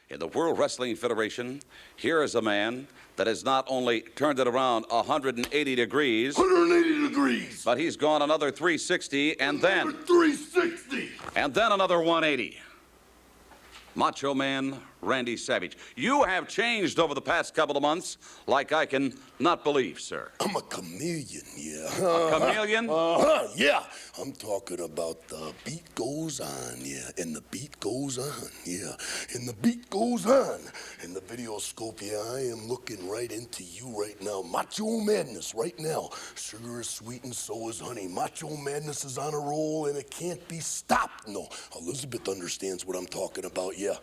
In the World Wrestling Federation, here is a man that has not only turned it around 180 degrees, 180 degrees. but he's gone another 360 and then 360. and then another 180. Macho Man Randy Savage. You have changed over the past couple of months like I can not believe, sir. I'm a chameleon, yeah. A chameleon? Yeah. I'm talking about the beat goes on, yeah. And the beat goes on, yeah. And the beat goes on. In the video scope, yeah, I am looking right into you right now. Macho Madness right now. Sugar is sweet and so is honey. Macho Madness is on a roll and it can't be stopped. No, Elizabeth understands what I'm talking about, yeah.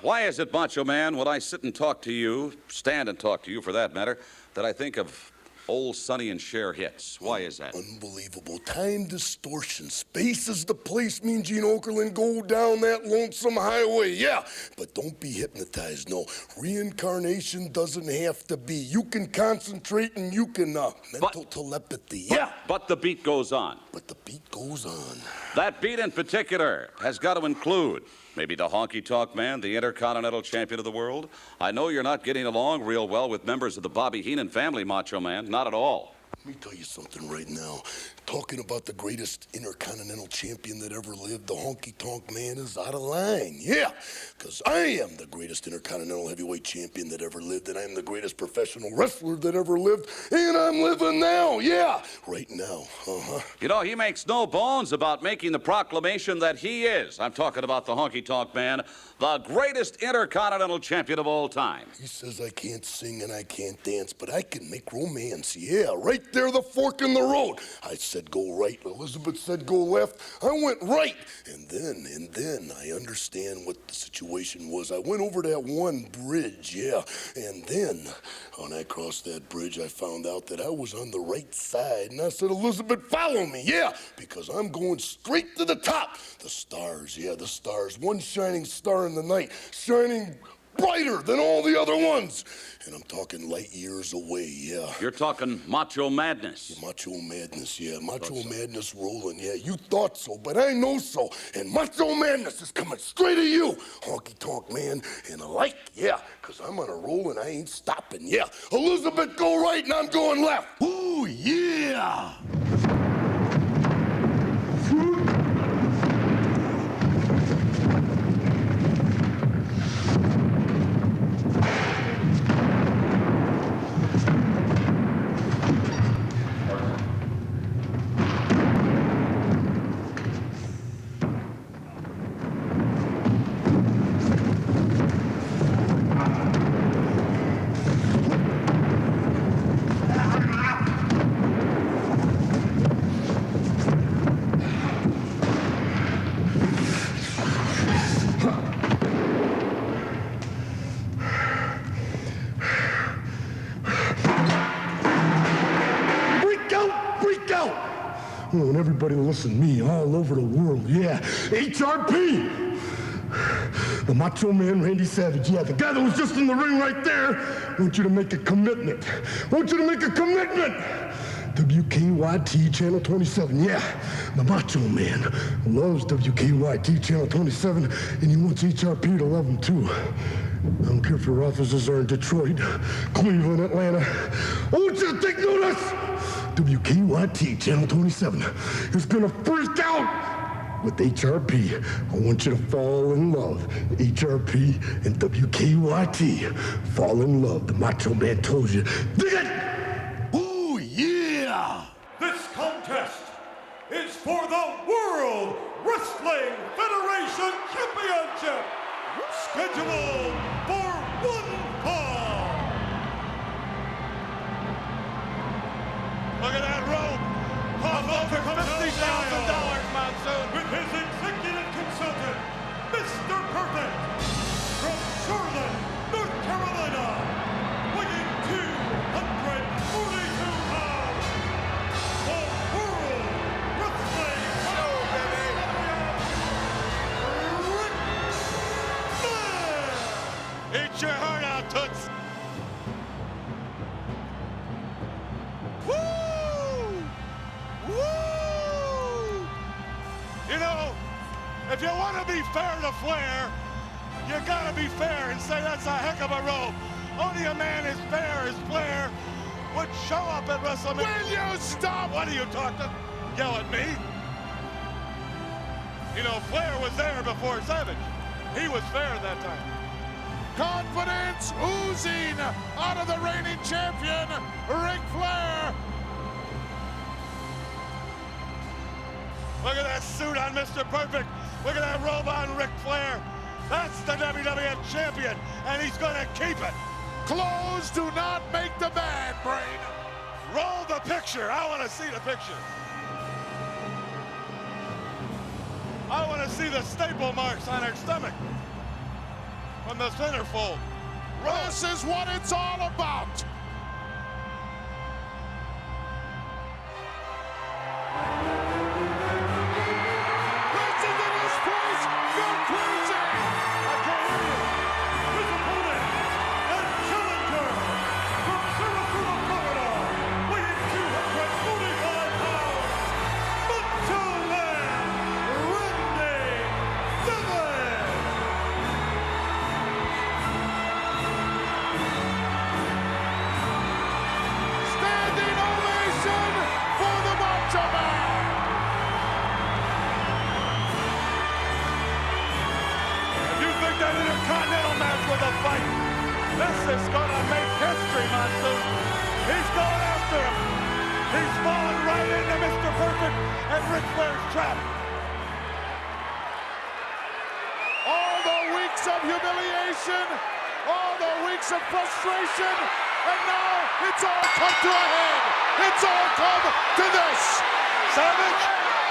Why is it, Macho Man, when I sit and talk to you, stand and talk to you for that matter, that I think of old Sonny and Cher hits? Why is that? Unbelievable. Time distortion. Space is the place. Me and Gene Okerlund go down that lonesome highway. Yeah, but don't be hypnotized. No, reincarnation doesn't have to be. You can concentrate and you can mental telepathy. Yeah. But the beat goes on. But the beat goes on. That beat in particular has got to include maybe the Honky Tonk Man, the Intercontinental Champion of the world. I know you're not getting along real well with members of the Bobby Heenan family, Macho Man. Not at all. Let me tell you something right now. Talking about the greatest Intercontinental Champion that ever lived, the Honky Tonk Man is out of line. Yeah, because I am the greatest Intercontinental Heavyweight Champion that ever lived, and I am the greatest professional wrestler that ever lived, and I'm living now. Yeah, right now. You know, he makes no bones about making the proclamation that he is, I'm talking about the Honky Tonk Man, the greatest Intercontinental Champion of all time. He says I can't sing and I can't dance, but I can make romance. Yeah, right there, the fork in the road. I said go right. Elizabeth said go left. I went right. And then I understand what the situation was. I went over that one bridge, yeah. And then when I crossed that bridge, I found out that I was on the right side. And I said, Elizabeth, follow me, yeah, because I'm going straight to the top. The stars, yeah, the stars. One shining star in the night, shining brighter than all the other ones. And I'm talking light years away, yeah. You're talking Macho Madness. Macho Madness, yeah. Macho Madness rolling, yeah. You thought so, but I know so. And Macho Madness is coming straight at you, Honky Tonk Man. And I like, yeah, because I'm on a roll and I ain't stopping, yeah. Elizabeth, go right and I'm going left. Ooh, yeah. I want everybody to listen to me all over the world, yeah. HRP! The Macho Man Randy Savage, yeah, the guy that was just in the ring right there. I want you to make a commitment. I want you to make a commitment! WKYT Channel 27, yeah. The Macho Man loves WKYT Channel 27, and he wants HRP to love him too. I don't care if your offices are in Detroit, Cleveland, Atlanta. I want you to take notice! WKYT Channel 27 is gonna freak out with HRP. I want you to fall in love. HRP and WKYT. Fall in love. The Macho Man told you. Dig it! Ooh, yeah! This contest is for the World Wrestling Federation Championship, scheduled for one fall. Look at that rope. About for $50,000, Monsoon. With his executive consultant, Mr. Perfect, from Charlotte, North Carolina, weighing 242 pounds, the World Wrestling Show, baby. Ric Flair. Eat your heart out, Toots. You know, if you want to be fair to Flair, You gotta be fair and say that's a heck of a robe. Only a man as fair as Flair would show up at WrestleMania. Will you stop? What are you talking? Yell at me? You know, Flair was there before Savage. He was fair at that time. Confidence oozing out of the reigning champion, Ric Flair. Look at that suit on Mr. Perfect. Look at that robe on Ric Flair. That's the WWF champion, and he's gonna keep it. Clothes do not make the man, Brain. Roll the picture. I want to see the picture. I want to see the staple marks on her stomach from the centerfold. This is what it's all about. Listen to this place go crazy. I can't hear you. His opponent and challenger from Sarasota, Florida, weighing 245 pounds, Macho Man Randy Savage. Standing ovation for the Macho Man. If you think that Intercontinental match was a fight, this is gonna make history, Monsoon. He's going after him. He's falling right into Mr. Perfect and Ric Flair's trap. All the weeks of humiliation, all the weeks of frustration, and now it's all come to a head. It's all come to this. Savage,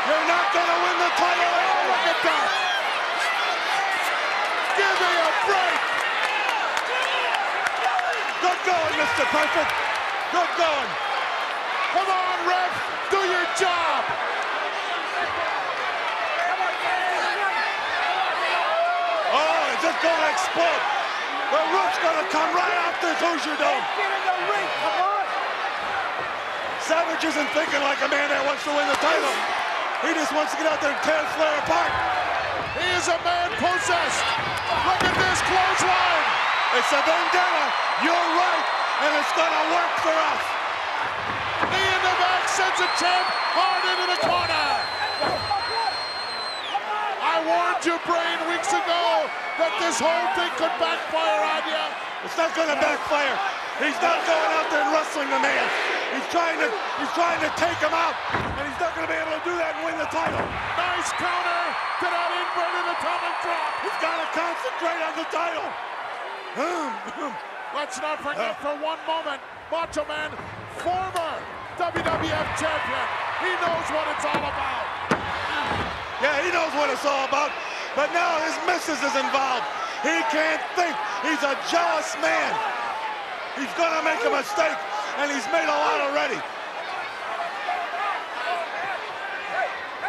you're not gonna win the title. Oh, look at that. Give me a break. Good going, Mr. Perfect. Good going. Come on, ref, do your job. Oh, is it gonna explode? The roof's gonna come right off this Hoosier Dome. Get in the ring, come on! Savage isn't thinking like a man that wants to win the title. He just wants to get out there and tear Flair apart. He is a man possessed. Look at this clothesline. It's a vendetta. You're right, and it's gonna work for us. Knee in the back sends a champ hard into the corner. I warned you, Brain, weeks ago that this whole thing could backfire on you. It's not gonna backfire. He's not going out there and wrestling the man. He's trying to take him out, and he's not gonna be able to do that and win the title. Nice counter to that inverted atomic drop. He's gotta concentrate on the title. Let's not forget for one moment, Macho Man, former WWF champion. He knows what it's all about. Yeah, he knows what it's all about, but now his missus is involved. He can't think. He's a jealous man. He's gonna make a mistake, and he's made a lot already.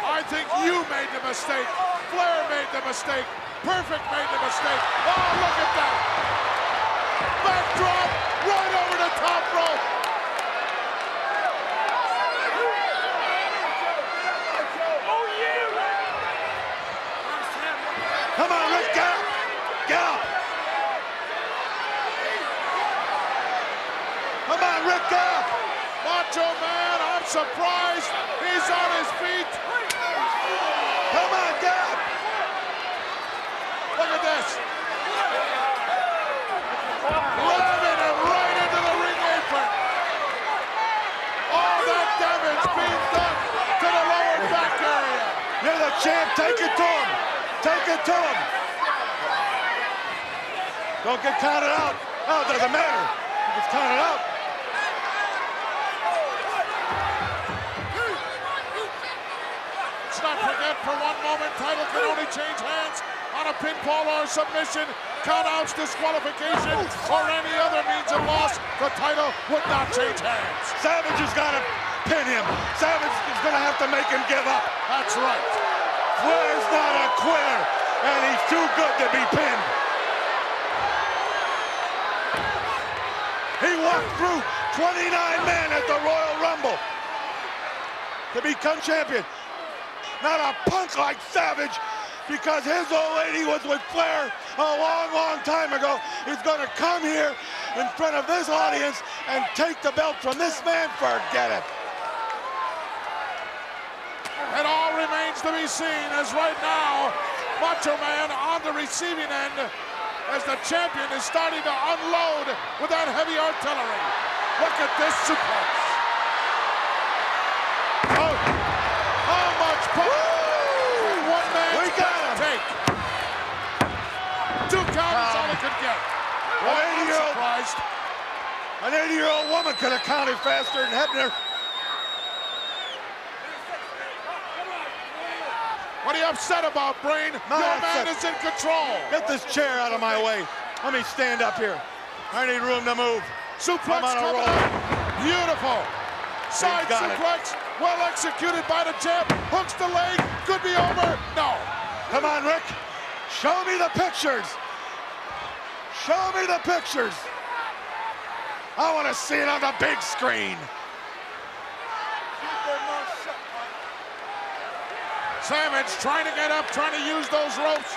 I think you made the mistake. Flair made the mistake. Perfect made the mistake. Oh, look at that. Backdrop right over the top rope. Come on, Rick, get up. Get up. Come on, Rick, get up. Macho Man, I'm surprised he's on his feet. Come on, get up. Look at this. Ramming him right into the ring apron. All that damage being done to the lower back area. You're the champ. Take it to him. Take it to him. Don't get counted out. Oh, it doesn't matter. He gets counted out. Let's not forget for one moment, title can only change hands on a pinfall or submission, countouts, disqualification, or any other means of loss. The title would not change hands. Savage has got to pin him. Savage is going to have to make him give up. That's right. Flair's not a quitter, and he's too good to be pinned. He walked through 29 men at the Royal Rumble to become champion. Not a punk like Savage, because his old lady was with Flair a long, long time ago, is going to come here in front of this audience and take the belt from this man. Forget it. It all remains to be seen as right now, Macho Man on the receiving end as the champion is starting to unload with that heavy artillery. Look at this suplex. Oh, how much power one man We got him. take. 2 count is all he could get. Well, I'm surprised. An 80-year-old woman could have counted faster than Hebner. What are you upset about, Brain? Not Your upset. man is in control. Get this chair out of my way. Let me stand up here. I need room to move. Suplex I'm on a coming roll. up. Beautiful. Side got it. suplex. Well executed by the champ. Hooks the leg. Could be over. No. Come on, Rick. Show me the pictures. Show me the pictures. I want to see it on the big screen. Savage trying to get up, trying to use those ropes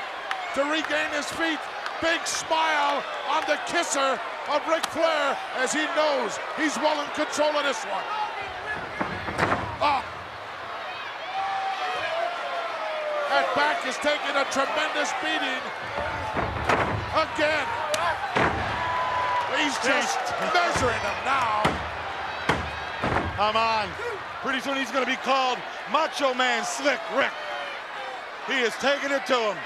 to regain his feet. Big smile on the kisser of Ric Flair as he knows he's well in control of this one. Oh. That back is taking a tremendous beating. Again. He's just measuring him now. Come on. Pretty soon he's going to be called Macho Man Slick Rick. He is taking it to him.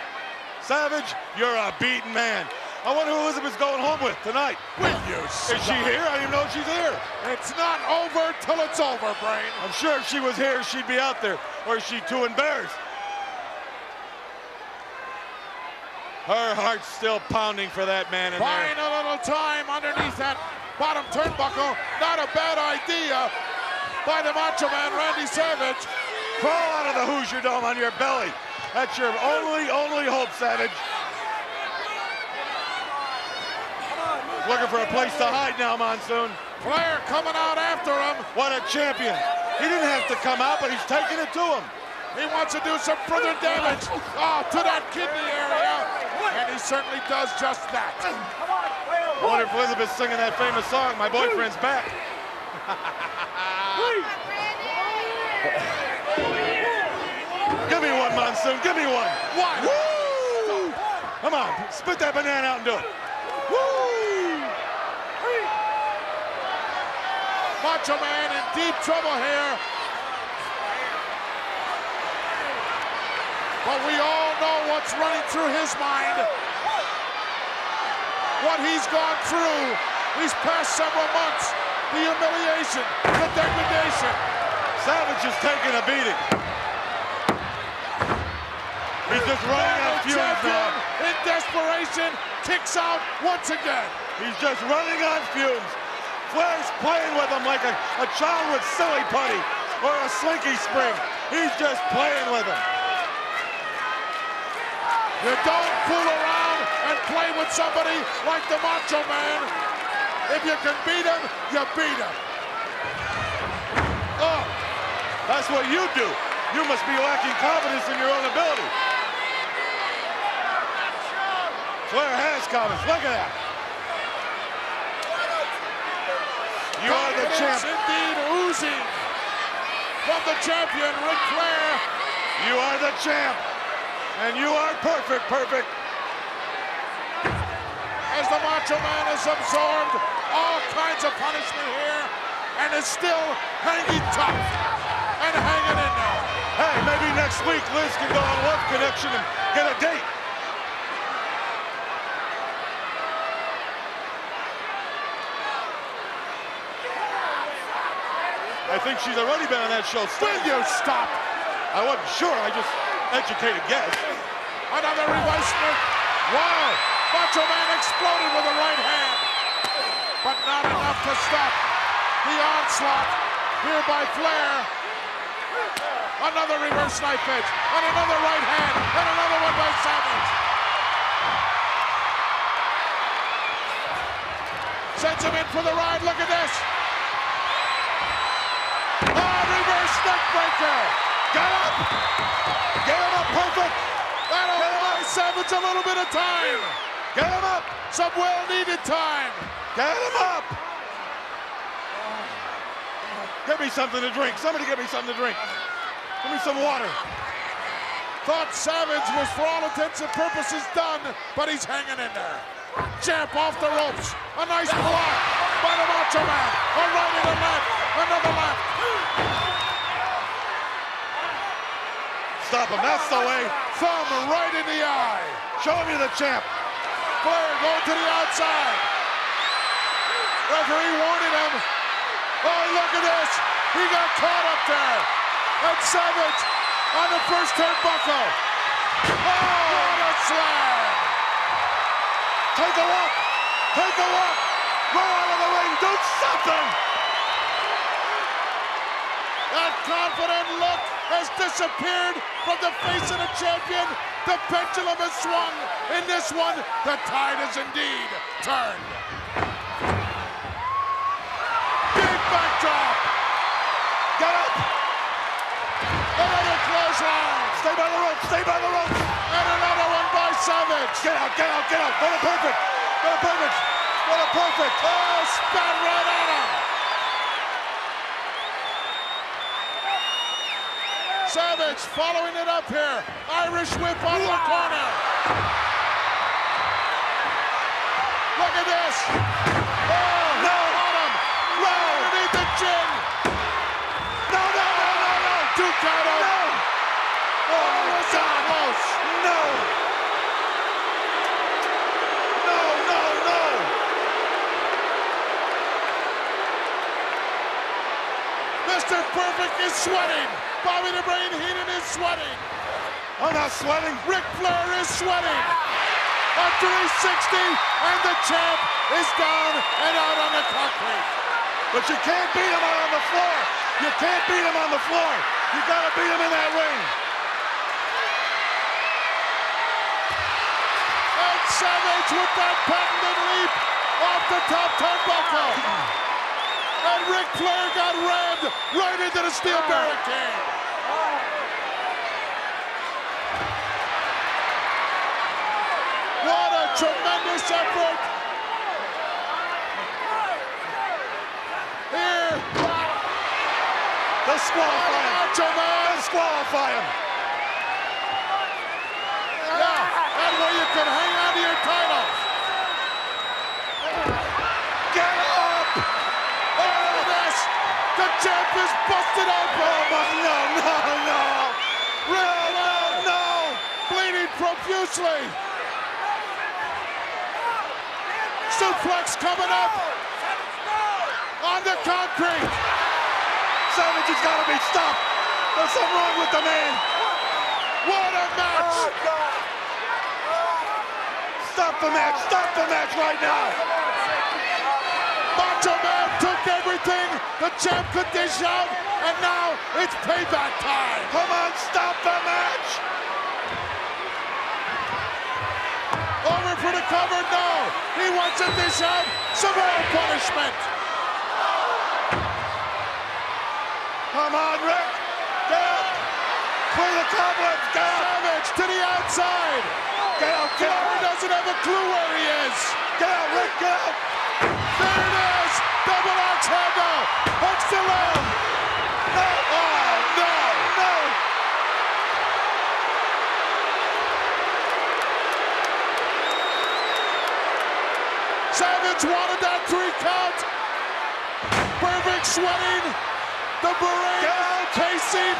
Savage, you're a beaten man. I wonder who Elizabeth's going home with tonight. Will you Is she here? I didn't even know she's here. It's not over till it's over, Brain. I'm sure if she was here, she'd be out there. Or is she too embarrassed? Her heart's still pounding for that man in Buying there. a little time underneath that bottom turnbuckle. Not a bad idea by the Macho Man, Randy Savage. Crawl out of the Hoosier Dome on your belly. That's your only hope, Savage. Looking for a place to hide now, Monsoon. Flair coming out after him. What a champion. He didn't have to come out, but he's taking it to him. He wants to do some further damage to that kidney area. And he certainly does just that. I wonder if Elizabeth's singing that famous song, My Boyfriend's Back. Give me one, Monsoon. Give me one. One. Woo! Come on, spit that banana out and do it. Woo! Macho Man in deep trouble here. But we all know what's running through his mind. What he's gone through these past several months. The humiliation, the degradation. Savage is taking a beating. He's just running on fumes Champion now. in desperation kicks out once again. He's just running on fumes. Flair's playing with him like a child with silly putty or a slinky spring. He's just playing with him. You don't fool around and play with somebody like the Macho Man. If you can beat him, you beat him. Oh, that's what you do. You must be lacking confidence in your own ability. Flair has confidence. Look at that. You are the champ. Confidence indeed oozing from the champion, Ric Flair. You are the champ. And you are perfect. As the Macho Man has absorbed all kinds of punishment here and is still hanging tough and hanging in there. Hey, maybe next week Liz can go on Love Connection and get a date. I think she's already been on that show. Will you stop? I wasn't sure. I just educated guess. Another reversal. Wow. Macho Man exploded with a right hand. But not enough to stop the onslaught here by Flair. Another reverse knife edge. And another right hand. And another one by Savage. Sends him in for the ride. Look at this. Reverse neck breaker. Get up! Get him up perfect! That'll Get him up! ice Savage a little bit of time. Get him up. Some well-needed time. Get him up. Get me something to drink. Somebody get me something to drink. Give me some water. Thought Savage was, for all intents and purposes, done, but he's hanging in there. Champ off the ropes. A nice block by the Macho Man. A right and a left. Another left. Stop him. That's the way. Thumb right in the eye. Show me the champ. Flair going to the outside. Referee warning him. Oh, look at this. He got caught up there. And Savage on the first turnbuckle. Oh, what a slam. Take a walk. Take a walk. Roll out of the ring. Do something. That confident look has disappeared from the face of the champion. The pendulum has swung. In this one, the tide has indeed turned. Big backdrop. Get up. Another clothesline. Stay by the rope. Stay by the rope. And another one by Savage. Get out. Get out. Get out. Go to perfect. Go to perfect. Go to perfect. Oh, spat right at him. Savage following it up here. Irish whip out of the corner. Look at this. Oh, No. on him. Right underneath the chin. No, no, no, no, no. Two count out. No. Oh, Was that God. close? No. No, no, no. Mr. Perfect is sweating. Bobby the Brain Heenan is sweating. I'm not sweating. Ric Flair is sweating. A 360, and the champ is down and out on the concrete. But you can't beat him out on the floor. You can't beat him on the floor. You gotta beat him in that ring. And Savage with that patented leap off the top turnbuckle. And Ric Flair got rammed right into the steel barricade. What a tremendous effort. Here, Disqualify him. Macho Man. Disqualify him. Yeah, that way you can hang on to your title. Get up. Oh, look at this. The champ is busted open. Oh, my, no, no, no. Ric Flair No. bleeding profusely. Suplex coming up on the concrete. Savage has got to be stopped. There's something wrong with the man. What a match. Stop the match. Stop the match right now. Macho Man took everything the champ could dish out, and now it's payback time. Come on, stop the match. Over for the cover, no. He wants to dish out some more punishment. Come on, Rick. Get up. Clear the cobwebs. Get up. Savage to the outside. Get out. Get Flair out. doesn't have a clue where he is. Get out, Rick. Get out. There it is. Double axe handle. Hooks the leg. No. Oh, no. No. Savage wanted that 3 count. Perfect sweating. The beret Get out. casing.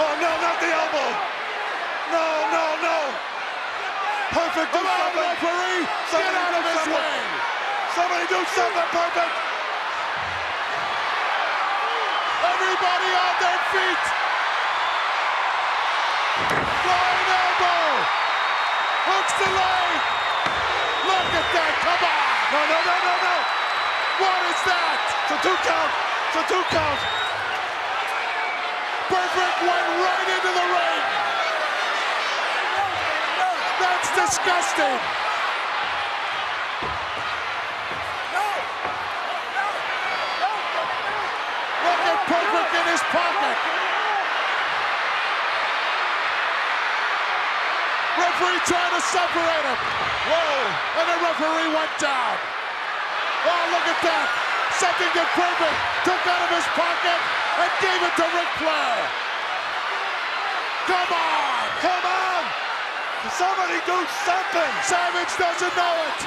Oh, no, not the elbow. No, no, no. Perfect. Do Come on, something. referee. Get Somebody out do of his something. way. Somebody do something. Perfect. Everybody on their feet. Flying elbow. Hooks the leg. Look at that. Come on. No, no, no, no, no. What is that? It's a 2 count. It's a 2 count. Perfect went right into the ring. That's disgusting. Look at Perfect in his pocket. referee trying to separate him. Whoa! And the referee went down. Oh, look at that. Something that Perfect took out of his pocket and gave it to Ric Flair. Come on! Come on! Somebody do something! Savage doesn't know it.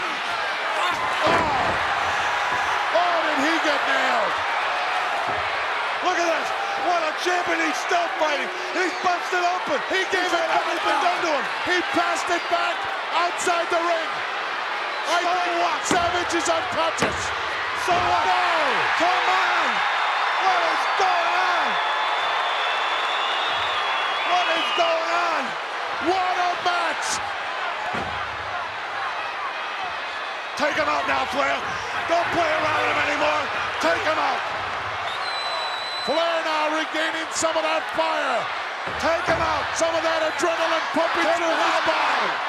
Oh, did he get nailed? Look at this! What a champion! He's still fighting! He's busted open! He gave it everything done to him! He passed it back outside the ring. I think what? Savage is unconscious. So what? No! Come on! What is going on? What is going on? What a match! Take him out now, Flair! Don't play around him anymore! Take him out! Flair now regaining some of that fire. Take him out! Some of that adrenaline pumping Take through him his out body. now.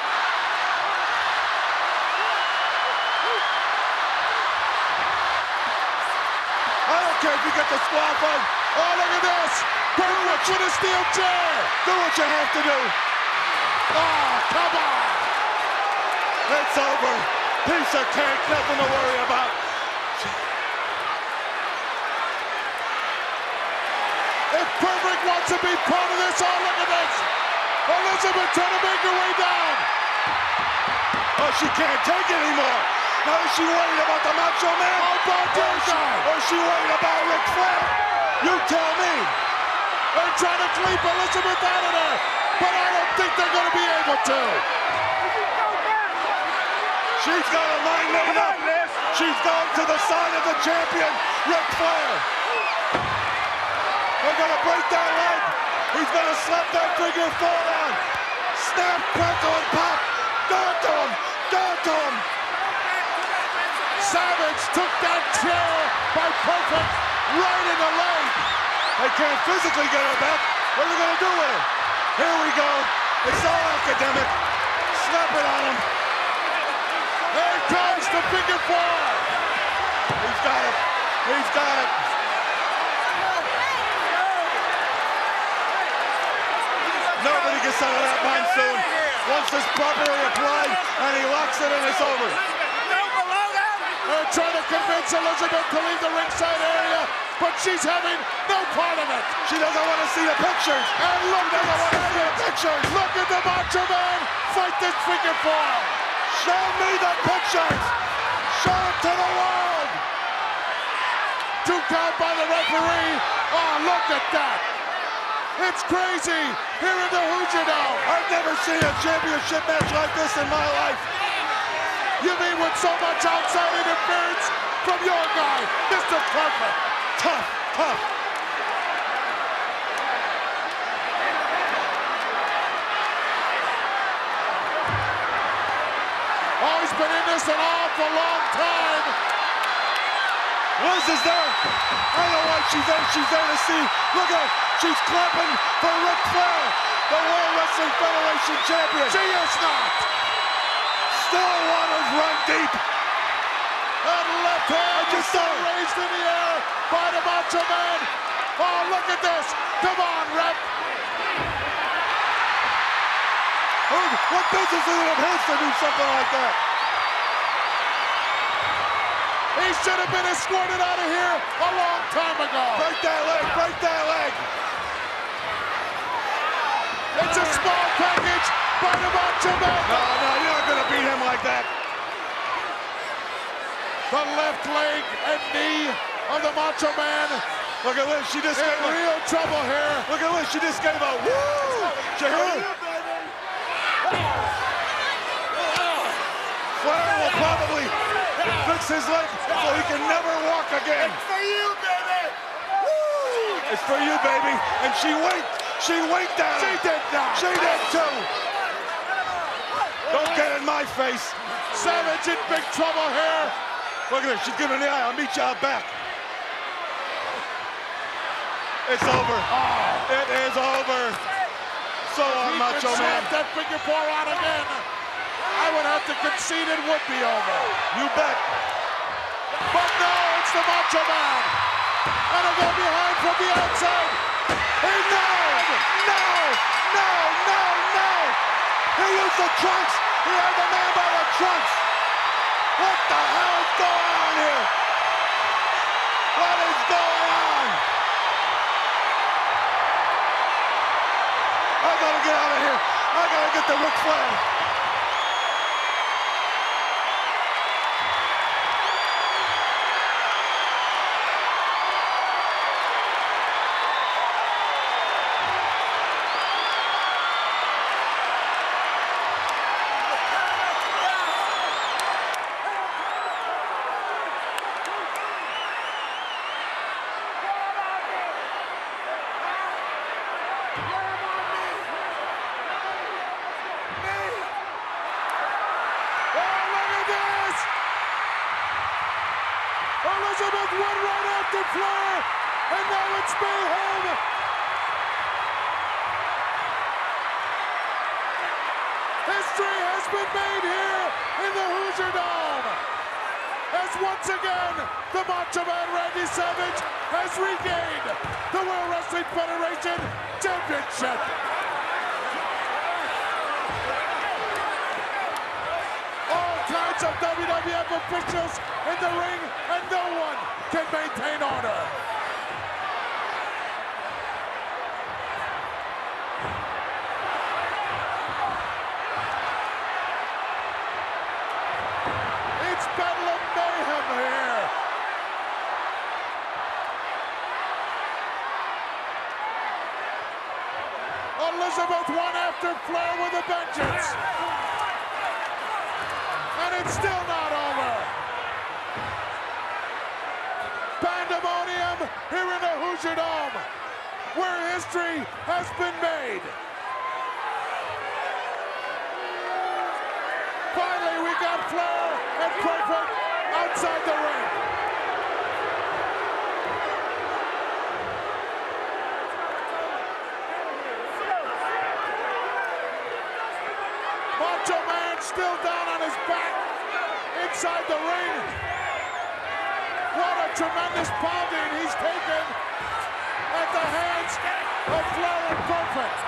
I don't care if you get disqualified. Oh, look at this. Perfect with a steel chair. Do what you have to do. Oh, come on. It's over. Piece of cake, nothing to worry about. If Perfect wants to be part of this, oh, look at this. Elizabeth trying to make her way down. Oh, she can't take it anymore. Now is she worried about the Macho Man? How about this guy? Or is she worried about Ric Flair? You tell me. They're trying to keep Elizabeth out of there, but I don't think they're going to be able to. She's got her mind made up. She's going to the side of the champion, Ric Flair. They're going to break that leg. He's going to slap that figure four on. Snap, crackle, and pop. Do it to him. Do it to him. Savage took that chair by Perfect right in the leg. They can't physically get her back. What are they going to do with her? Here we go. It's all academic. Snap it on him. Here comes the figure four. He's got it. He's got it. Nobody gets out of that monsoon. Once it's properly applied and he locks it in, it's over. They're trying to convince Elizabeth to leave the ringside area, but she's having no part of it. She doesn't want to see the pictures. And look at the pictures. Look at the Macho Man fight this figure four. Show me the pictures. Show it to the world. 2 count by the referee. Oh, look at that. It's crazy here in the Hoosier Dome. I've never seen a championship match like this in my life. You mean with so much outside interference from your guy, Mr. Perfect? Tough, tough. Oh, he's been in this an awful long time. Liz is there. I know why she's there. She's there to see. Look at her. She's clapping for Ric Flair, the World Wrestling Federation champion. She is not. Still waters run deep. That left hand just is saw it. raised in the air by the Macho Man. Oh, look at this. Come on, Rep. What business is it of his to do something like that? He should have been escorted out of here a long time ago. Break that leg, break that leg. It's a small package by the Macho Man. No, you're not gonna beat him like that. The left leg and knee of the Macho Man. Look at Liz, she just In gave a... real trouble here. Look at Liz, she just gave a woo! Did you hear her? Flair will probably fix his leg so he can never walk again. It's for you, baby! Woo! It's for you, baby. And she winked. She winked at him. She did not. She did too. Don't get in my face. Savage in big trouble here. Look at her. She's giving the eye. I'll meet you out back. It's over. It is over. So on, Macho Man. Slap that figure four out again. I would have to concede it would be over. You bet. But no, it's the Macho Man. And a go behind from the outside. Hey, no! He used the trunks. He had the man by the trunks. What the hell is going on here? What is going on? I gotta get out of here. I gotta get to Ric Flair. Elizabeth went right after Flair, and now it's mayhem. History has been made here in the Hoosier Dome, as once again the Macho Man Randy Savage has regained the World Wrestling Federation Championship. All kinds of WWF officials in the ring, and no one can maintain order. It's Battle of Mayhem here. Elizabeth won after Flair with a vengeance. And it's still not over. Pandemonium here in the Hoosier Dome, where history has been made. Finally, we got Flair and Perfect outside the ring. Macho Man still down on his back inside the ring. What a tremendous pounding he's taken at the hands of Flair and Perfect.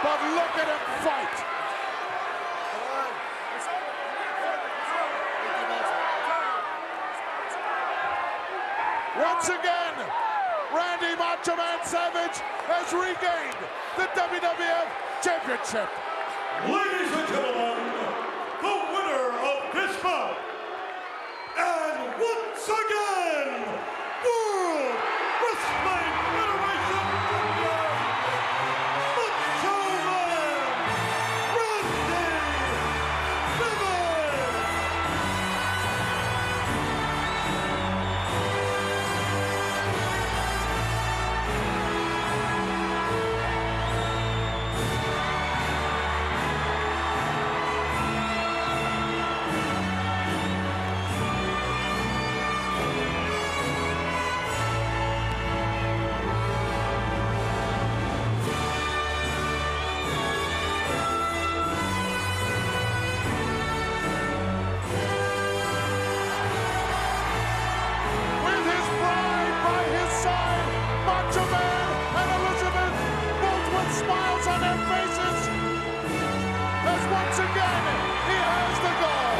But look at him fight. Once again, Randy Macho Man Savage has regained the WWF Championship. Ladies and gentlemen, the winner of this bout, and once again, World Wrestling Federation champion, Macho Man Randy Savage. With his bride by his side, Macho Man and Elizabeth, both with smiles on their faces, as once again he has the goal.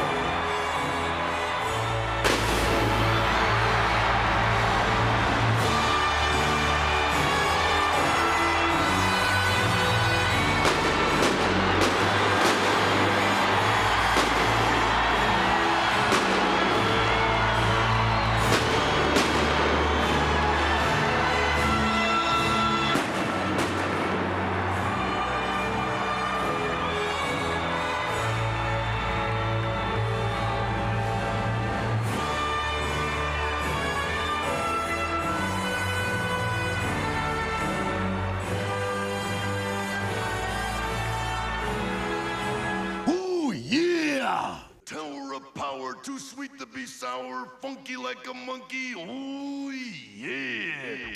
Ooh, yeah! Tower of power, too sweet to be sour, funky like a monkey. Ooh, yeah!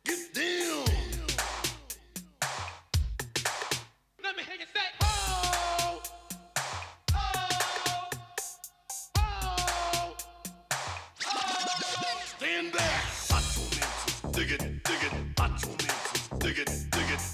Get down! Let me hear you say, oh, oh, oh, oh. Stand back! Macho Man says, dig it, dig it. Macho Man says, dig it, dig it.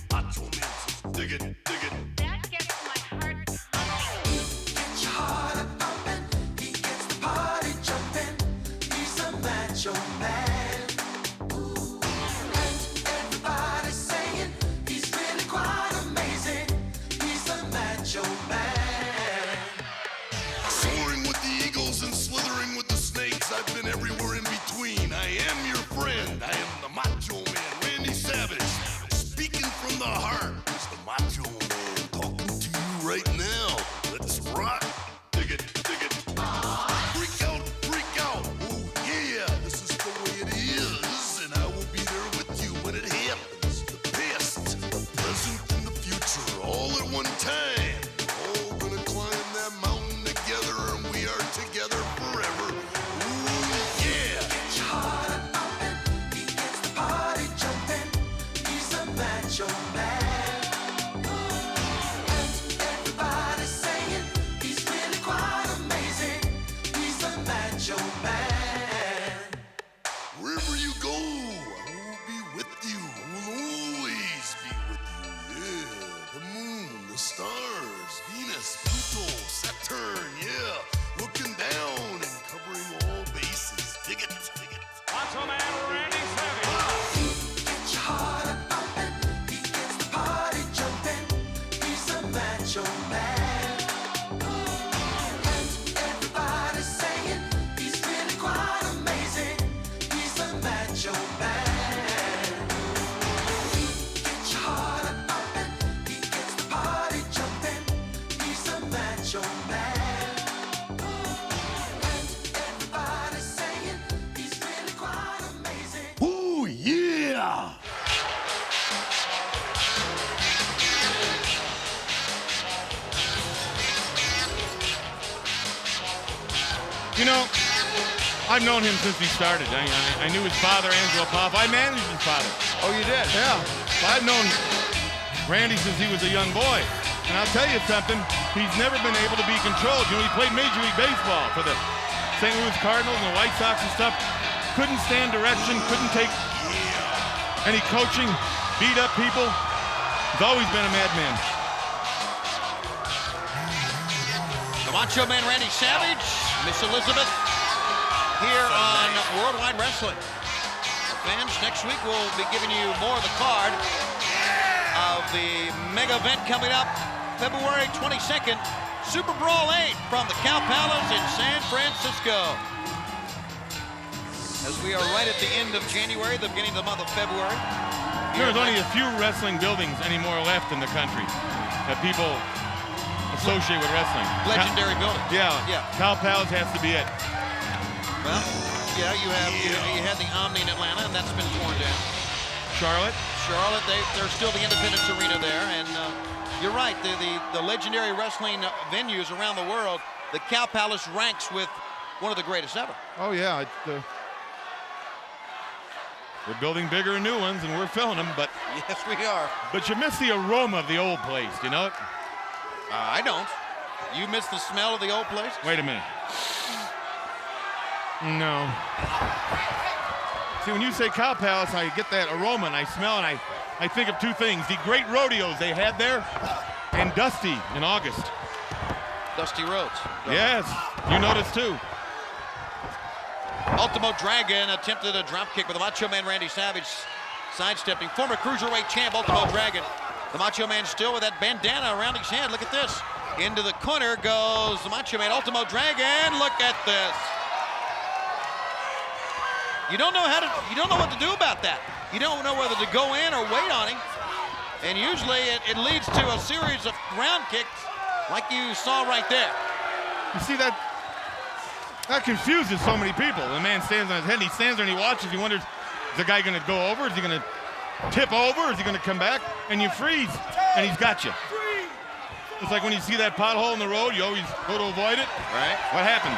time. All gonna climb that mountain together, and we are together forever. Ooh, yeah. Get your heart up pumping, he gets the party jumping. He's a macho man. And everybody's saying he's really quite amazing. He's a macho man. Wherever you go, I will be with you. I will always be with you. Yeah. The moon, the stars, Venus, Pluto, Saturn. Yeah. Looking down and covering all bases. Dig it, dig it. Macho Man Randy Savage. Get your heart up pumping, he gets the party jumping. He's a macho man. And everybody's saying he's really quite amazing. He's a macho man. Get your heart up pumping, he gets the party jumping. He's a macho man. And everybody's saying he's really quite amazing. Ooh, yeah. You know, I've known him since he started. I knew his father, Angelo Poff. I managed his father. Oh, you did? Yeah. I've known Randy since he was a young boy. And I'll tell you something, he's never been able to be controlled. You know, he played Major League Baseball for the St. Louis Cardinals and the White Sox and stuff. Couldn't stand direction, couldn't take any coaching, beat up people. He's always been a madman. The Macho Man Randy Savage, Miss Elizabeth, here on Worldwide Wrestling. Fans, next week we'll be giving you more of the card of the mega event coming up February 22nd, Super Brawl 8 from the Cow Palace in San Francisco. As we are right at the end of January, the beginning of the month of February. There's only a few wrestling buildings anymore left in the country that people associate with wrestling. Legendary building. Yeah. Yeah. Cow Palace has to be it. Well, yeah, you had the Omni in Atlanta, and that's been torn down. Charlotte? Charlotte, they're still the Independence Arena there, and you're right. The legendary wrestling venues around the world, the Cow Palace ranks with one of the greatest ever. Oh, yeah. We're building bigger and new ones, and we're filling them, but Yes, we are. but you miss the aroma of the old place, you know? I don't. You miss the smell of the old place? Wait a minute. No. See, when you say Cow Palace, I get that aroma, and I smell, and I think of two things. The great rodeos they had there, and Dusty in August. Dusty Rhodes. Yes, you noticed too. Ultimo Dragon attempted a drop kick, but the Macho Man Randy Savage sidestepping. Former Cruiserweight champ Ultimo Dragon. The Macho Man still with that bandana around his head. Look at this. Into the corner goes the Macho Man Ultimo Dragon. Look at this. You don't know what to do about that. You don't know whether to go in or wait on him. And usually it leads to a series of round kicks like you saw right there. You see that? That confuses so many people. The man stands on his head, and he stands there and he watches. He wonders, is the guy going to go over? Is he going to tip over? Is he going to come back? And you freeze, and he's got you. It's like when you see that pothole in the road, you always go to avoid it. Right. What happens?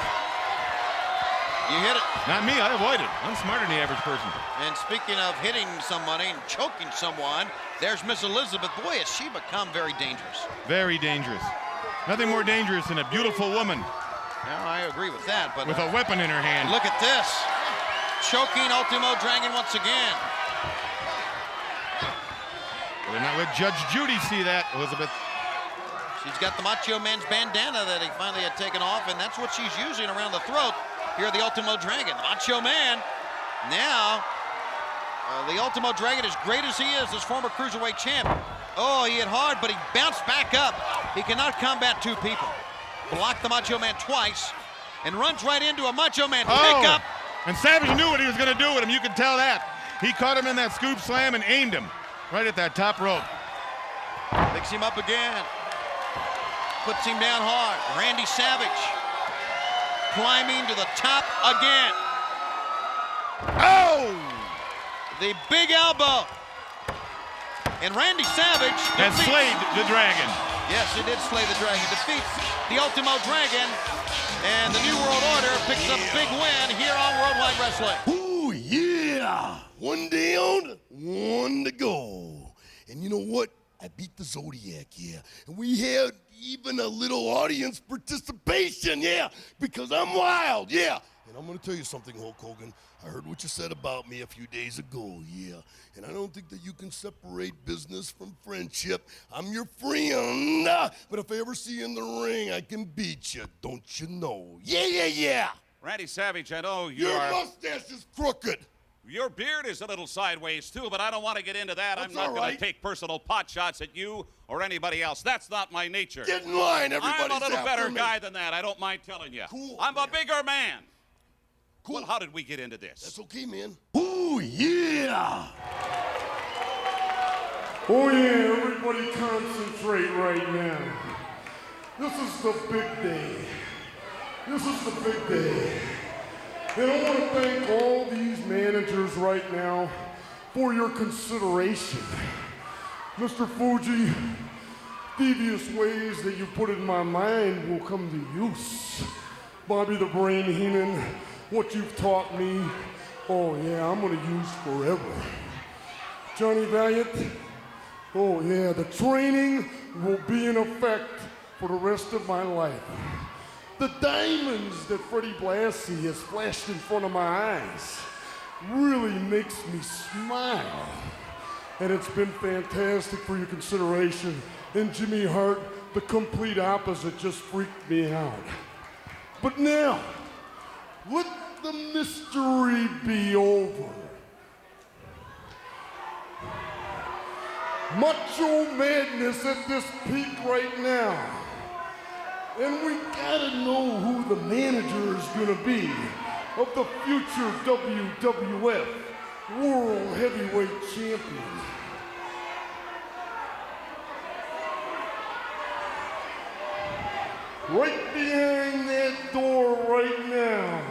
You hit it. Not me, I avoid it. I'm smarter than the average person. And speaking of hitting somebody and choking someone, there's Miss Elizabeth. Boy, has she become very dangerous. Very dangerous. Nothing more dangerous than a beautiful woman Now, I agree with that, but with a weapon in her hand. look at this. Choking Ultimo Dragon once again. Better not let Judge Judy see that, Elizabeth. She's got the Macho Man's bandana that he finally had taken off, and that's what she's using around the throat here at the Ultimo Dragon. The Macho Man, now, the Ultimo Dragon, as great as he is, this former Cruiserweight champ. Oh, he hit hard, but he bounced back up. He cannot combat two people. Blocked the Macho Man twice and runs right into a Macho Man pickup. And Savage knew what he was going to do with him. You could tell that. He caught him in that scoop slam and aimed him right at that top rope. Picks him up again. Puts him down hard. Randy Savage climbing to the top again. Oh! The big elbow. And Randy Savage Has slayed the dragon. Yes, he did slay the dragon. Defeats the Ultimo Dragon. And the New World Order picks up a big win here on Worldwide Wrestling. Ooh, yeah. One down, one to go. And you know what? I beat the Zodiac, yeah. And we had even a little audience participation, yeah, because I'm wild, yeah. And I'm going to tell you something, Hulk Hogan. I heard what you said about me a few days ago, yeah. And I don't think that you can separate business from friendship. I'm your friend, but if I ever see you in the ring, I can beat you, don't you know? Yeah, yeah, yeah. Randy Savage, I know you Your are... mustache is crooked. Your beard is a little sideways, too, but I don't want to get into that. That's I'm not all going right. to take personal pot shots at you or anybody else. That's not my nature. Get in line, everybody's I'm a little after better me. guy than that. I don't mind telling you. Cool, I'm a man. bigger man. Cool. Well, how did we get into this? That's okay, man. Ooh, yeah. Oh yeah, everybody concentrate right now. This is the big day. This is the big day. And I want to thank all these managers right now for your consideration. Mr. Fuji, devious ways that you put in my mind will come to use. Bobby the Brain Heenan, what you've taught me, oh yeah, I'm gonna use forever. Johnny Valiant, oh yeah, the training will be in effect for the rest of my life. The diamonds that Freddie Blassie has flashed in front of my eyes really makes me smile. And it's been fantastic for your consideration. And Jimmy Hart, the complete opposite, just freaked me out. But now, let the mystery be over. Macho Madness at this peak right now. And we gotta know who the manager is gonna be of the future WWF World Heavyweight Champion. Right behind that door right now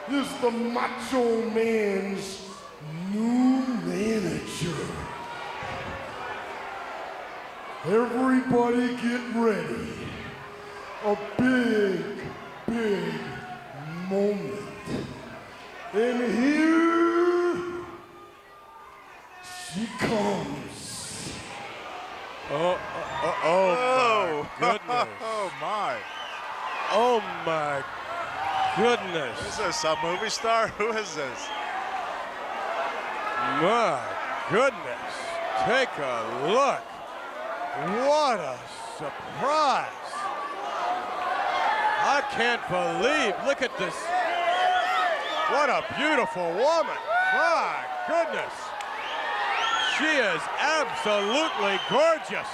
is the Macho Man's new manager. Everybody get ready. A big, big moment. And here she comes. Oh, my goodness. Oh, my. Oh, my goodness. Is this a movie star? Who is this? My goodness. Take a look. What a surprise. I can't believe. Look at this. What a beautiful woman. My goodness. She is absolutely gorgeous.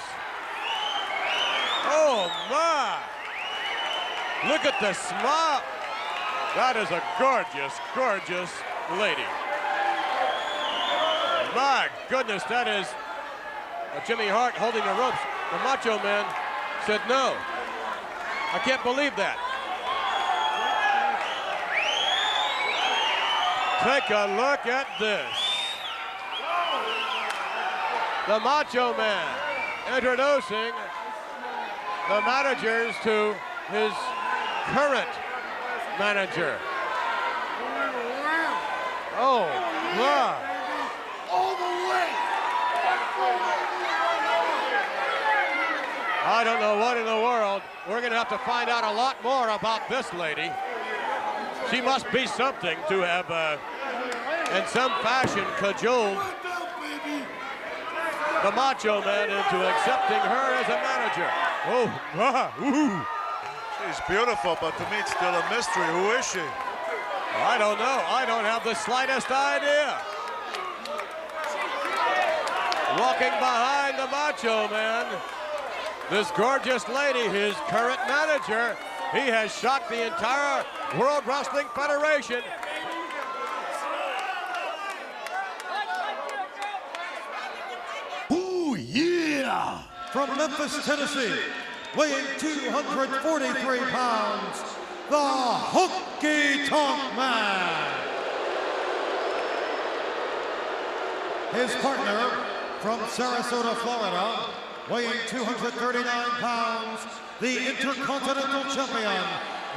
Oh, my. Look at the smile. That is a gorgeous, gorgeous lady. My goodness, that is Jimmy Hart holding the ropes. The Macho Man said no. I can't believe that. Take a look at this. The Macho Man introducing the managers to his current manager. Oh, my. All the way. I don't know what in the world. We're going to have to find out a lot more about this lady. She must be something to have, in some fashion, cajoled the Macho Man into accepting her as a manager. Oh, ooh. She's beautiful, but to me it's still a mystery. Who is she? I don't know. I don't have the slightest idea. Walking behind the Macho Man, this gorgeous lady, his current manager. He has shocked the entire World Wrestling Federation. Ooh, yeah. From Memphis, Tennessee, weighing 243 pounds, the Honky Tonk Man. His partner from Sarasota, Florida, weighing 239 pounds, the Intercontinental Champion,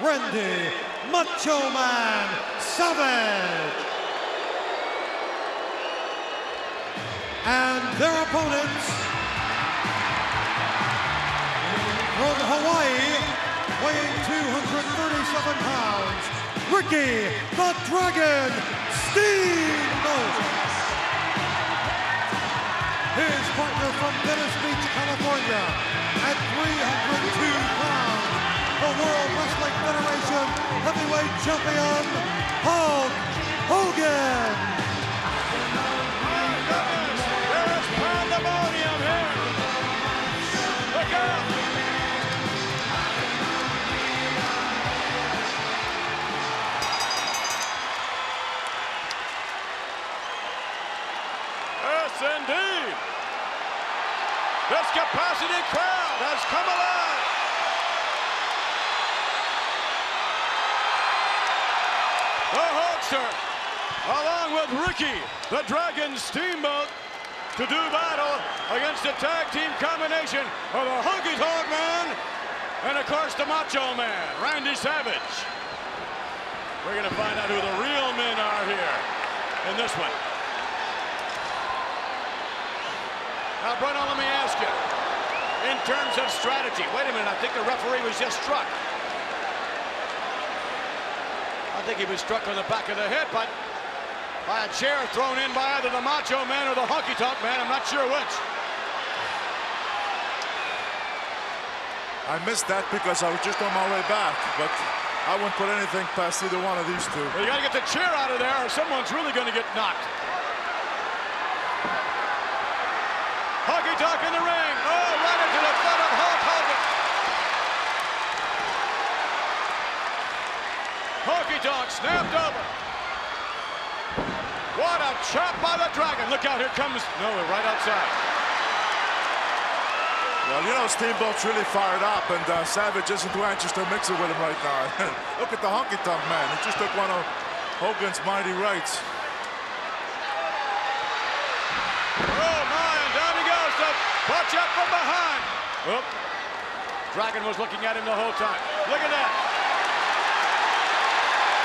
Randy Macho Man Savage. And their opponents, from Hawaii, weighing 237 pounds, Ricky the Dragon Steamboat. His partner from Venice Beach, California, at 302 pounds, the World Wrestling Federation Heavyweight Champion, Hulk Hogan. There is pandemonium here. Look out. Yes, indeed. This capacity crowd has come alive. The Hulkster, along with Ricky, the Dragon Steamboat, to do battle against the tag team combination of the Honky Tonk Man and, of course, the Macho Man, Randy Savage. We're going to find out who the real men are here in this one. Now, Bruno, let me ask you, in terms of strategy, wait a minute, I think the referee was just struck. I think he was struck on the back of the head, but by a chair thrown in by either the Macho Man or the Honky Tonk Man, I'm not sure which. I missed that because I was just on my way back, but I wouldn't put anything past either one of these two. Well, you got to get the chair out of there or someone's really going to get knocked. Honky Tonk in the ring. Oh, right into the front of Hulk Hogan. Honky Tonk snapped over. What a chop by the Dragon. Look out, here comes, no, right outside. Well, you know, Steamboat's really fired up, and Savage isn't too anxious to mix it with him right now. Look at the Honky Tonk Man. He just took one of Hogan's mighty rights. Oh, my, and down he goes to punch up from behind. Oh, Dragon was looking at him the whole time. Look at that.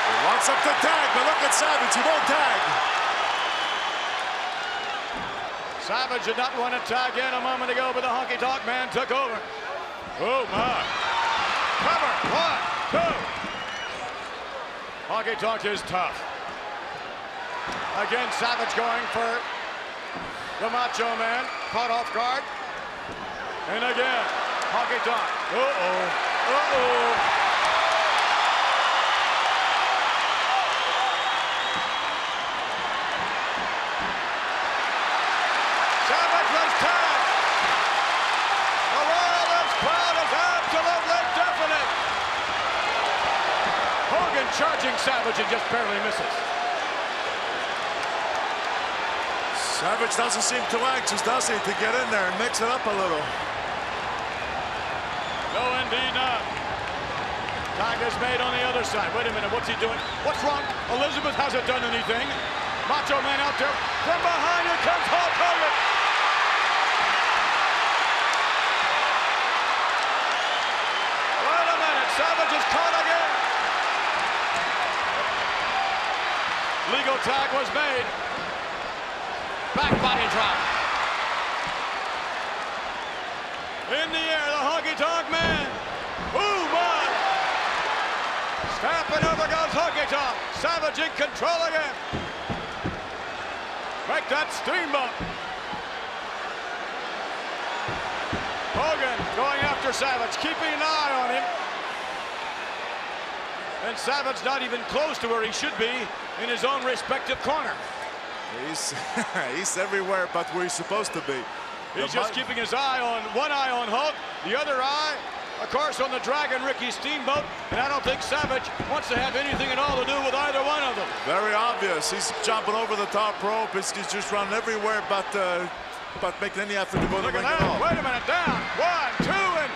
He wants up to tag, but look at Savage. He won't tag. Savage did not want to tag in a moment ago, but the Honky Tonk Man took over. Oh, my. Cover. 1, 2. Honky Tonk is tough. Again, Savage going for the Macho Man. Caught off guard. And again, Honky Tonk. Uh-oh. Uh-oh. Savage was tagged. The Royalist crowd is absolutely deafening. Hogan charging Savage and just barely misses. Savage doesn't seem too anxious, does he, to get in there and mix it up a little. No, indeed not. Tag is made on the other side. Wait a minute, what's he doing? What's wrong? Elizabeth hasn't done anything. Macho Man out there. From behind, here comes Hulk Hogan. Wait a minute, Savage is caught again. Legal tag was made. Back body drop. In the air, the Honky Tonk Man. Ooh, my. Snapping over goes Honky Tonk. Savage in control again. Make that Steamboat. Hogan going after Savage, keeping an eye on him. And Savage not even close to where he should be in his own respective corner. He's everywhere but where he's supposed to be. He's just keeping his eye on, one eye on Hulk, the other eye, of course, on the Dragon, Ricky Steamboat, and I don't think Savage wants to have anything at all to do with either one of them. Very obvious. He's jumping over the top rope. He's just running everywhere but making any effort to go to the ring at all. Wait a minute, down. 1, 2, and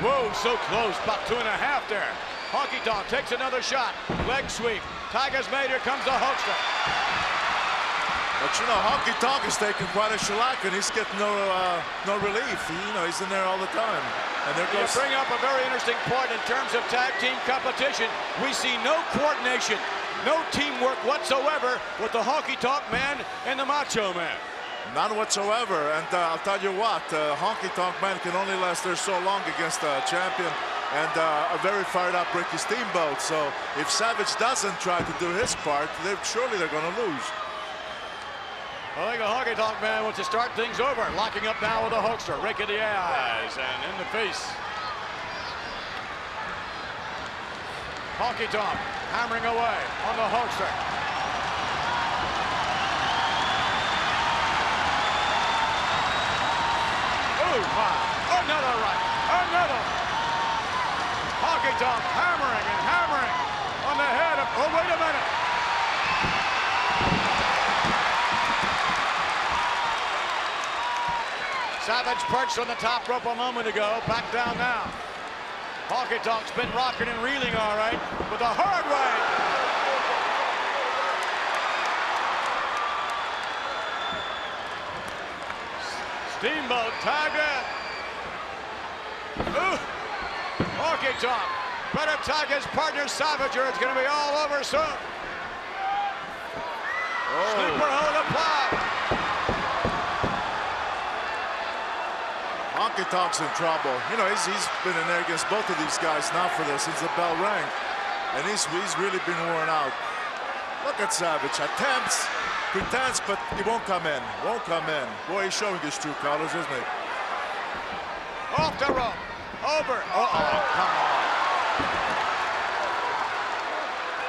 whoa, so close, about 2.5 there. Honky Tonk takes another shot. Leg sweep. Tiger's made. Here comes the Hulkster. But you know, Honky Tonk is taking quite a shellac, and he's getting no relief. He's in there all the time. And there You goes. bring up a very interesting point in terms of tag team competition. We see no coordination, no teamwork whatsoever with the Honky Tonk Man and the Macho Man. None whatsoever. And I'll tell you what, Honky Tonk Man can only last there so long against a champion and a very fired up Ricky Steamboat. So if Savage doesn't try to do his part, surely they're going to lose. I think the Honky Tonk Man wants to start things over. Locking up now with a Hulkster. Rake of the eyes and in the face. Honky Tonk hammering away on the Hulkster. Oh my, another right, another. Honky Tonk hammering and hammering on the head of, oh wait a minute. Savage perched on the top rope a moment ago, back down now. Honky Tonk's been rocking and reeling all right, with a hard right. Steamboat tagged in. Ooh, Honky Tonk better tag his partner Savage or it's going to be all over soon. Sleeper hold applied. Honky Tonk's in trouble. He's been in there against both of these guys now since the bell rang. And he's really been worn out. Look at Savage. Attempts, pretends, but he won't come in. Won't come in. Boy, he's showing his true colors, isn't he? Off the rope. Over. Uh-oh, come on.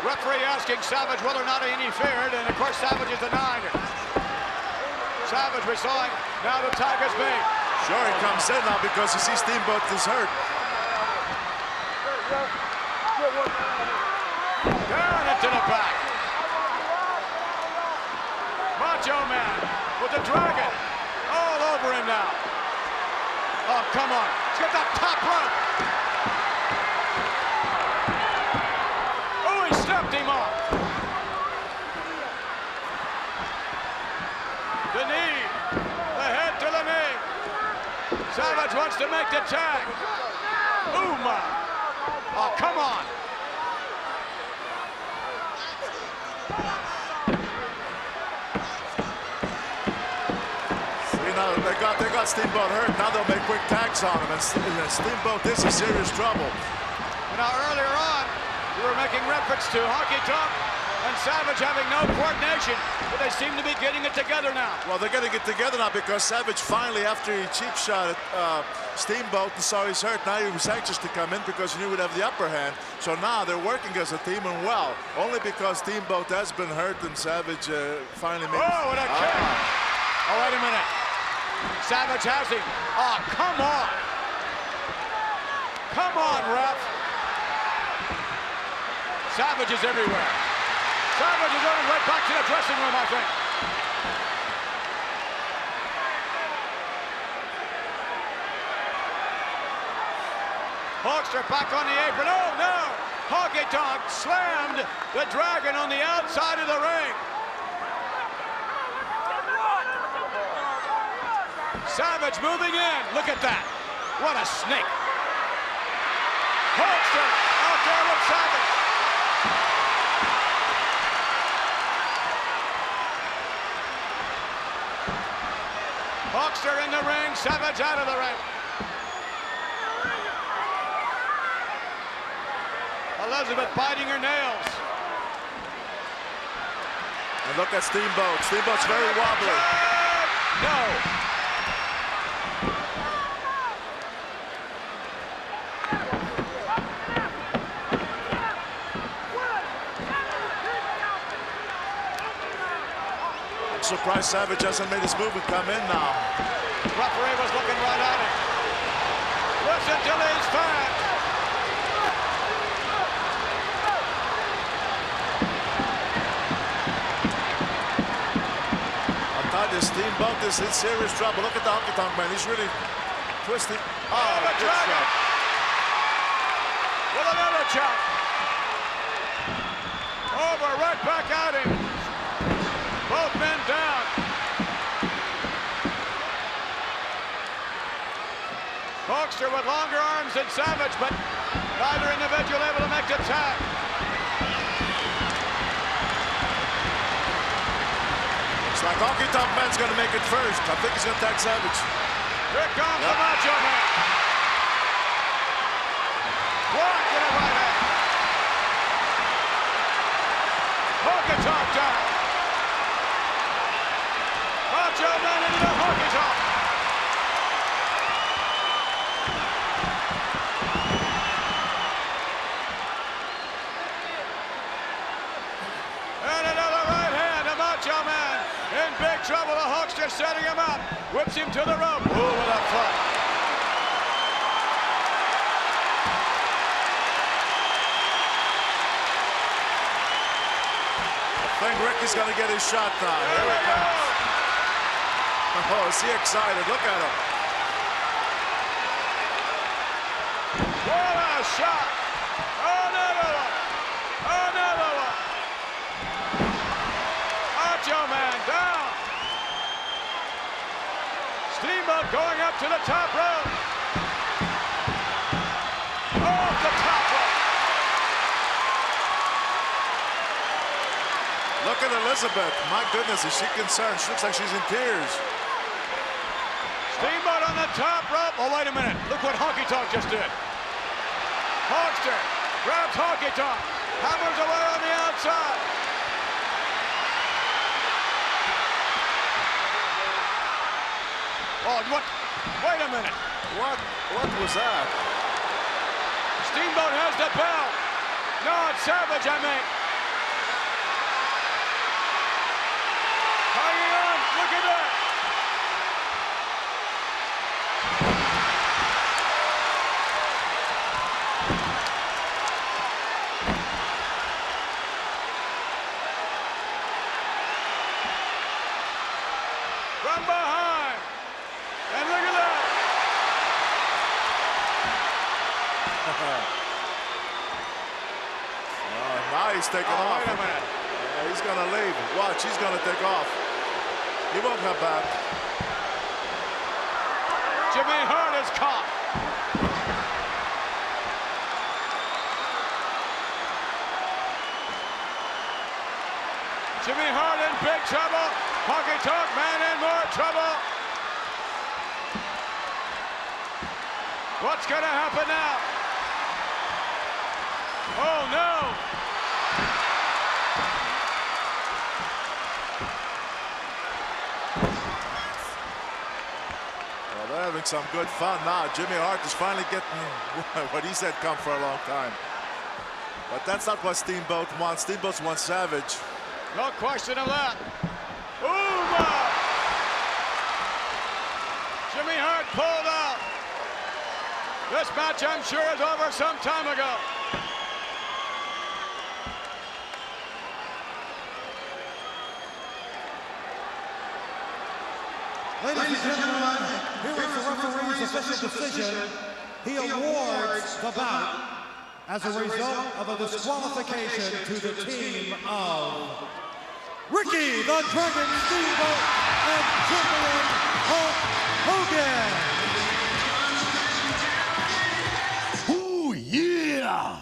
Referee asking Savage whether or not he interfered, and of course Savage is denying it. Savage, we saw him. Now the tag is made. Sure, he comes in now because you see Steamboat is hurt. Down into the back. Macho Man with the Dragon all over him now. Oh, come on. He's got that top rope. Oh, he stepped him off. The knee. The head to the knee. Savage wants to make the tag. Ooh, my. Oh, come on. They got Steamboat hurt. Now they'll make quick tags on him. And Steamboat is in serious trouble. Now, earlier on, we were making reference to Honky Tonk and Savage having no coordination, but they seem to be getting it together now. Well, they're getting it together now because Savage finally, after he cheap shot at Steamboat and saw he's hurt, now he was anxious to come in because he knew he would have the upper hand. So now they're working as a team and well, only because Steamboat has been hurt and Savage finally made. Oh, what a kick! Oh, wait a minute. Savage has him. Oh, come on. Come on, ref. Savage is everywhere. Savage is on his way back to the dressing room, I think. Hulkster back on the apron. Oh, no. Honky Tonk slammed the Dragon on the outside of the ring. Savage moving in. Look at that. What a snake. Hulkster out there with Savage. Hulkster in the ring. Savage out of the ring. Elizabeth biting her nails. And look at Steamboat. Steamboat's very wobbly. No. Surprised Savage hasn't made his move and come in now. Referee was looking right at him. Listen to these fans. I'll tell you, Steamboat is in serious trouble. Look at the Honky Tonk Man. He's really twisting. Oh, the Dragon. With another chop. Over, right back at him. Both men down. Hulkster with longer arms than Savage, but neither individual able to make the tag. Looks like Honky Tonk Man's going to make it first. I think he's going to tag Savage. Here comes the Macho Man. What to the right hand. Honky Tonk down. Macho Man into the Honky Tonk. And another right hand to Macho Man. In big trouble, the Hulkster setting him up. Whips him to the rope. Ooh, with a foot. I think Ricky's going to get his shot now. Here it comes. Oh, is he excited? Look at him. What a shot. Another one. Another one. Macho Man down. Steamboat going up to the top rope. Off the top rope. Look at Elizabeth. My goodness, is she concerned? She looks like she's in tears. Steamboat on the top rope. Oh, wait a minute. Look what Honky Tonk just did. Hulkster grabs Honky Tonk. Hammers away on the outside. Oh, what? Wait a minute. What was that? Steamboat has the bell. No, it's Savage, I mean. Hanging on. Look at that. From behind. And look at that. Now he's taking off. Wait a minute. Yeah, he's going to leave. Watch, he's going to take off. He won't come back. Jimmy Hart is caught. Jimmy Hart in big trouble. Honky Tonk Man in more trouble. What's going to happen now? Oh, no. Well, they're having some good fun now. Jimmy Hart is finally getting what he said come for a long time. But that's not what Steamboat wants. Steamboat wants Savage. No question of that. Ooh, Jimmy Hart pulled out. This match, I'm sure, is over some time ago. Ladies and gentlemen, here is the referee's official decision. He awards the bout as a result of a disqualification to the team of Ricky the Dragon Steamboat and champion Hulk Hogan. Ooh, yeah!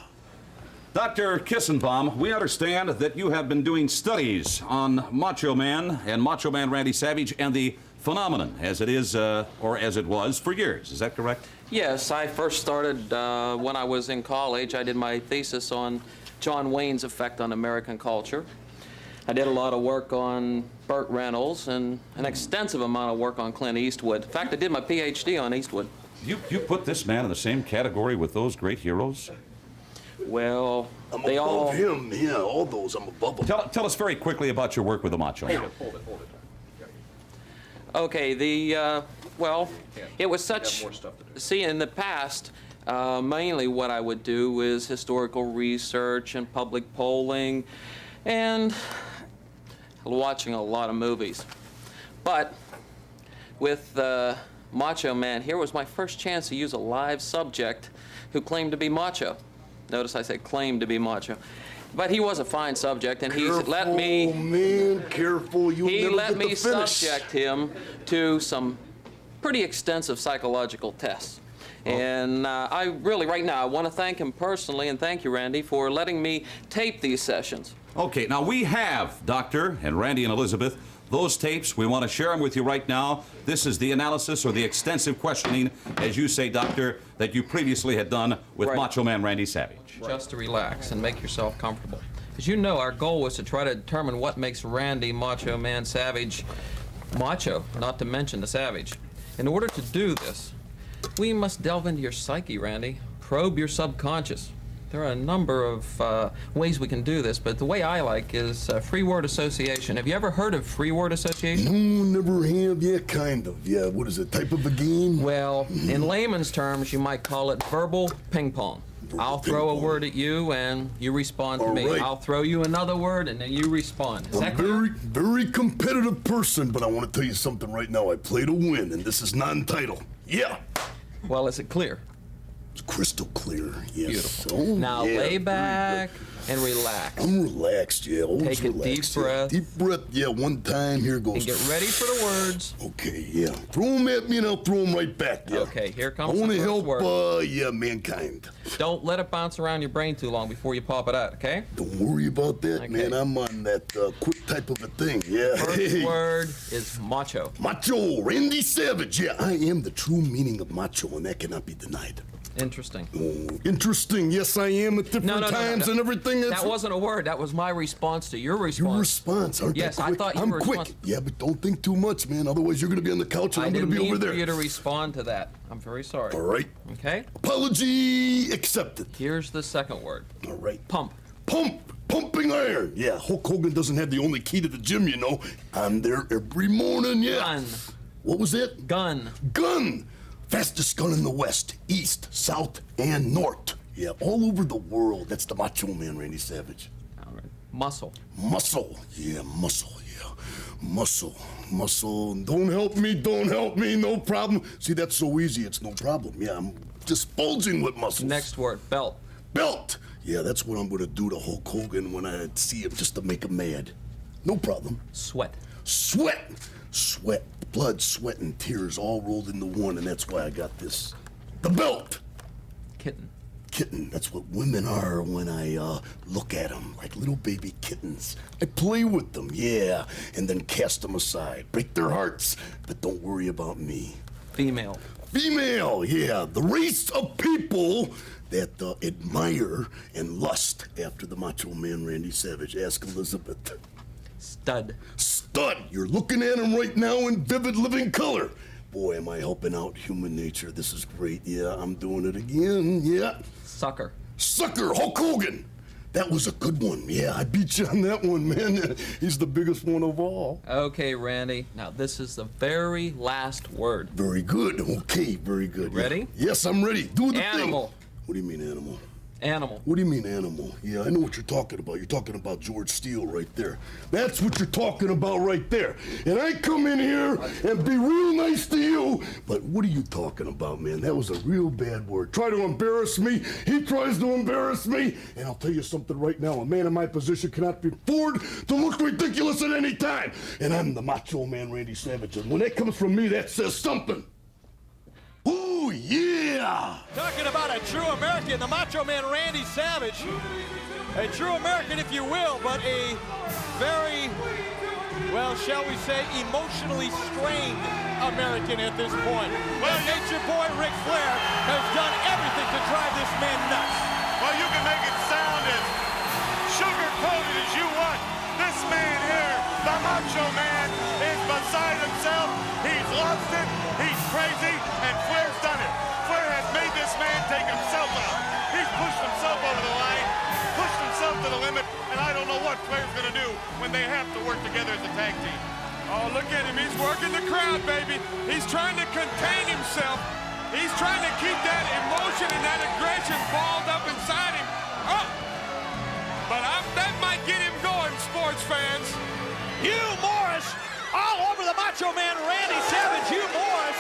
Dr. Kissenbaum, we understand that you have been doing studies on Macho Man and Macho Man Randy Savage and the phenomenon as it is, or as it was, for years. Is that correct? Yes, I first started when I was in college. I did my thesis on John Wayne's effect on American culture. I did a lot of work on Burt Reynolds and an extensive amount of work on Clint Eastwood. In fact, I did my PhD on Eastwood. You put this man in the same category with those great heroes? Well, I'm they above all... him. Yeah, all those. I'm above him. Tell us very quickly about your work with the Macho Man. Hold it. Okay, well, it was such... See, in the past, mainly what I would do is historical research and public polling and watching a lot of movies. But with Macho Man, here was my first chance to use a live subject who claimed to be macho. Notice I said claimed to be macho. But he was a fine subject, and he's let me. Man, careful. You'll He never let get me the finish. subject him to some pretty extensive psychological tests. And I really, right now, I want to thank him personally, and thank you, Randy, for letting me tape these sessions. Okay, now we have, Doctor, and Randy and Elizabeth, those tapes. We want to share them with you right now. This is the analysis or the extensive questioning, as you say, Doctor, that you previously had done with Macho Man Randy Savage. Just to relax and make yourself comfortable. As you know, our goal was to try to determine what makes Randy Macho Man Savage macho, not to mention the savage. In order to do this, we must delve into your psyche, Randy. Probe your subconscious. There are a number of ways we can do this, but the way I like is free word association. Have you ever heard of free word association? No, never have. Yeah, kind of. Yeah, what is it, type of a game? Well, in layman's terms, you might call it verbal ping pong. I'll throw a word at you, and you respond to me. right. I'll throw you another word, and then you respond. Is I'm that a clear? very competitive person, but I want to tell you something right now. I play to win, and this is non-title. Yeah. Well, is it clear? It's crystal clear. Yes. Beautiful. Oh, Now yeah, lay very back good. and relax. I'm relaxed, yeah. Always Take a deep relaxed, yeah. breath. Deep breath, yeah. One time, here goes. And get ready for the words. Okay, yeah. Throw them at me and I'll throw them right back, yeah. Okay, here comes I the want to first help, word. yeah, mankind. Don't let it bounce around your brain too long before you pop it out, okay? Don't worry about that, man. I'm on that quick type of a thing, yeah. First word is macho. Macho, Randy Savage. Yeah, I am the true meaning of macho, and that cannot be denied. Interesting. Oh, interesting. Yes, I am at different times and everything. That wasn't a word. That was my response to your response. Your response, aren't Yes, I quick? I thought you I'm were quick. responsible. Yeah, but don't think too much, man. Otherwise, you're going to be on the couch and I'm going to be over there. I didn't mean for you to respond to that. I'm very sorry. All right. Okay? Apology accepted. Here's the second word. All right. Pump. Pump. Pumping iron. Yeah, Hulk Hogan doesn't have the only key to the gym, you know. I'm there every morning, yeah. Gun. What was that? Gun. Gun. Fastest gun in the West, East, South, and North. Yeah, all over the world. That's the Macho Man, Randy Savage. All right. Muscle. Muscle. Yeah, muscle. Yeah. Muscle. Muscle. Don't help me. No problem. See, that's so easy. It's no problem. Yeah, I'm just bulging with muscles. Next word. Belt. Belt. Yeah, that's what I'm going to do to Hulk Hogan when I see him, just to make him mad. No problem. Sweat. Sweat. Sweat. Blood, sweat, and tears all rolled into one, and that's why I got this. The belt. Kitten. Kitten. That's what women are when I look at them, like little baby kittens. I play with them, yeah, and then cast them aside. Break their hearts, but don't worry about me. Female. Female, yeah. The race of people that admire and lust after the Macho Man Randy Savage. Ask Elizabeth. Stud. Stud! You're looking at him right now in vivid living color. Boy, am I helping out human nature. This is great. Yeah, I'm doing it again. Yeah. Sucker. Sucker! Hulk Hogan! That was a good one. Yeah, I beat you on that one, man. He's the biggest one of all. Okay, Randy. Now, this is the very last word. Very good. Okay, very good. Ready? Yeah. Yes, I'm ready. Do the Animal. thing. What do you mean, animal? Animal. What do you mean, animal? Yeah, I know what you're talking about. You're talking about George Steele right there. That's what you're talking about right there. And I come in here and be real nice to you, but what are you talking about, man? That was a real bad word. Try to embarrass me. He tries to embarrass me. And I'll tell you something right now. A man in my position cannot be afford to look ridiculous at any time. And I'm the Macho Man Randy Savage. And when that comes from me, that says something. Ooh, yeah! Talking about a true American, the Macho Man Randy Savage. A true American, if you will, but a very, well, shall we say, emotionally strained American at this point. Well, Nature Boy Ric Flair has done everything to drive this man nuts. Well, you can make it sound as sugar-coated as you want. This man here, the Macho Man, is beside himself. He's lost it. He's crazy, and Flair's done it. Flair has made this man take himself out. He's pushed himself over the line, pushed himself to the limit, and I don't know what Flair's going to do when they have to work together as a tag team. Oh, look at him. He's working the crowd, baby. He's trying to contain himself. He's trying to keep that emotion and that aggression balled up inside him. Oh! But that might get him going, sports fans. Hugh Morris all over the Macho Man Randy Savage. Hugh Morris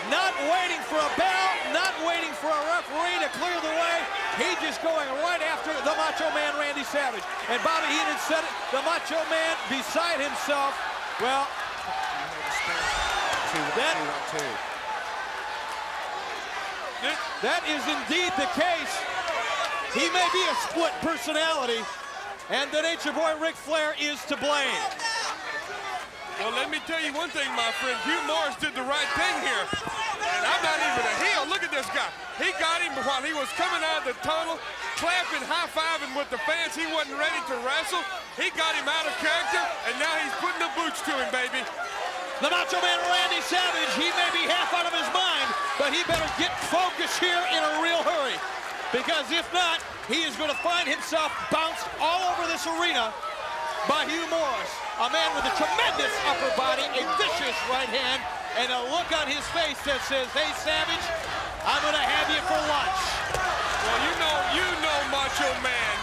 not waiting for a bell, not waiting for a referee to clear the way. He's just going right after the Macho Man Randy Savage. And Bobby Heenan said it, the Macho Man beside himself. Well, that is indeed the case. He may be a split personality, and the Nature Boy Ric Flair is to blame. Well, let me tell you one thing, my friend. Hugh Morris did the right thing here. And I'm not even a heel. Look at this guy. He got him while he was coming out of the tunnel, clapping, high-fiving with the fans. He wasn't ready to wrestle. He got him out of character, and now he's putting the boots to him, baby. The Macho Man Randy Savage, he may be half out of his mind, but he better get focused here in a real hurry. Because if not, he is going to find himself bounced all over this arena by Hugh Morris, a man with a tremendous upper body, a vicious right hand, and a look on his face that says, hey, Savage, I'm going to have you for lunch. Well, you know Macho Man,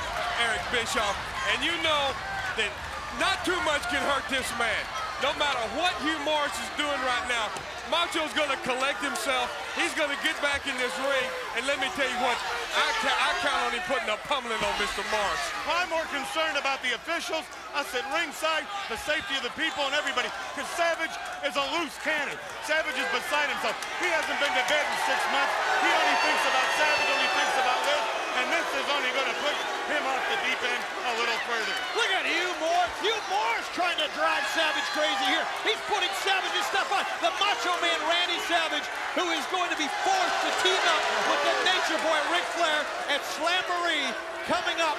Eric Bischoff, and you know that not too much can hurt this man. No matter what Hugh Morris is doing right now, Macho's going to collect himself. He's going to get back in this ring. And let me tell you what, I count on him putting a pummeling on Mr. Morris. I'm more concerned about the officials, us at ringside, the safety of the people and everybody, because Savage is a loose cannon. Savage is beside himself. He hasn't been to bed in 6 months. He only thinks about Savage, only thinks about Liz, and this is only going to push him off the deep end a little further. Look at Hugh Morris. Hugh Morris trying to drive Savage crazy here. He's putting Savage's stuff on. The Macho Man Randy Savage, who is going to be forced to team up with the Nature Boy Ric Flair at Slamboree, coming up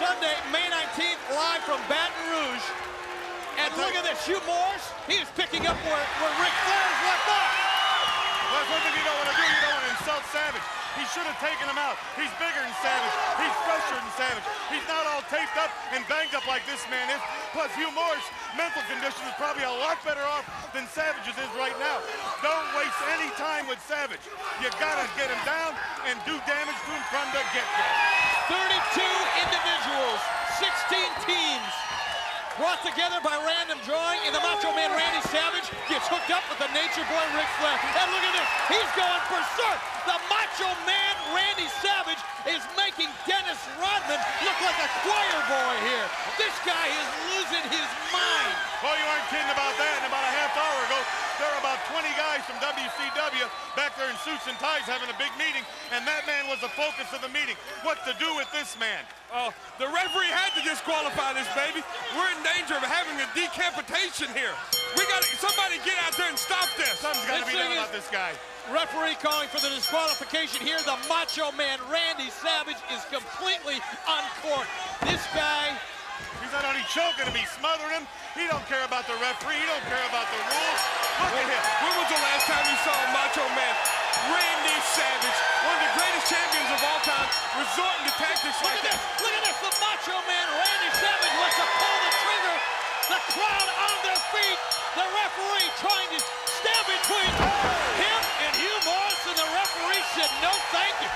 Sunday, May 19th, live from Baton Rouge. And look at this, Hugh Morris, he is picking up where Ric Flair's left off. Well, that's one thing you don't want to do. You don't want to insult Savage. He should have taken him out. He's bigger than Savage. He's fresher than Savage. He's not all taped up and banged up like this man is. Plus, Hugh Morris' mental condition is probably a lot better off than Savage's is right now. Don't waste any time with Savage. You gotta get him down and do damage to him from the get-go. 32 individuals, 16 teams, brought together by random drawing, and the Macho Man Randy Savage gets hooked up with the Nature Boy Ric Flair. And look at this, he's going for berserk. The Macho Man Randy Savage is making Dennis Rodman look like a choir boy here. This guy is losing his mind. Oh, you aren't kidding about that. And about a half hour ago, there were about 20 guys from WCW back there in suits and ties having a big meeting, and that man was the focus of the meeting. What to do with this man? The referee had to disqualify this, baby. We're in danger of having a decapitation here. We got somebody get out there and stop this. Something's got to be done about this guy. Referee calling for the disqualification here. The Macho Man Randy Savage is completely uncorked. This guy, he's not only choking him, he's smothering him. He don't care about the referee. He don't care about the rules. Look at him. When was the last time you saw Macho Man Randy Savage, one of the greatest champions of all time, resorting to tactics like that? Look at this. The Macho Man Randy Savage wants to pull the trigger. The crowd on their feet. The referee trying to stand between him and Hugh Morris, and the referee said no thank you.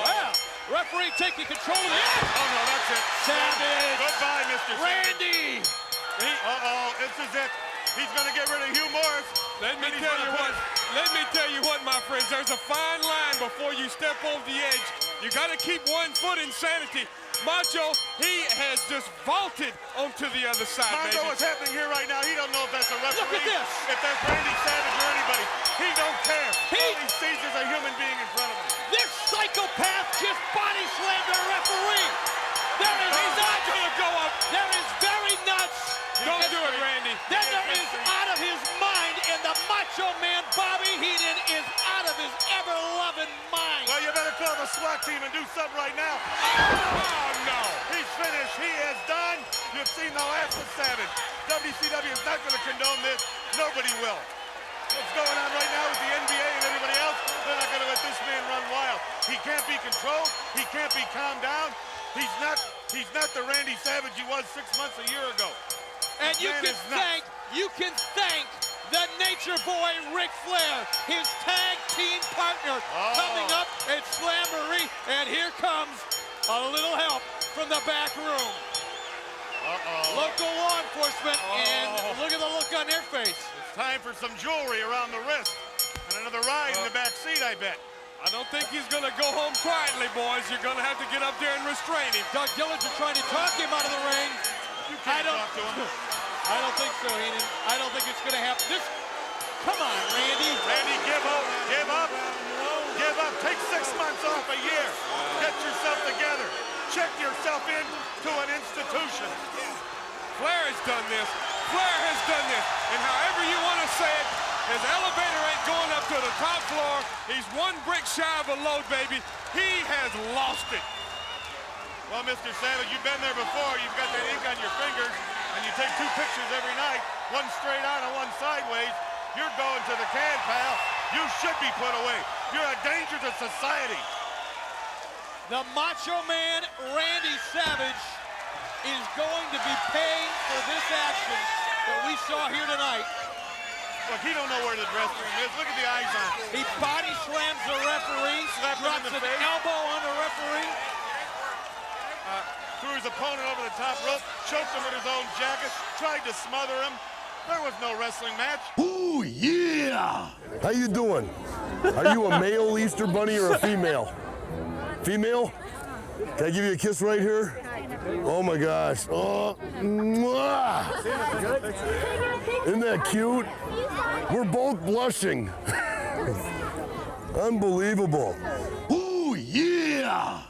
Well, referee taking control of it. Oh, no, that's it. Savage. Goodbye, Mr. Randy. This is it. He's going to get rid of Hugh Morris. Let me tell you what, my friends. There's a fine line before you step over the edge. You got to keep 1 foot in sanity. Macho, he has just vaulted onto the other side, Mongo, baby. what's happening here right now, he don't know if that's a referee. Look at this. If that's Randy Savage or anybody. He don't care. All he sees is a human being in front of him. This psychopath just body slammed the referee. He's not going to go up. There is very nuts. Don't do it, Randy. Then there is out of his mind, and the Macho Man Bobby Heenan is out of his ever-loving mind. Well, you better call the SWAT team and do something right now. Oh, no. He's finished. He is done. You've seen the last of Savage. WCW is not going to condone this. Nobody will. What's going on right now with the NBA and everybody else, they're not going to let this man run wild. He can't be controlled. He can't be calmed down. He's not the Randy Savage he was 6 months, a year ago. And you can thank the Nature Boy Ric Flair, his tag team partner, coming up at Slamboree. And here comes a little help from the back room. Local law enforcement, and look at the look on their face. It's time for some jewelry around the wrist and another ride in the back seat, I bet. I don't think he's going to go home quietly, boys. You're going to have to get up there and restrain him. Doug Dillinger trying to talk him out of the ring. You can't talk to him. I don't think so, Heenan. I don't think it's going to happen. Come on, Randy. Randy, give up. Give up. Give up. Take 6 months off a year. Get yourself together. Check yourself into an institution. Flair has done this. Flair has done this. And however you want to say it, his elevator ain't going up to the top floor. He's 1 brick shy of a load, baby. He has lost it. Well, Mr. Savage, you've been there before. You've got that ink on your fingers, and you take 2 pictures every night, one straight on and one sideways. You're going to the can, pal. You should be put away. You're a danger to society. The Macho Man, Randy Savage, is going to be paying for this action that we saw here tonight. Look, he don't know where the dressing room is. Look at the eyes on him. He body slams the referee, drops an elbow on the referee. Threw his opponent over the top rope, choked him with his own jacket, tried to smother him. There was no wrestling match. Ooh, yeah! How you doing? Are you a male Easter bunny or a female? Female? Can I give you a kiss right here? Oh my gosh. Oh, mwah. Isn't that cute? We're both blushing. Unbelievable. Ooh, yeah!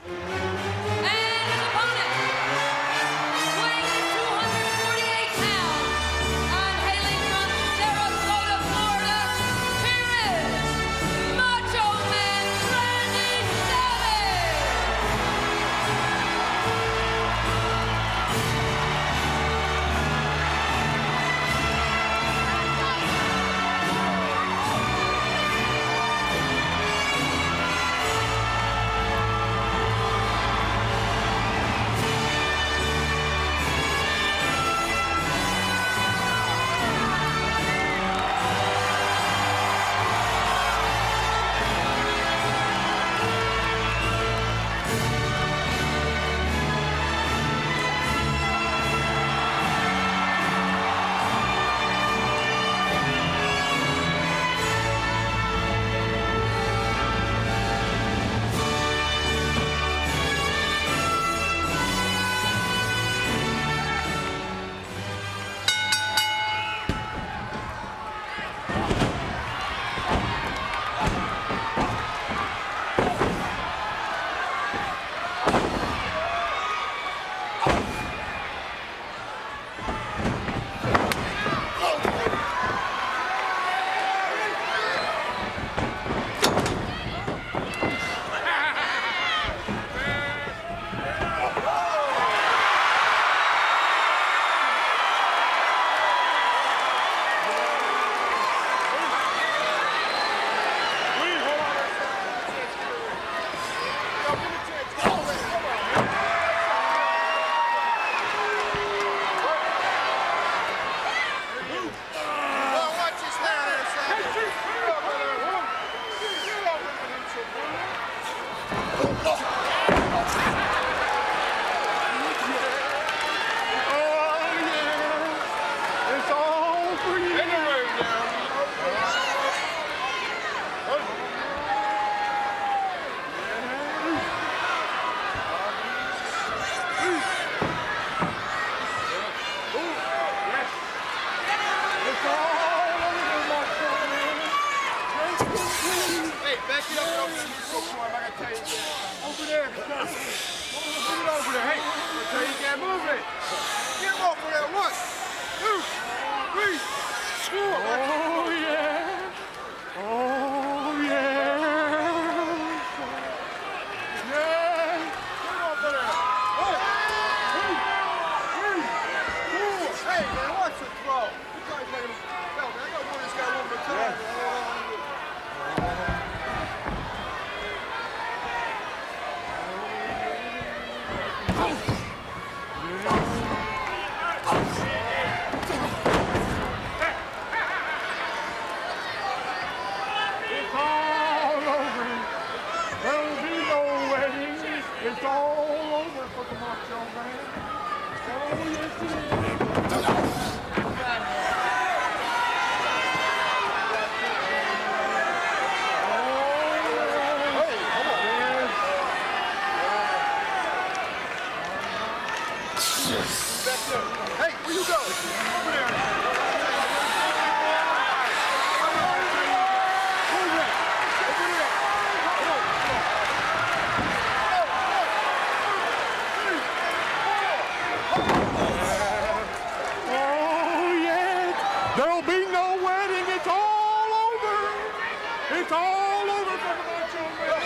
Hey, where you going? Over there. Oh, yeah. There'll be no wedding. It's all over. It's all over for the Macho Man.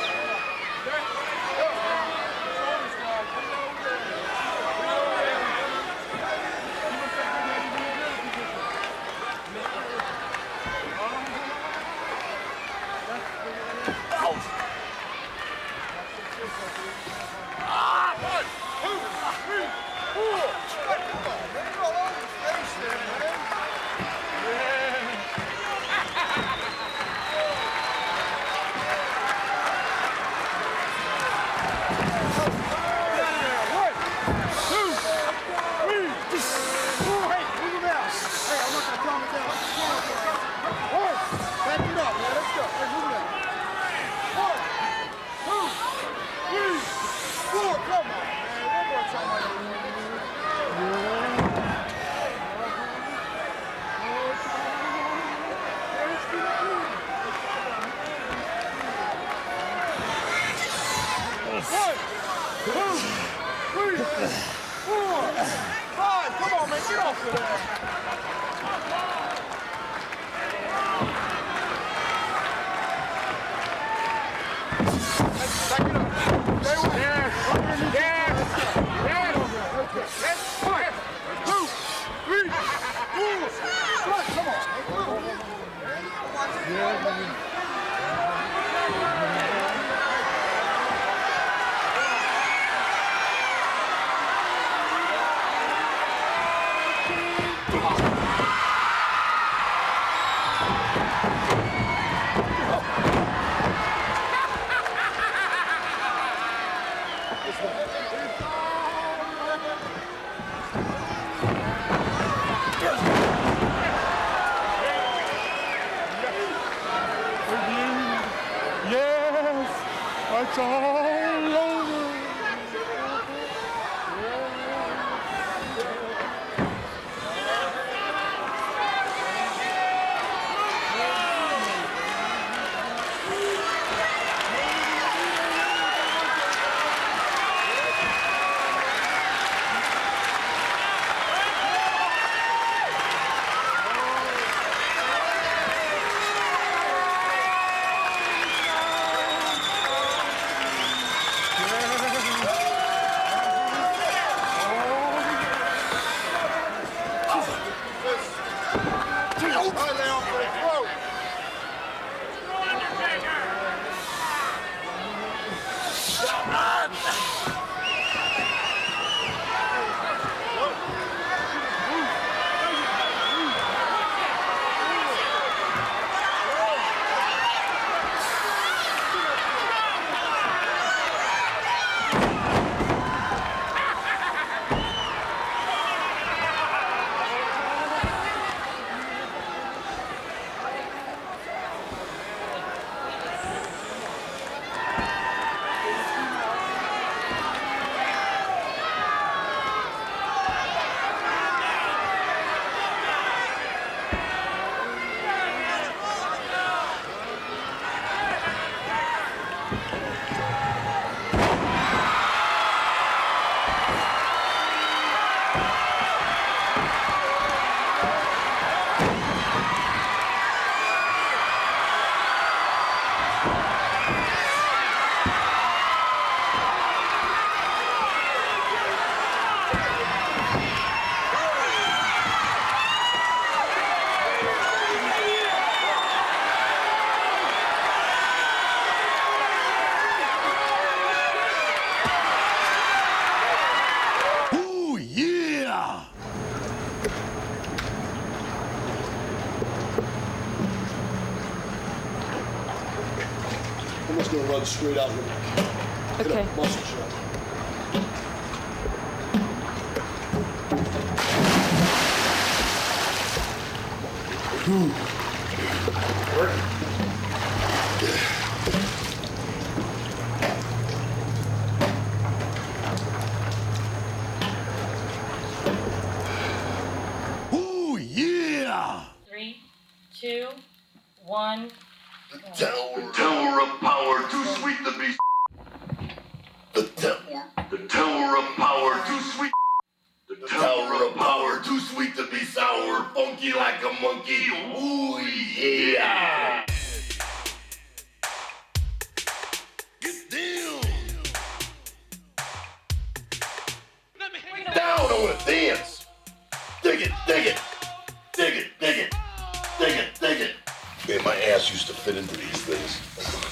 It's all over. I'm just gonna run straight out with it. Okay. Muscle shot. 2, 1. Tower of power, too sweet to be. The tower of power, too sweet. The tower of power, too sweet to be sour, funky like a monkey. Ooh yeah. Get down. Down, I wanna dance. Dig it, dig it, dig it, dig it, dig it, dig it. Man, my ass used to fit into these things.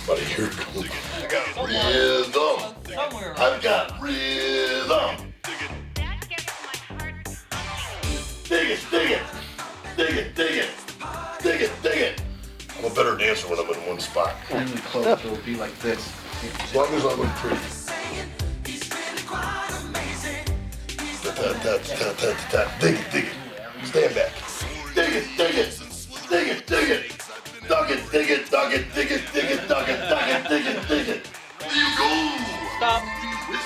But here it goes. I got rhythm. I've got rhythm. Dig it, dig it, dig it, dig it, dig it, dig it. I'm a better dancer when I'm in one spot. Only close, so it'll be like this. As long as I look pretty. Dig it, dig it. Stand back. Dig it, dig it. Dig it, dig it. Dug it, dig it, dug it, dig it, dig it, dug it, dug it, dig it, dig it. There you go. Stop.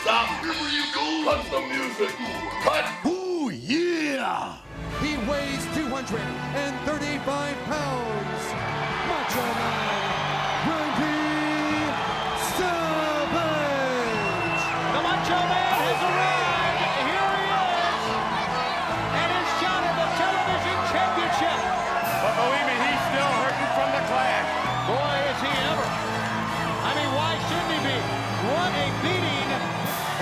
Stop. Where you go? Cut the music. Cut. Ooh, yeah. He weighs 235 pounds. Macho Man Randy Savage. The Macho Man has arrived. Here he is. And his shot at the television championship. But believe me, he's still hurting from the clash. Boy, is he ever. I mean, why shouldn't he be? What a beating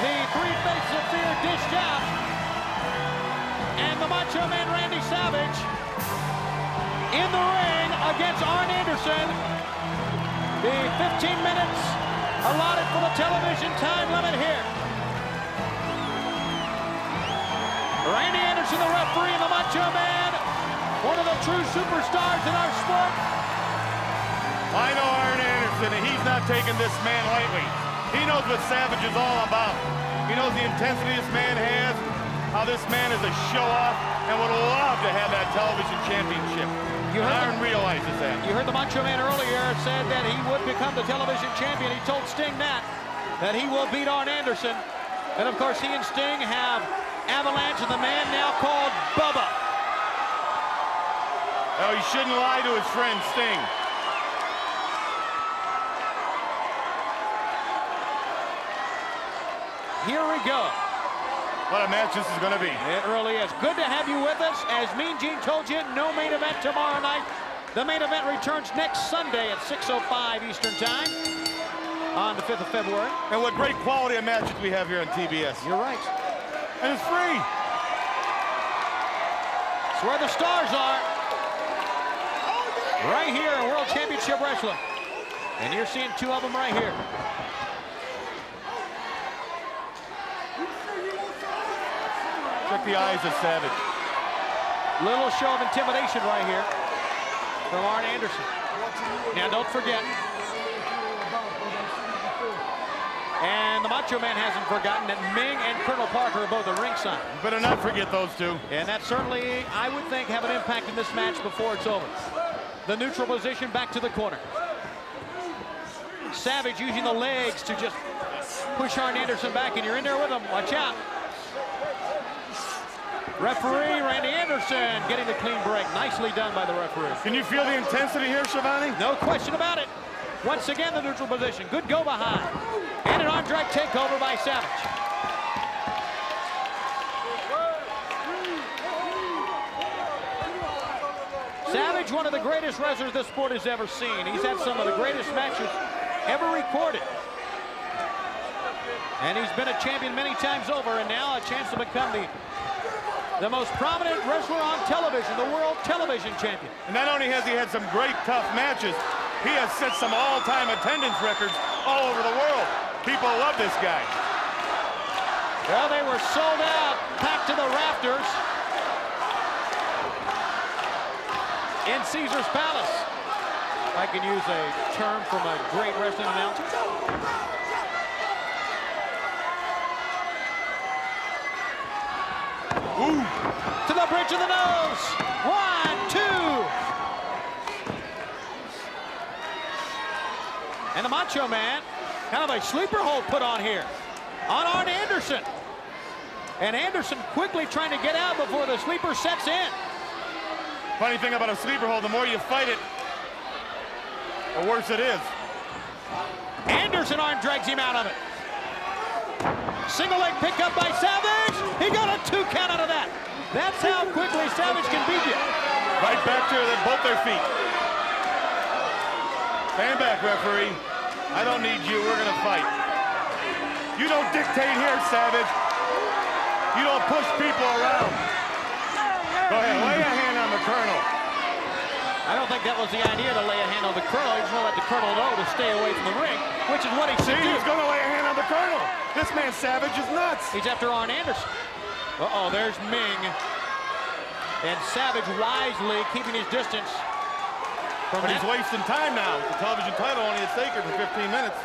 the Three Faces of Fear dished out. And the Macho Man Randy Savage in the ring against Arn Anderson. The 15 minutes allotted for the television time limit here. Randy Anderson, the referee, and the Macho Man, one of the true superstars in our sport. I know Arn Anderson, and he's not taking this man lightly. He knows what Savage is all about. He knows the intensity this man has, how this man is a show-off, and would love to have that television championship. Arn realizes that. You heard the Macho Man earlier said that he would become the television champion. He told Sting that he will beat Arn Anderson. And of course, he and Sting have Avalanche and the man now called Bubba. Oh, he shouldn't lie to his friend Sting. Here we go. What a match this is going to be. It really is. Good to have you with us. As Mean Gene told you, no main event tomorrow night. The main event returns next Sunday at 6:05 Eastern Time on the 5th of February. And what great quality of matches we have here on TBS. You're right. And it's free. It's where the stars are. Right here in World Championship Wrestling. And you're seeing two of them right here. Check the eyes of Savage. Little show of intimidation right here from Arn Anderson. Now don't forget. And the Macho Man hasn't forgotten that Ming and Colonel Parker are both at ringside. Better not forget those two. And that certainly, I would think, have an impact in this match before it's over. The neutral position back to the corner. Savage using the legs to just push Arn Anderson back, and you're in there with him. Watch out. Referee Randy Anderson getting the clean break. Nicely done by the referee. Can you feel the intensity here, Schiavone? No question about it. Once again, the neutral position. Good go behind. And an arm drag takeover by Savage. Savage, one of the greatest wrestlers this sport has ever seen. He's had some of the greatest matches ever recorded. And he's been a champion many times over, and now a chance to become the most prominent wrestler on television, the world television champion. And not only has he had some great tough matches, he has set some all-time attendance records all over the world. People love this guy. Well, they were sold out, packed to the rafters in Caesar's Palace. If I can use a term from a great wrestling announcer. Ooh. To the bridge of the nose. 1, 2. And the Macho Man, kind of a sleeper hold put on here on Arn Anderson. And Anderson quickly trying to get out before the sleeper sets in. Funny thing about a sleeper hold, the more you fight it, the worse it is. Anderson arm drags him out of it. Single leg pickup by Savage. He got a 2 count out of that. That's how quickly Savage can beat you. Right back to both their feet. Stand back, referee. I don't need you. We're going to fight. You don't dictate here, Savage. You don't push people around. Go ahead, lay a hand on the Colonel. I don't think that was the idea to lay a hand on the Colonel. He's going to let the Colonel know to stay away from the ring, which is what he should do. He's going to lay a hand on the Colonel. This man Savage is nuts. He's after Arn Anderson. Uh-oh, there's Ming. And Savage wisely keeping his distance. But he's wasting time now. The television title only at stake for 15 minutes.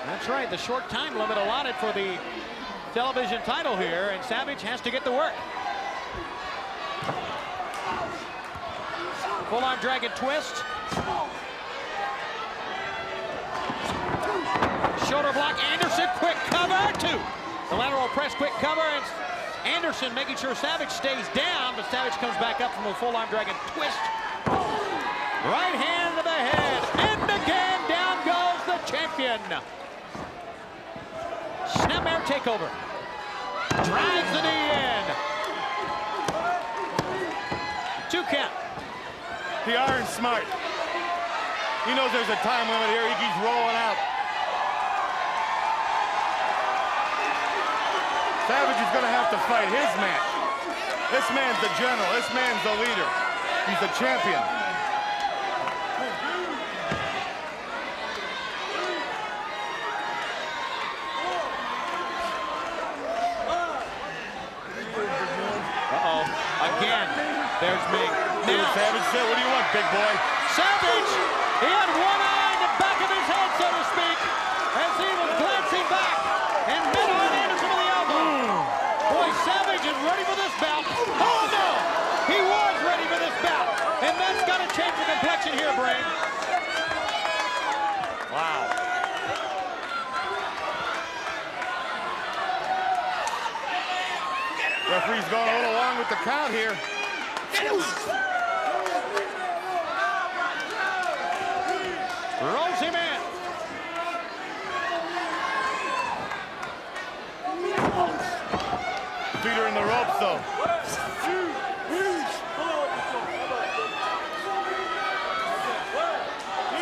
That's right, the short time limit allotted for the television title here, and Savage has to get to work. Full-arm dragon twist. Shoulder block, Anderson, quick cover, 2. The lateral press, quick cover, and Anderson making sure Savage stays down, but Savage comes back up from a full-arm dragon twist. Right hand to the head, and again, down goes the champion. Snapmare takeover. Drives the knee in. 2 count. The Iron's smart. He knows there's a time limit here. He keeps rolling out. Savage is going to have to fight his match. This man's the general. This man's the leader. He's the champion. Uh-oh. Again. There's Ming. Now, Savage said, what do you want, big boy? Savage! He had one eye in the back of his head, so to speak, as he was glancing back and met Arn Anderson with the elbow. Boy, Savage is ready for this bout. Oh, no! He was ready for this bout. And that's got to change the complexion here, Brain. Wow. Referee's going a little long with the count here. Rolls him in. Feet are in the ropes, though.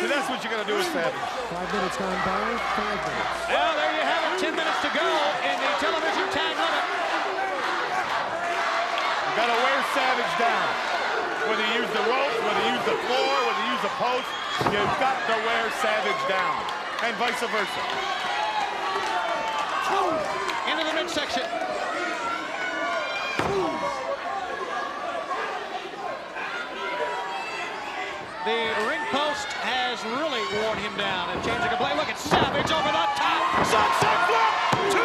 See, that's what you got to do with Savage. 5 minutes gone by, 5 minutes. Well, there you have it. 10 minutes to go in the television time limit. You got to wear Savage down. Whether you use the ropes, whether you use the floor, whether you use the post, you've got to wear Savage down, and vice versa. Into the midsection. The ring post has really worn him down and changing a play. Look at Savage over the top. Sunset flip, 2.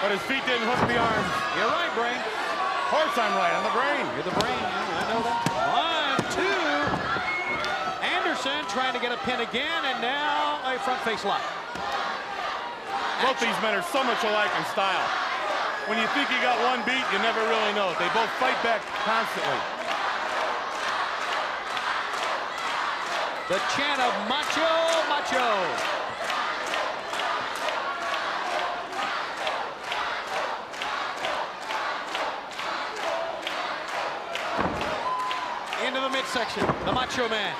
But his feet didn't hook the arms. You're right, Brain. Of course I'm right, I'm the brain. You're the brain, I know that. 1, 2. Anderson trying to get a pin again, and now a front face lock. Both these men are so much alike in style. When you think you got one beat, you never really know. They both fight back constantly. The chant of Macho, Macho. Into the midsection, the Macho Man.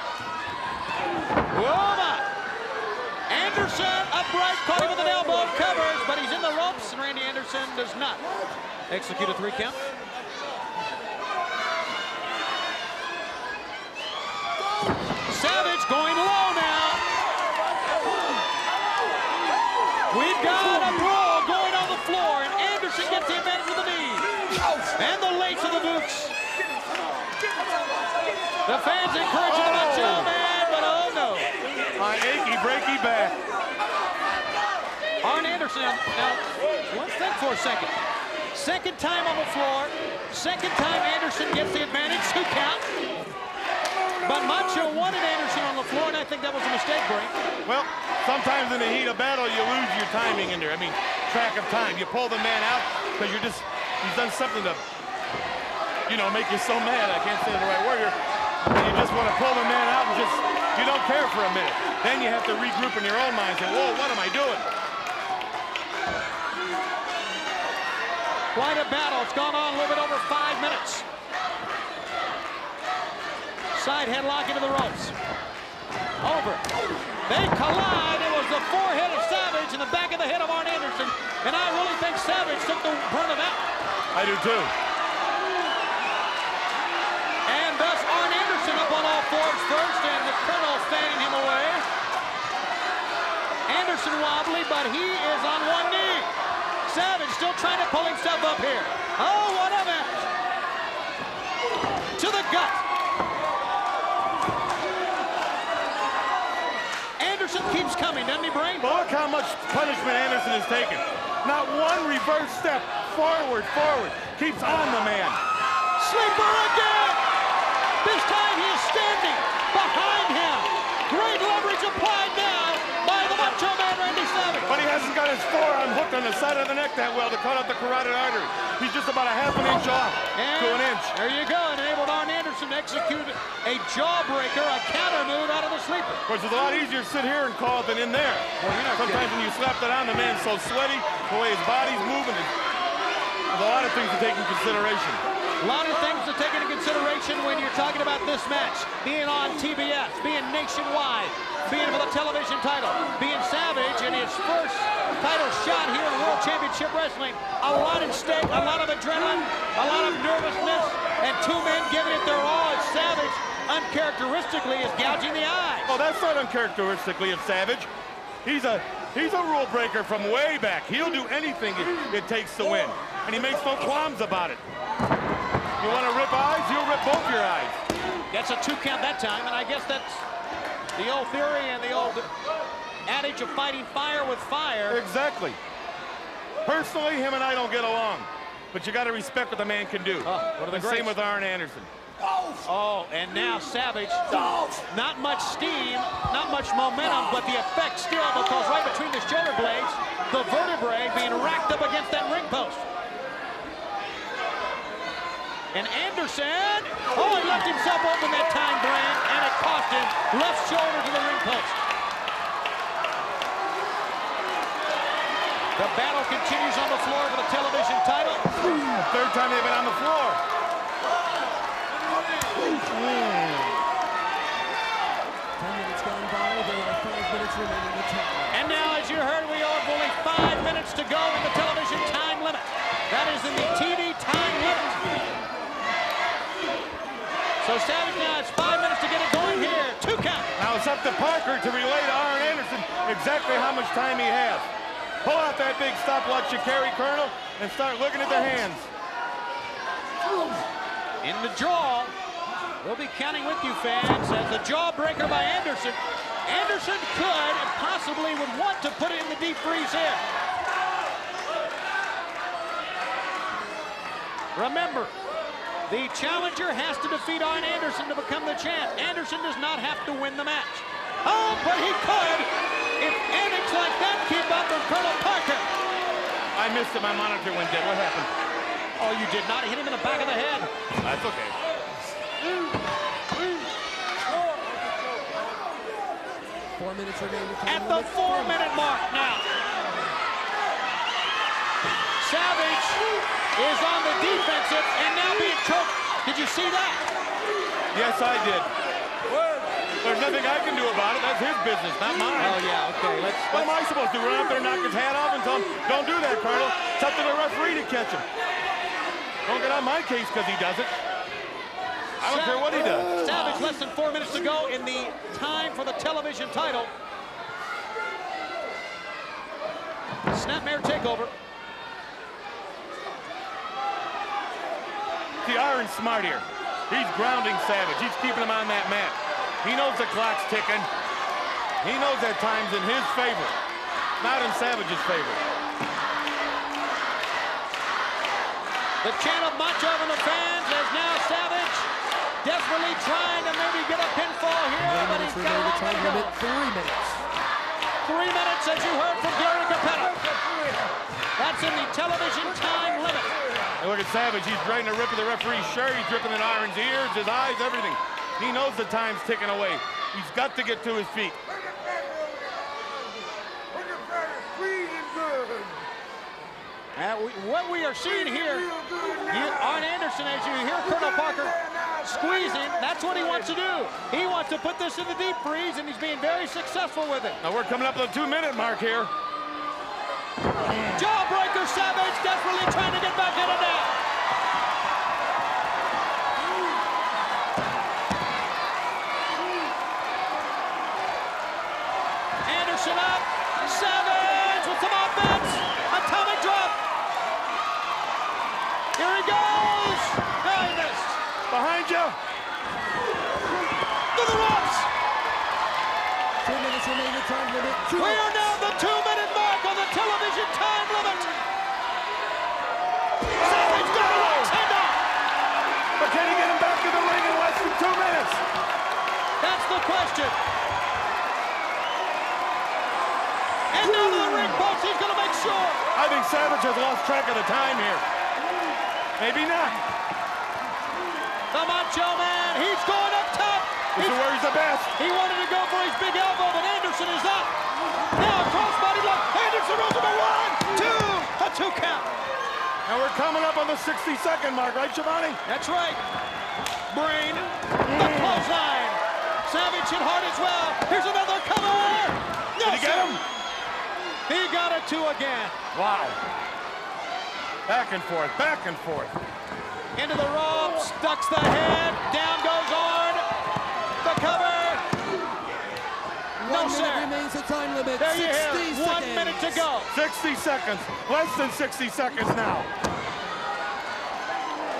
Whoa, my. Anderson upright, caught him with an elbow, covers, but he's in the ropes, and Randy Anderson does not execute a 3 count. Savage going low now. We've got a brawl going on the floor, and Anderson gets the advantage with the knee. And the lace of the boots. The fans encouraging the Macho Man, but oh no. My achy, breaky back. Arn Anderson, now, let's think for a second. Second time on the floor. Second time Anderson gets the advantage, 2 count. But Macho wanted Anderson on the floor, and I think that was a mistake, Brain. Well, sometimes in the heat of battle, you lose your timing in there. I mean, track of time. You pull the man out because he's done something to make you so mad. I can't say the right word here. And you just want to pull the man out and you don't care for a minute. Then you have to regroup in your own mind and say, whoa, what am I doing? Quite a battle. It's gone on a little bit over 5 minutes. Side headlock into the ropes. Over. They collide. It was the forehead of Savage and the back of the head of Arn Anderson. And I really think Savage took the brunt of that. I do too. And thus Arn Anderson up on all fours first, and the Colonel fanning him away. Anderson wobbly, but he is on one knee. Savage still trying to pull himself up here. Oh, what a match. To the gut. Anderson keeps coming, doesn't he, Brain? But look how much punishment Anderson has taken. Not one reverse step. Forward. Keeps on the man. Sleeper again. This time he is standing behind him. Great leverage applied now by the Macho Man Randy Savage. But he hasn't got his forearm hooked on the side of the neck that well to cut out the carotid artery. He's just about a half an inch off to an inch. There you go. Enabled Arn Anderson to execute a jawbreaker, a counter move out of the sleeper. Of course, it's a lot easier to sit here and call it than in there. Sometimes when you slap that on, the man's so sweaty, the way his body's moving. There's a lot of things to take into consideration. A lot of things to take into consideration when you're talking about this match. Being on TBS, being nationwide, being for the television title, being Savage in his first title shot here in World Championship Wrestling. A lot at stake, a lot of adrenaline, a lot of nervousness, and two men giving it their all as Savage uncharacteristically is gouging the eyes. Oh, that's not uncharacteristically of Savage. He's a rule breaker from way back. He'll do anything it takes to win, and he makes no qualms about it. You want to rip eyes? He'll rip both your eyes. Gets a 2 count that time, and I guess that's the old theory and the old adage of fighting fire with fire. Exactly. Personally, him and I don't get along, but you got to respect what the man can do. What are the Same with Arn Anderson. Oh, and now Savage, not much steam, not much momentum, but the effect still, because right between the shoulder blades, the vertebrae being racked up against that ring post. And Anderson, he left himself open that time, Brand, and it cost him left shoulder to the ring post. The battle continues on the floor for the television title. Third time they've been on the floor. 10 minutes gone by, there are 5 minutes remaining to time. And now, as you heard, we have only 5 minutes to go in the television time limit. That is in the TV time limit. So Savage now has 5 minutes to get it going here. 2 count. Now it's up to Parker to relay to Arn Anderson exactly how much time he has. Pull out that big stopwatch you carry, Colonel, and start looking at the hands. In the jaw. We'll be counting with you, fans, as the jawbreaker by Anderson. Anderson could and possibly would want to put it in the deep freeze here. Remember, the challenger has to defeat Arn Anderson to become the champ. Anderson does not have to win the match. Oh, but he could if antics like that keep up with Colonel Parker. I missed it. My monitor went dead. What happened? Oh, you did not hit him in the back of the head. That's okay. 4 minutes remaining. At the 4-minute mark now. Savage is on the defensive and now being choked. Did you see that? Yes, I did. There's nothing I can do about it. That's his business, not mine. Oh, yeah, okay. What am I supposed to do? Run up there and knock his hat off and tell him, don't do that, Colonel. It's up to the referee to catch him. Don't get on my case because he does it. I don't care what he does. Savage, less than 4 minutes to go in the time for the television title. Snapmare takeover. See, Arn's smart here. He's grounding Savage. He's keeping him on that mat. He knows the clock's ticking. He knows that time's in his favor, not in Savage's favor. The chant of Macho from the fans as now Savage desperately trying to maybe get a pinfall here, but he's got a long way to go. 3 minutes. 3 minutes, as you heard from Gary Capetta. That's in the television time limit. And look at Savage. He's trying to rip the referee's shirt. He's ripping in Iron's ears, his eyes, everything. He knows the time's ticking away. He's got to get to his feet. What we are seeing here, Arn Anderson, as you hear Colonel Parker squeezing, that's what he wants to do. He wants to put this in the deep freeze, and he's being very successful with it. Now we're coming up on the 2-minute mark here. Jawbreaker Savage desperately trying to get back in it now. Anderson up. Savage with some offense. Atomic drop. Here he goes. No, he missed. Behind you. To the ropes. 2 minutes remaining time limit. We are now the 2-minute mark on the television time limit. Savage got a right hand up. But can he get him back to the ring in less than 2 minutes? That's the question. And now to the ring post, he's going to make sure. I think Savage has lost track of the time here. Maybe not. The Macho Man, he's going up top. This is where he's the best. He wanted to go for his big elbow, but Anderson is up. Now crossbody block. Anderson rolls over 1, 2, a 2 count. Now we're coming up on the 60-second mark, right, Giovanni? That's right. Brain, the clothesline. Savage hit hard as well. Here's another cover. Did he get him? He got a 2 again. Wow. Back and forth, back and forth. Into the ropes, ducks the head, down goes Arn. The cover. No, 1 sir. minute remains the time limit. There you 60 hear, 1 seconds. minute to go. 60 seconds, less than 60 seconds now.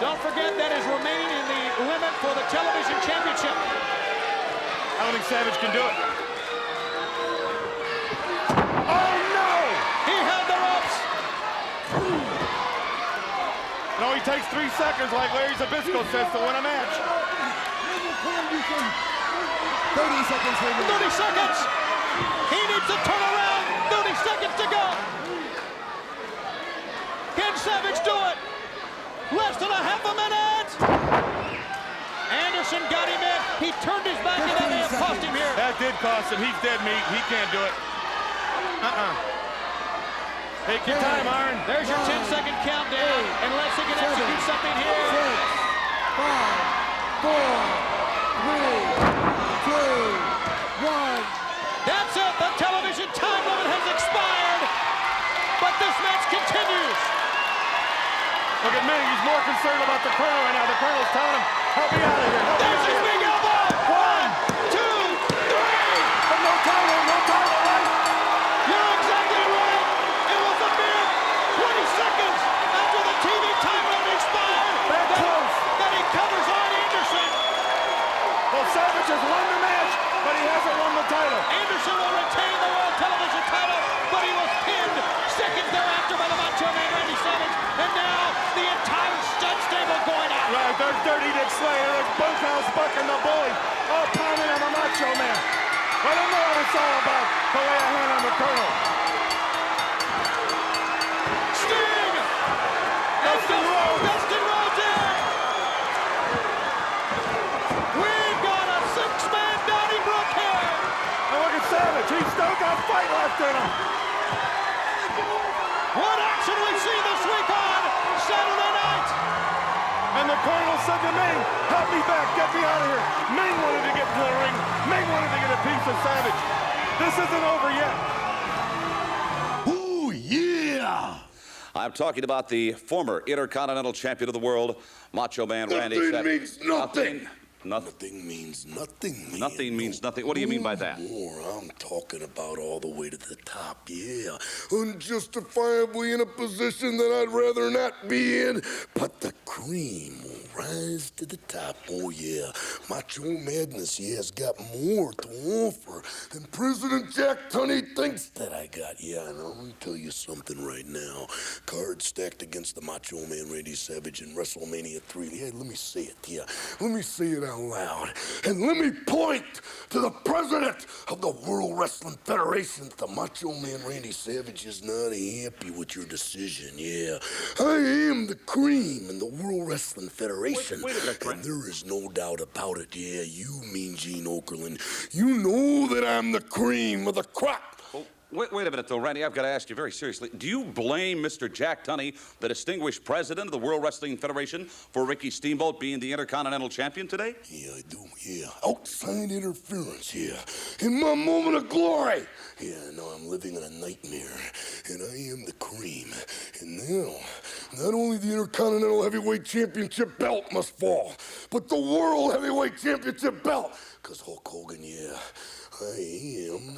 Don't forget that is remaining in the limit for the television championship. I don't think Savage can do it. Oh, no! He held the ropes. No, he takes 3 seconds like Larry Zbyszko says to win a match. 30 seconds remaining. 30 seconds. He needs to turn around. 30 seconds to go. Can Savage do it? Less than a half a minute. Anderson got him in. He turned his back and that may have cost him here. That did cost him. He's dead meat. He can't do it. Take your time, Arn. There's your 10-second countdown. Unless he can execute something here. 6, 5, 4, 3, 2, 1. That's it. The television time limit has expired. But this match continues. Look at me. He's more concerned about the Colonel right now. The Colonel's telling him, help me out of here. Help me There's out his of here. big elbow. 1, 2, 3. But no title, right? You're exactly right. It was a mere 20 seconds after the TV time limit expired that he covers Arn Anderson. Well, Savage has won the match, but he hasn't won the title. Anderson will retain the World Television title, but he was pinned seconds thereafter by the Macho Man Randy Savage. And now the entire stud stable going out. Right, there's Dirty Dick Slater, there's Bunkhouse Buck and the Bully, all pounding on the Macho Man. Let him know what it's all about. To lay a hand on the Colonel. Sting! Dustin Rhodes. Dustin Rhodes in! We've got a 6-man Donnybrook here! And look at Savage. He's still got fight left in him. What action we've seen this week on Saturday night! And the Colonel said to Ming, help me back, get me out of here. Ming wanted to get to the ring. Ming wanted to get a piece of Savage. This isn't over yet. Ooh, yeah! I'm talking about the former Intercontinental Champion of the world, Macho Man Randy Nothing Savage. means nothing. Nothing means nothing. Man. Nothing means nothing. What do you mean by that? More, I'm talking about all the way to the top, yeah. Unjustifiably in a position that I'd rather not be in. But the cream will rise to the top. Oh, yeah. Macho Madness, yeah, has got more to offer than President Jack Tunney thinks that I got. Yeah, and I'm going to tell you something right now. Cards stacked against the Macho Man Randy Savage in WrestleMania 3. Yeah, let me say it, yeah. Let me say it out loud. And let me point to the president of the World Wrestling Federation. The Macho Man Randy Savage is not happy with your decision, yeah. I am the cream in the World Wrestling Federation. Wait a minute, and there is no doubt about it, yeah. You, Mean Gene Okerlund, you know that I'm the cream of the crop. Wait a minute, though, Randy. I've got to ask you very seriously. Do you blame Mr. Jack Tunney, the distinguished president of the World Wrestling Federation, for Ricky Steamboat being the Intercontinental Champion today? Yeah, I do, yeah. Outside interference, yeah. In my moment of glory. Yeah, no, I'm living in a nightmare. And I am the cream. And now, not only the Intercontinental Heavyweight Championship belt must fall, but the World Heavyweight Championship belt. Because Hulk Hogan, yeah, I am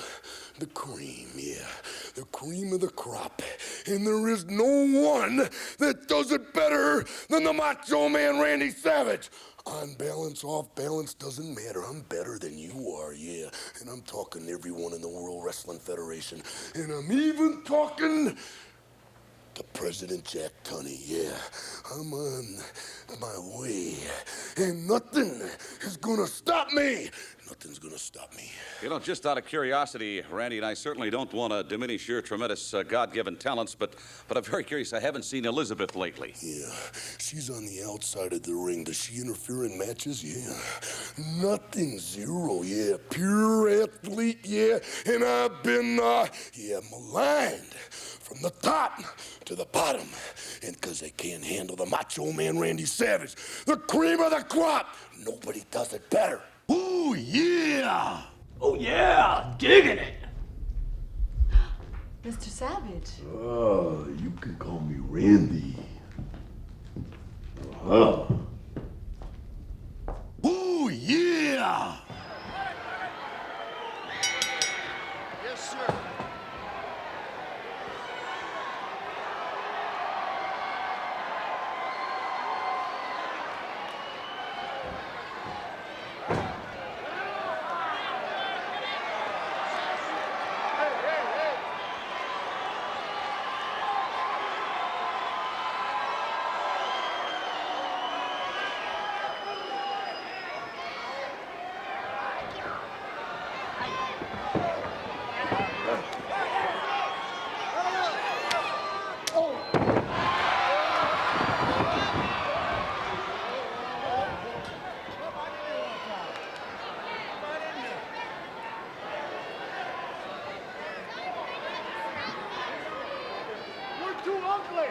the cream, yeah. The cream of the crop. And there is no one that does it better than the Macho Man Randy Savage. On balance, off balance, doesn't matter. I'm better than you are, yeah. And I'm talking to everyone in the World Wrestling Federation. And I'm even talking to President Jack Tunney, yeah. I'm on my way. And nothing is gonna stop me. Nothing's gonna stop me. You know, just out of curiosity, Randy, and I certainly don't want to diminish your tremendous God-given talents, but I'm very curious. I haven't seen Elizabeth lately. Yeah, she's on the outside of the ring. Does she interfere in matches? Yeah. Nothing, zero, yeah. Pure athlete, yeah. And I've been, maligned from the top to the bottom. And because they can't handle the Macho Man Randy Savage, the cream of the crop, nobody does it better. Oh, yeah! Oh, yeah! Digging it! Mr. Savage. You can call me Randy. Oh, yeah! Yes, sir. Too ugly!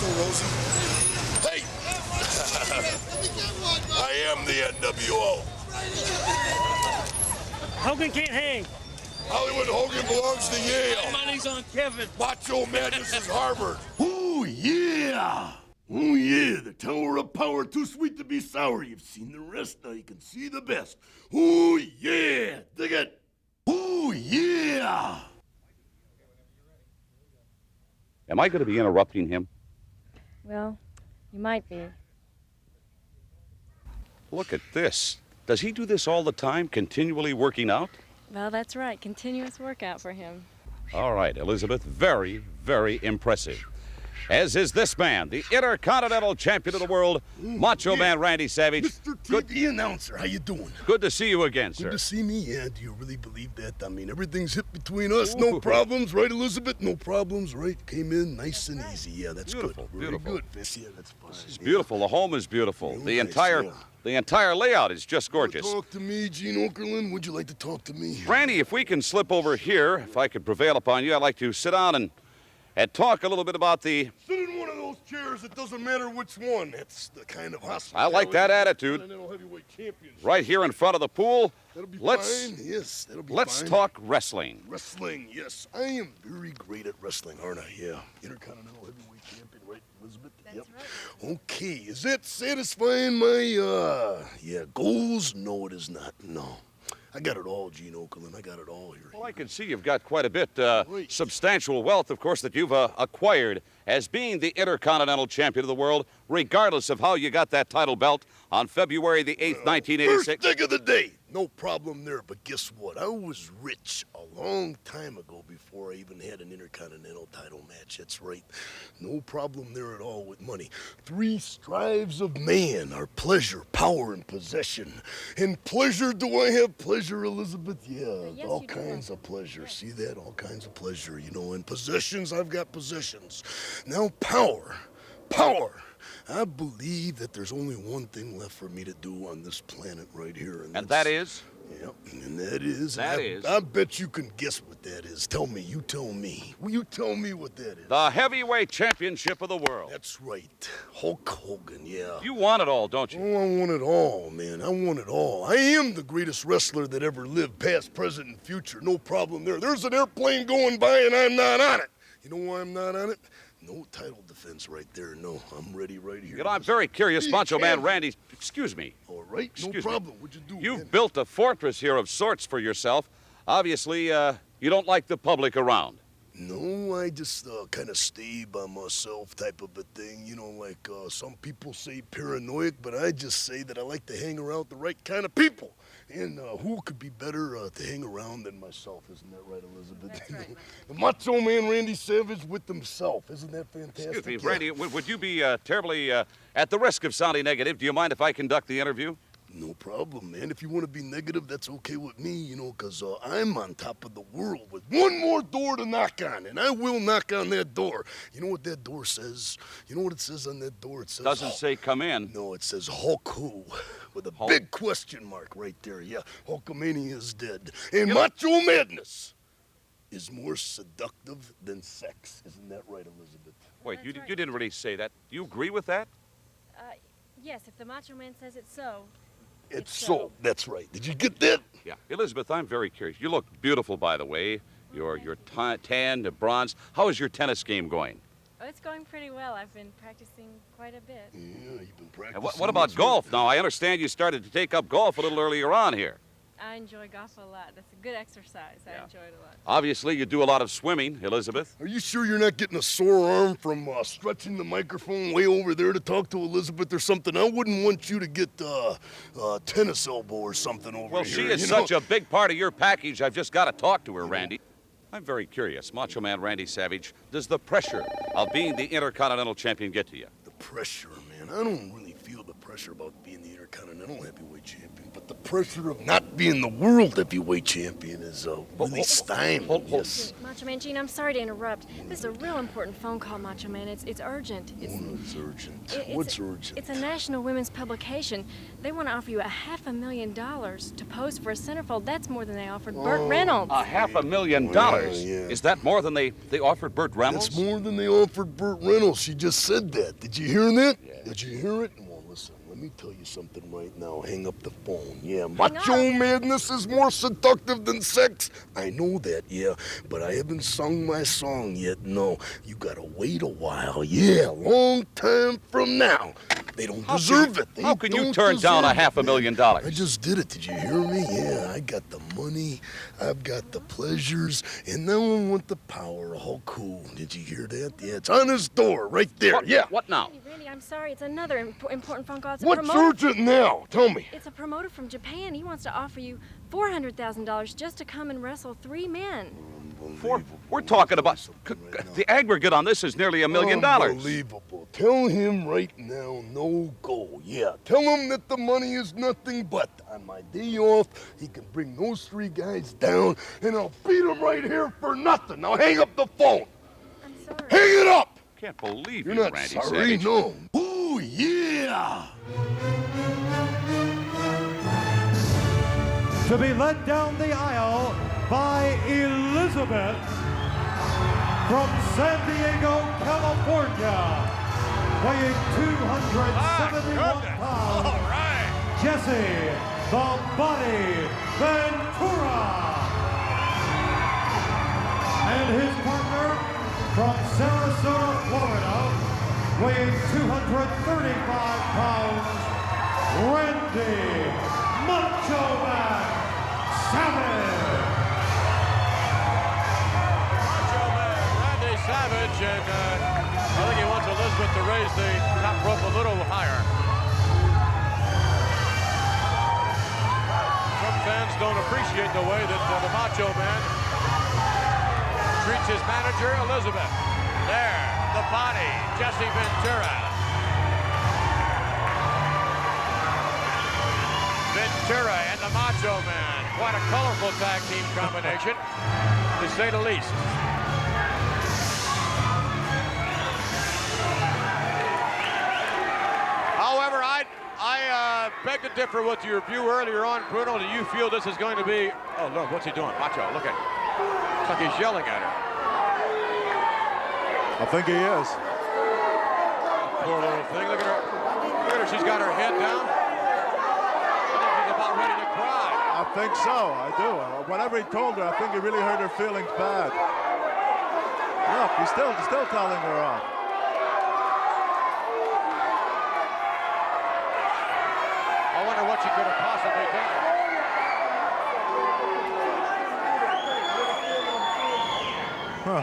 so rosy. Hey! I am the NWO. Hogan can't hang. Hollywood Hogan belongs to Yale. Money's on Kevin. Macho Madness is Harvard. Oh, yeah! Oh, yeah, the Tower of Power, too sweet to be sour. You've seen the rest, now you can see the best. Oh, yeah! Dig it! Oh, yeah! Am I going to be interrupting him? Well, you might be. Look at this. Does he do this all the time, continually working out? Well, that's right. Continuous workout for him. All right, Elizabeth, very, very impressive. As is this man, the Intercontinental Champion of the World, Macho Man Randy Savage. Mr. TV announcer, how you doing? Good to see you again, sir. Good to see me, yeah. Do you really believe that? I mean, everything's hit between us. No problems, right, Elizabeth? No problems, right? Came in nice and easy. Yeah, that's Beautiful, good. beautiful. Very good. Yeah, that's fine. It's beautiful. The home is beautiful. Real The entire layout is just gorgeous. Talk to me, Gene Okerlund. Would you like to talk to me? Randy, if we can slip over here, if I could prevail upon you, I'd like to sit down and talk a little bit about the... Sit in one of those chairs. It doesn't matter which one. That's the kind of I hospitality. like that attitude. Continental Heavyweight Championship. Right here in front of the pool. That'll be let's, fine. Yes, that'll be Let's fine. talk wrestling. Wrestling, yes. I am very great at wrestling, aren't I? Yeah. Intercontinental Heavyweight Champion, right, Elizabeth? That's yep. right. Okay, is that satisfying my, goals? No, it is not. No. I got it all, Gene Okerlund. I got it all here. Well, I can see you've got quite a bit, substantial wealth, of course, that you've acquired as being the Intercontinental Champion of the World, regardless of how you got that title belt on February the 8th, 1986. First thing of the day. No problem there, but guess what? I was rich a long time ago before I even had an Intercontinental title match. That's right. No problem there at all with money. 3 strives of man are pleasure, power, and possession. And pleasure, do I have pleasure, Elizabeth? Yeah, yes, all you do. kinds of pleasure. Yes. See that? All kinds of pleasure, you know. And possessions, I've got possessions. Now, power. Power. I believe that there's only one thing left for me to do on this planet right here. And that is? Yep, and that is... That is? I bet you can guess what that is. Tell me, you tell me. Will you tell me what that is? The Heavyweight Championship of the World. That's right. Hulk Hogan, yeah. You want it all, don't you? Oh, I want it all, man. I want it all. I am the greatest wrestler that ever lived, past, present, and future. No problem there. There's an airplane going by and I'm not on it. You know why I'm not on it? No title defense right there. No, I'm ready right here. You know, I'm very curious, Macho Man Randy. Excuse me. All right, no problem. What'd you do, You've man? built a fortress here of sorts for yourself. Obviously, you don't like the public around. No, I just kind of stay by myself type of a thing. You know, like some people say paranoid, but I just say that I like to hang around the right kind of people. And who could be better to hang around than myself? Isn't that right, Elizabeth? That's right. The Macho Man Randy Savage with himself. Isn't that fantastic? Excuse me, Yeah. Randy, would you be terribly, at the risk of sounding negative, do you mind if I conduct the interview? No problem, man. If you want to be negative, that's okay with me, you know, because I'm on top of the world with one more door to knock on, and I will knock on that door. You know what that door says? You know what it says on that door? It says... Doesn't say come in. No, it says Hulk who, with a big question mark right there. Yeah, Hulkamania is dead. And Macho Madness is more seductive than sex. Isn't that right, Elizabeth? Wait, you didn't really say that. Do you agree with that? Yes, if the Macho Man says it's so. It's so. That's right. Did you get that? Yeah. Elizabeth, I'm very curious. You look beautiful, by the way. You're tan, bronze. How is your tennis game going? Oh, it's going pretty well. I've been practicing quite a bit. Yeah, you've been practicing. And what about golf? Now, I understand you started to take up golf a little earlier on here. I enjoy golf a lot. That's a good exercise. I enjoy it a lot. Obviously, you do a lot of swimming, Elizabeth. Are you sure you're not getting a sore arm from stretching the microphone way over there to talk to Elizabeth or something? I wouldn't want you to get tennis elbow or something over Well, here. she is such a big part of your package, I've just got to talk to her, Randy. I'm very curious. Macho Man Randy Savage, does the pressure of being the Intercontinental Champion get to you? The pressure, man. I don't really feel the pressure about being the Intercontinental Intercontinental Heavyweight Champion, but the pressure of not being the World Heavyweight Champion is really stymied. Yes. Macho Man Gene, I'm sorry to interrupt. This is a real important phone call, Macho Man. It's urgent. What's urgent? What's urgent? It's a national women's publication. They want to offer you $500,000 to pose for a centerfold. That's more than they offered Burt Reynolds. $500,000? Well, yeah. Is that more than they offered Burt Reynolds? That's more than they offered Burt Reynolds. She just said that. Did you hear that? Yeah. Did you hear it? Well, listen, let me tell you something right now. Hang up the phone. Yeah, macho madness is more seductive than sex. I know that, yeah, but I haven't sung my song yet. No, you gotta wait a while. Yeah, a long time from now. They don't deserve it. How can you turn down $500,000? I just did it. Did you hear me? Yeah, I got the money, I've got the pleasures, and now I want the power. How cool. Did you hear that? Yeah, it's on his door right there. What now? Randy, I'm sorry. It's another important phone call. It's a What's promoter. urgent now? Tell me. It's a promoter from Japan. He wants to offer you $400,000 just to come and wrestle 3 men. We're talking about the aggregate on this is nearly $1 million. Unbelievable. Tell him right now, no go. Yeah, tell him that the money is nothing but on my day off, he can bring those 3 guys down, and I'll beat them right here for nothing. Now hang up the phone. I'm sorry. Hang it up. Can't believe You're you, not Randy sorry, Savage. no. Ooh, yeah. To be led down the aisle by Elizabeth from San Diego, California, weighing 271 pounds. All right. Jesse the Body Ventura. And his partner from Sarasota, Florida, weighing 235 pounds, Randy Macho Man Savage. Macho Man Randy Savage, and I think he wants Elizabeth to raise the top rope a little higher. Some fans don't appreciate the way that the Macho Man treats his manager, Elizabeth. There, the Body, Jesse Ventura. Ventura and the Macho Man. Quite a colorful tag team combination, to say the least. However, I beg to differ with your view earlier on, Bruno. Do you feel this is going to be... Oh, look, what's he doing? Macho, look at him. It's like he's yelling at her. I think he is. Poor little thing. Look at her. Look at her. She's got her head down. I think she's about ready to cry. I think so. I do. Whatever he told her, I think he really hurt her feelings bad. Look, he's still telling her off. I wonder what she could have possibly done. Huh. I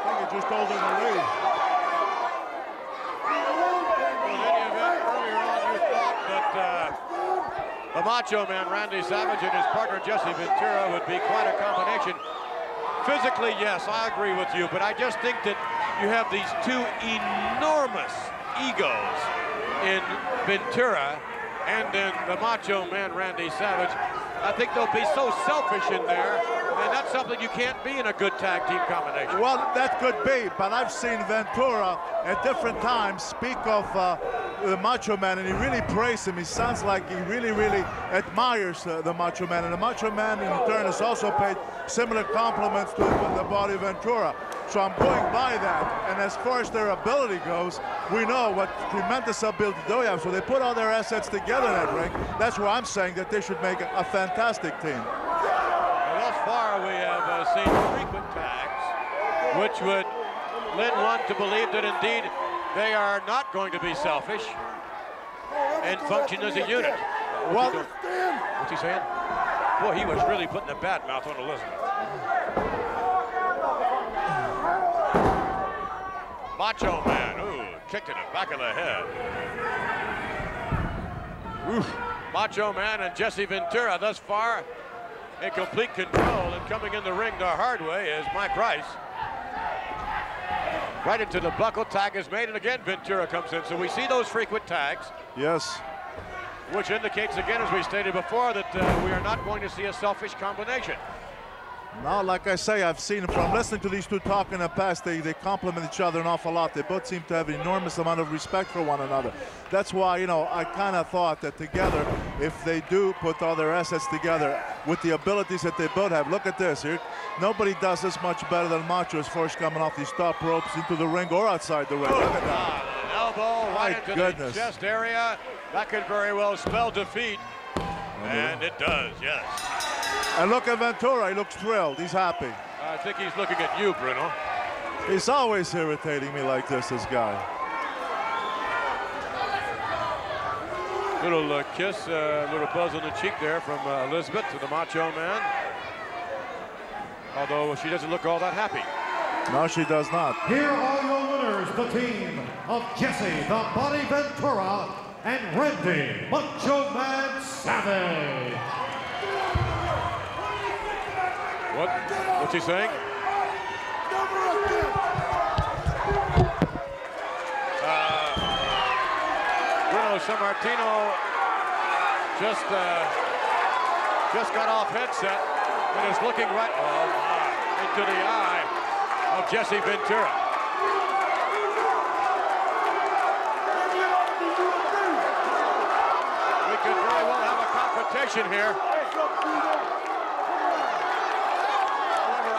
think he just told her to leave. In any event, earlier on you thought that the Macho Man, Randy Savage, and his partner, Jesse Ventura, would be quite a combination. Physically, yes, I agree with you, but I just think that you have these 2 enormous egos in Ventura and in the Macho Man, Randy Savage. I think they'll be so selfish in there, and that's something you can't be in a good tag team combination. Well, that could be, but I've seen Ventura at different times speak of the Macho Man, and he really praised him. He sounds like he really, really admires the Macho Man, and the Macho Man in turn has also paid similar compliments to the Body Ventura. So I'm going by that, and as far as their ability goes, we know what tremendous ability they have, so they put all their assets together in that ring. That's why I'm saying that they should make a fantastic team. Well, thus far, we have seen frequent tags, which would lead one to believe that indeed they are not going to be selfish and function as a unit. What's he saying? Boy, he was really putting a bad mouth on Elizabeth. Macho Man, ooh, kicked in the back of the head. Oof. Macho Man and Jesse Ventura thus far in complete control, and coming in the ring the hard way is Mike Rice. right into the buckle. Tag is made, and again Ventura comes in. So we see those frequent tags. Yes. Which indicates again, as we stated before, that we are not going to see a selfish combination. No, like I say, I've seen from listening to these two talk in the past, they complement each other an awful lot. They both seem to have an enormous amount of respect for one another. That's why, you know, I kind of thought that together, if they do put all their assets together with the abilities that they both have, look at this here. Nobody does this much better than Macho as far as coming off these top ropes into the ring or outside the ring. Look at that. An elbow right into the chest area. That could very well spell defeat. And it does, yes. And look at Ventura, he looks thrilled, he's happy. I think he's looking at you, Bruno. He's always irritating me like this guy. Little kiss, little buzz on the cheek there from Elizabeth to the Macho Man. Although she doesn't look all that happy. No, she does not. Here are your winners, the team of Jesse the Body Ventura and Randy Macho Man Savage. What's he saying? Bruno Sammartino just got off headset and is looking right into the eye of Jesse Ventura. We could very well have a confrontation here.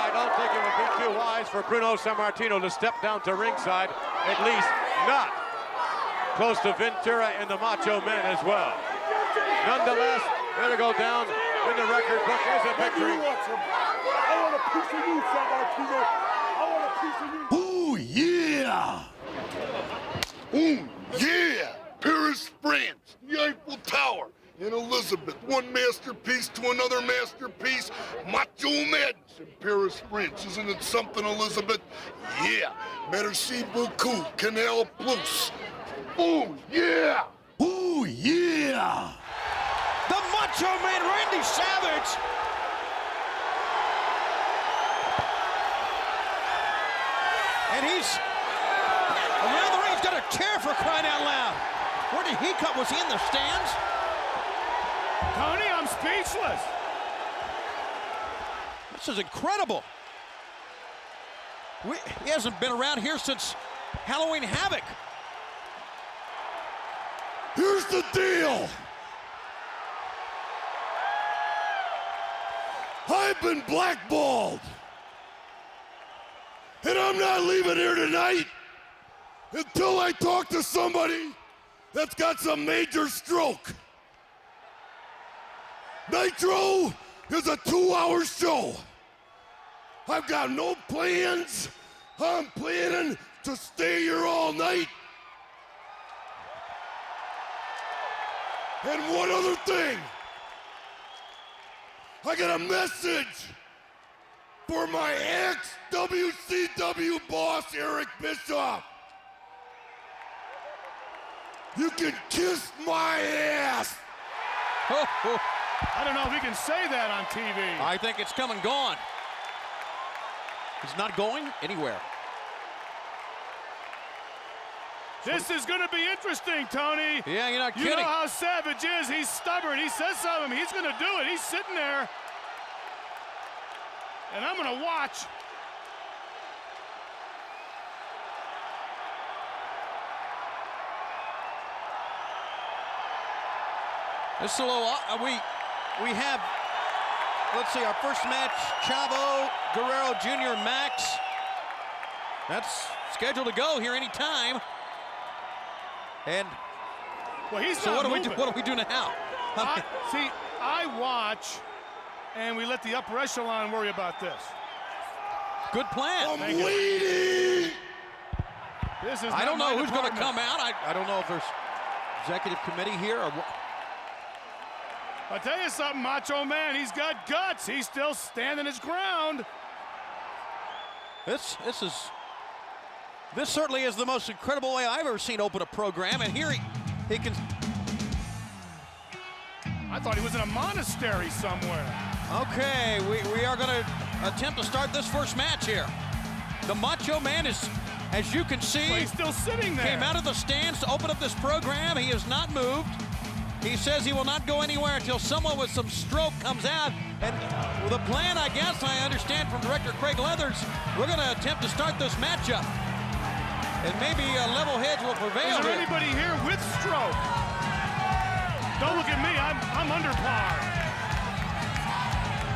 I don't think it would be too wise for Bruno Sammartino to step down to ringside, at least not close to Ventura and the Macho Man as well. Nonetheless, it'll go down in the record book as a victory. Ooh, yeah! Ooh, yeah! Paris, France, the Eiffel Tower. And Elizabeth, one masterpiece to another masterpiece. Macho Madness in Paris, France. Isn't it something, Elizabeth? Yeah. Merci beaucoup, Canal Plus. Ooh, yeah! Ooh, yeah! The Macho Man Randy Savage. And he's around the ring. He's got a chair for crying out loud. Where did he come? Was he in the stands? Tony, I'm speechless. This is incredible. He hasn't been around here since Halloween Havoc. Here's the deal. I've been blackballed. And I'm not leaving here tonight until I talk to somebody that's got some major stroke. Nitro is a 2-hour show. I've got no plans. I'm planning to stay here all night. And one other thing. I got a message for my ex-WCW boss, Eric Bischoff. You can kiss my ass. I don't know if we can say that on TV. I think it's come and gone. He's not going anywhere. This is going to be interesting, Tony. Yeah, you're not kidding. You know how Savage is. He's stubborn. He says something. He's going to do it. He's sitting there. And I'm going to watch. This is a little, we have, let's see, our first match, Chavo Guerrero Jr. Max. That's scheduled to go here any time. And well, he's so not what moving. do we do now? I watch, and we let the upper echelon worry about this. Good plan. I'm waiting. This is I don't know who's going to department. come out. I don't know if there's executive committee here or what. I'll tell you something, Macho Man, he's got guts. He's still standing his ground. This certainly is the most incredible way I've ever seen open a program, and here he can. I thought he was in a monastery somewhere. Okay, we are going to attempt to start this first match here. The Macho Man is As you can see, he's still sitting there. Came out of the stands to open up this program. He has not moved. He says he will not go anywhere until someone with some stroke comes out. And the plan, I guess, I understand from Director Craig Leathers, we're going to attempt to start this matchup. And maybe level heads will prevail. Is there anybody here with stroke? Don't look at me. I'm under par.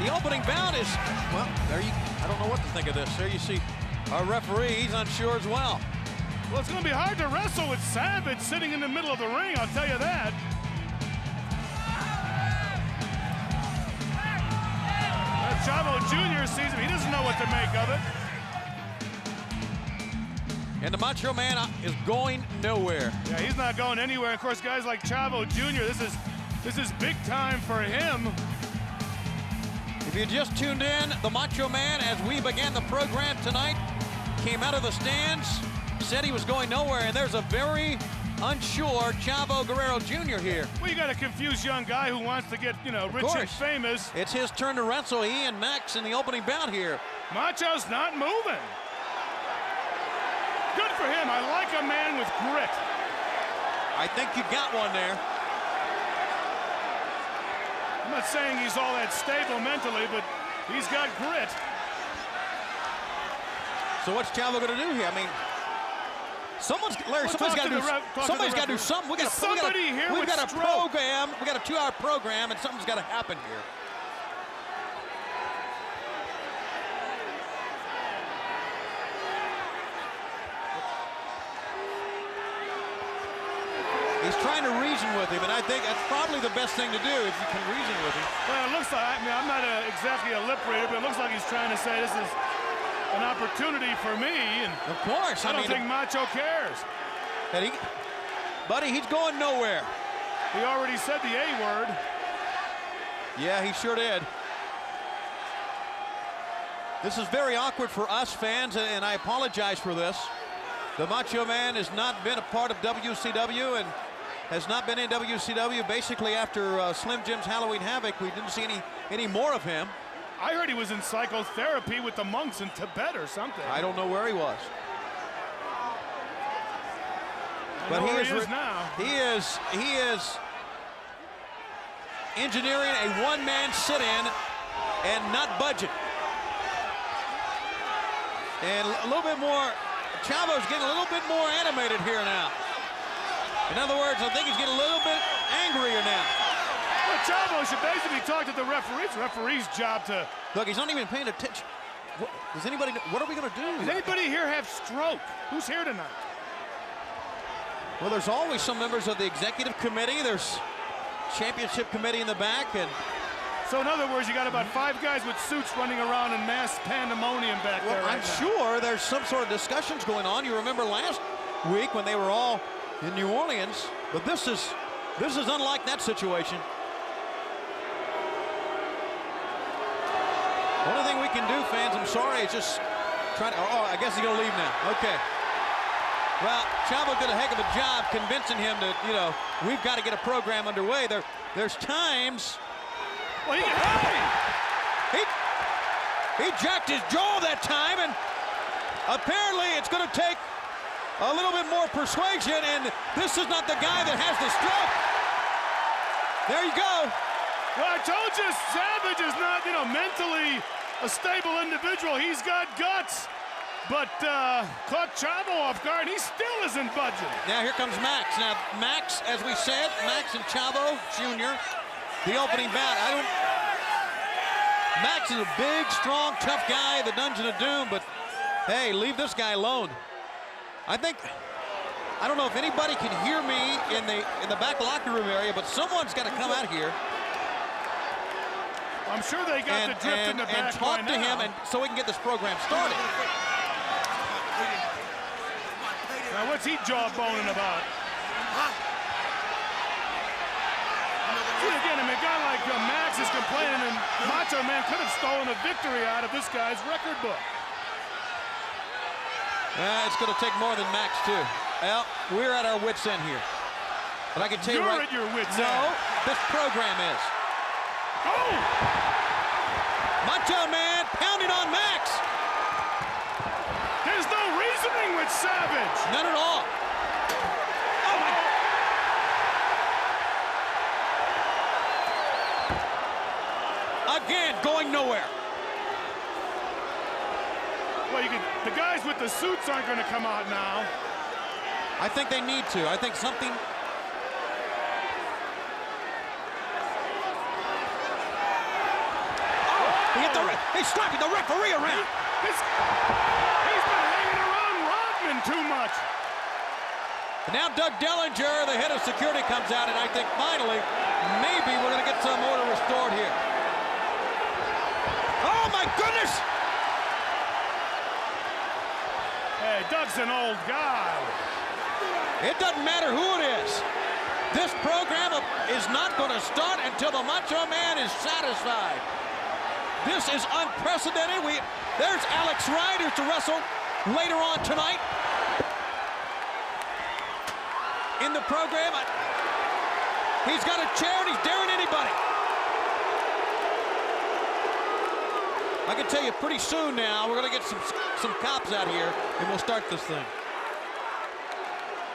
The opening bout is, well, I don't know what to think of this. There you see our referee. He's unsure as well. Well, it's going to be hard to wrestle with Savage sitting in the middle of the ring, I'll tell you that. Chavo Jr. sees him. He doesn't know what to make of it. And the Macho Man is going nowhere. Yeah, he's not going anywhere. Of course, guys like Chavo Jr., this is big time for him. If you just tuned in, the Macho Man, as we began the program tonight, came out of the stands, said he was going nowhere, and there's a very unsure Chavo Guerrero Jr. here. Well, you got a confused young guy who wants to get, rich and famous. It's his turn to wrestle. He and Max in the opening bout here. Macho's not moving. Good for him. I like a man with grit. I think you got one there. I'm not saying he's all that stable mentally, but he's got grit. So what's Chavo going to do here? I mean, somebody's got to do something. We've got a program. We got a 2-hour program, and something's got to happen here. He's trying to reason with him, and I think that's probably the best thing to do if you can reason with him. Well, it looks like, I'm not exactly a lip reader, but it looks like he's trying to say this is an opportunity for me. And of course. I don't think Macho cares. Buddy, he's going nowhere. He already said the A word. Yeah, he sure did. This is very awkward for us fans, and I apologize for this. The Macho Man has not been a part of WCW and has not been in WCW basically after Slim Jim's Halloween Havoc. We didn't see any more of him. I heard he was in psychotherapy with the monks in Tibet or something. I don't know where he was. But he is now. He is engineering a one-man sit-in and not budget. And a little bit more, Chavo's getting a little bit more animated here now. In other words, I think he's getting a little bit angrier now. Well, Chavo should basically talk to the referee. It's the referee's job to... Look, he's not even paying attention. What are we going to do? Does anybody here have stroke? Who's here tonight? Well, there's always some members of the executive committee. There's championship committee in the back. And so in other words, you got about 5 guys with suits running around in mass pandemonium back there right I'm sure there's some sort of discussions going on. You remember last week when they were all in New Orleans, but this is unlike that situation. Only thing we can do, fans, I'm sorry, is just try to, I guess he's gonna leave now. Okay. Well, Chavo did a heck of a job convincing him that, we've got to get a program underway. There's times. Well, he jacked his jaw that time, and apparently it's going to take a little bit more persuasion, and this is not the guy that has the stroke. There you go. Well, I told you, Savage is not, mentally a stable individual. He's got guts, but caught Chavo off guard. He still isn't budging. Now here comes Max. Now Max, as we said, Max and Chavo Jr., the opening bout. Max is a big, strong, tough guy, the Dungeon of Doom, but hey, leave this guy alone. I don't know if anybody can hear me in the back locker room area, but someone's got to come out here. I'm sure they got the drift in the back and talk to him, and so we can get this program started. Now, what's he jawboning about? See, again, a guy like Max is complaining, and Macho Man could have stolen a victory out of this guy's record book. It's going to take more than Max, too. Well, we're at our wits' end here. But I can tell you You're at your wits' end. No, this program is. Oh! Macho Man pounding on Max. There's no reasoning with Savage. the guys with the suits aren't going to come out now. I think they need to. I think something. He's slapping the referee around. He's been hanging around Rodman too much. And now Doug Dellinger, the head of security, comes out, and I think finally, maybe we're going to get some order restored here. Oh my goodness! Hey, Doug's an old guy. It doesn't matter who it is. This program is not going to start until the Macho Man is satisfied. This is unprecedented. There's Alex Wright, who's to wrestle later on tonight. In the program, he's got a chair and he's daring anybody. I can tell you pretty soon now, we're going to get some cops out here and we'll start this thing.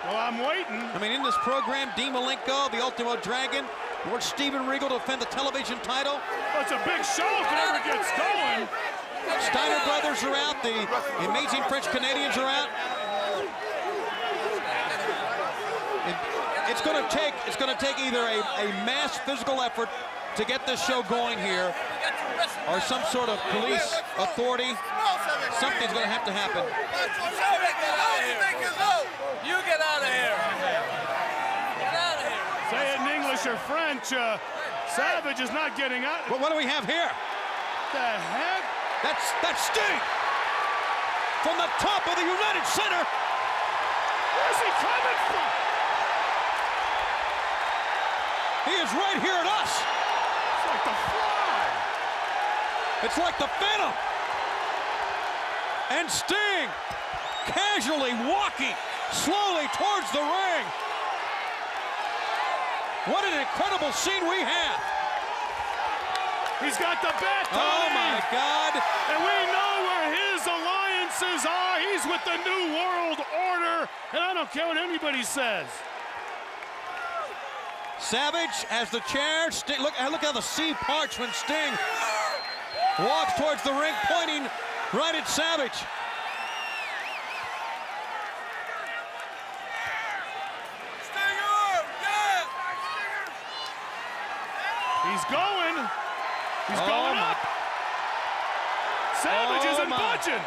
Well, I'm waiting. I mean, in this program, Dean Malenko, the Ultimo Dragon, Lord Steven Regal to defend the television title. Oh, it's a big show if it ever gets going. Steiner brothers are out. The amazing French Canadians are out. It's going to take either a mass physical effort to get this show going here, or some sort of police authority. Something's going to have to happen. You get out of here. Get out of here. Say it in English or French. Savage is not getting out. Well, what do we have here? The heck? That's Sting from the top of the United Center. Where's he coming from? He is right here at us. It's like the Fly. It's like the Phantom. And Sting casually walking slowly towards the ring. What an incredible scene we have. He's got the bat, Tony. Oh my God. And we know where his alliances are. He's with the New World Order. And I don't care what anybody says. Savage has the chair. Sting, look how the sea parts when Sting walks towards the ring, pointing right at Savage. He's going. He's going up. Savage isn't budging.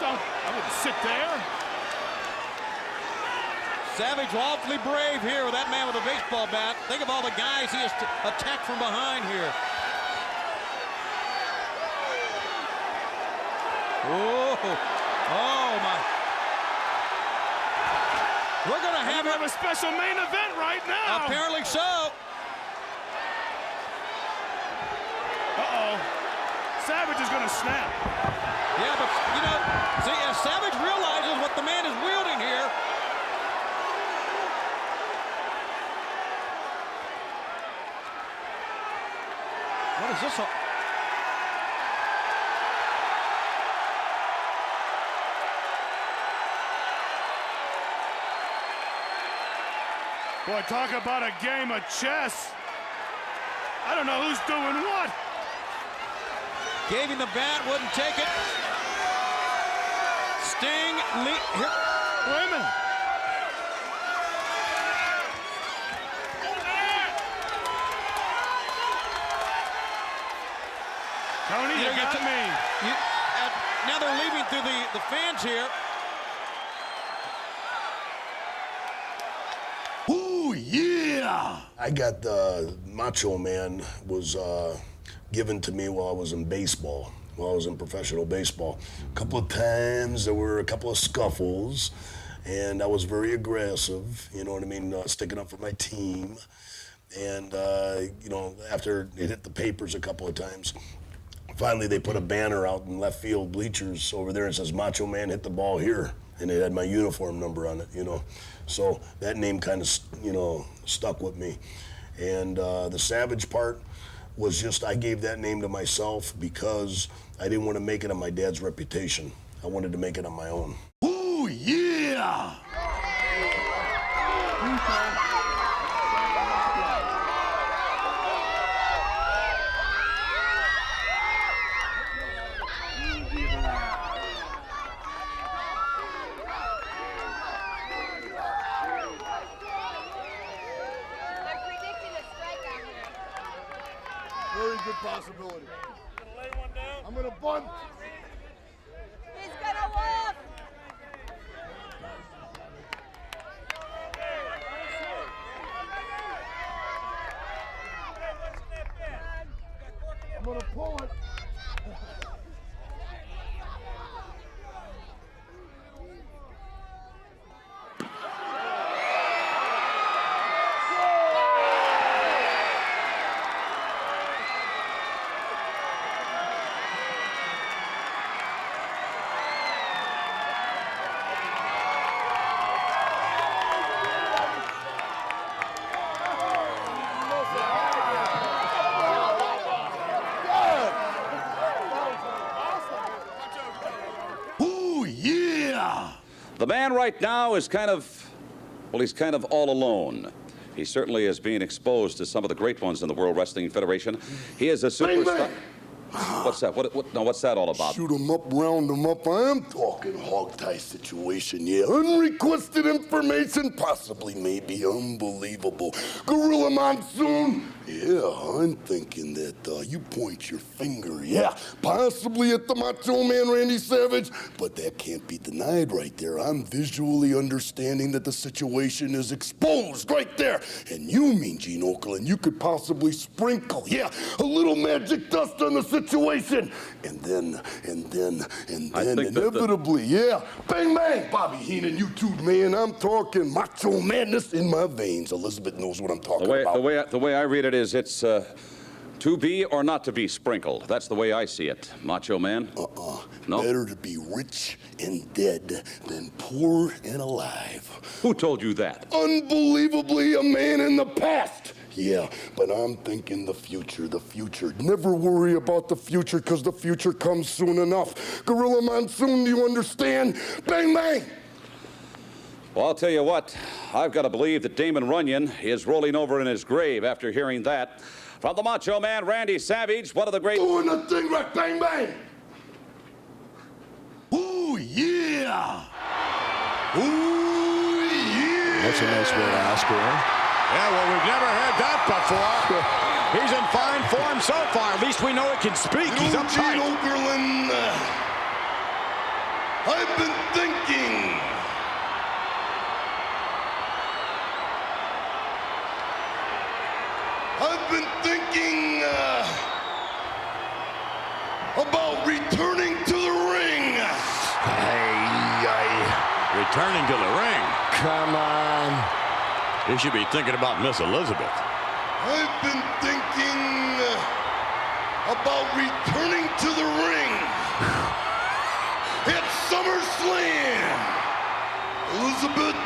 I wouldn't sit there. Savage awfully brave here with that man with a baseball bat. Think of all the guys he has attacked from behind here. Oh my. We're going to have a special main event right now. Apparently so. Uh-oh. Savage is going to snap. Yeah, but, you know, see, as Savage realizes what the man is wielding here. What is this? Boy, talk about a game of chess. I don't know who's doing what. Gave him the bat, wouldn't take it. Sting, here. Wait a minute. Tony, you got me. Now they're leaving through the fans here. Ooh, yeah! I got the Macho Man was given to me while I was in baseball, while I was in professional baseball. A couple of times there were a couple of scuffles, and I was very aggressive, you know what I mean, sticking up for my team. And, you know, after it hit the papers a couple of times, finally they put a banner out in left field bleachers over there and says, Macho Man hit the ball here. And it had my uniform number on it, you know. So that name kind of, you know, stuck with me. And the Savage part was just, I gave that name to myself because I didn't want to make it on my dad's reputation. I wanted to make it on my own. Ooh, Ooh, yeah! Very good possibility. I'm gonna bunt. He's gonna walk. I'm gonna pull it. Ooh, yeah! The man right now is he's kind of all alone. He certainly is being exposed to some of the great ones in the World Wrestling Federation. He is a superstar. What's that? What's that all about? Shoot 'em up, round 'em up. I am talking hog tie situation, yeah. Unrequested information, possibly, maybe unbelievable. Gorilla Monsoon, yeah, I'm thinking that you point your finger, yeah, possibly at the Macho Man Randy Savage, but that can't be denied right there. I'm visually understanding that the situation is exposed right there. And you mean, Gene Okerlund, you could possibly sprinkle, yeah, a little magic dust on the situation. And then, inevitably, yeah, bang, bang, Bobby Heenan, you too, man. I'm talking macho madness in my veins. Elizabeth knows what I'm talking about. The way I read it is it's to be or not to be sprinkled. That's the way I see it. Macho Man? No? Better to be rich and dead than poor and alive. Who told you that? Unbelievably, a man in the past. Yeah, but I'm thinking the future, the future. Never worry about the future, because the future comes soon enough. Gorilla Monsoon, do you understand? Bang, bang! Well, I'll tell you what. I've got to believe that Damon Runyon is rolling over in his grave after hearing that. From the Macho Man, Randy Savage, one of the great... Doing the thing right, bang, bang! Ooh, yeah! Ooh, yeah! That's a nice way to ask her, huh? Yeah, well, we've never heard that before. He's in fine form so far. At least we know he can speak. He's uptight. Gene Okerlund, I've been thinking. I've been thinking about returning to the ring. Returning to the ring? Come on. You should be thinking about Miss Elizabeth. I've been thinking about returning to the ring at SummerSlam. Elizabeth.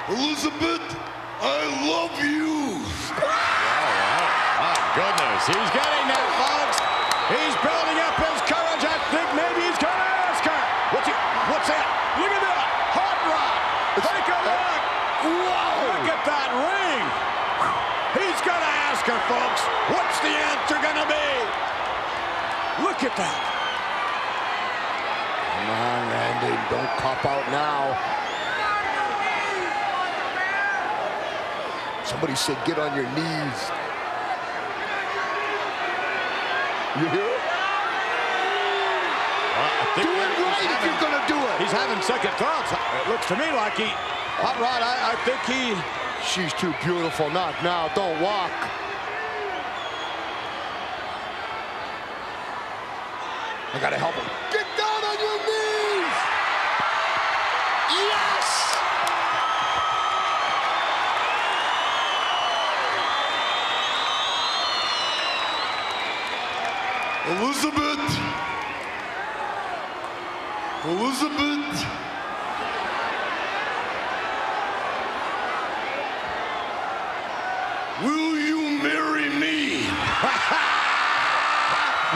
Elizabeth, I love you. My goodness, he's getting that, folks. He's building up his courage. I think maybe he's going to ask her. What's that? Look at that. Hot rod. Take a look. Whoa. Look at that ring. He's going to ask her, folks. What's the answer going to be? Look at that. Come on, Randy. Don't cop out now. Somebody said get on your knees. You hear it? Do it right if you're going to do it. He's having second thoughts. It looks to me like Hot Rod, I think She's too beautiful. Not now. Don't walk. I got to help him. Get down on your knees. Yes! Elizabeth,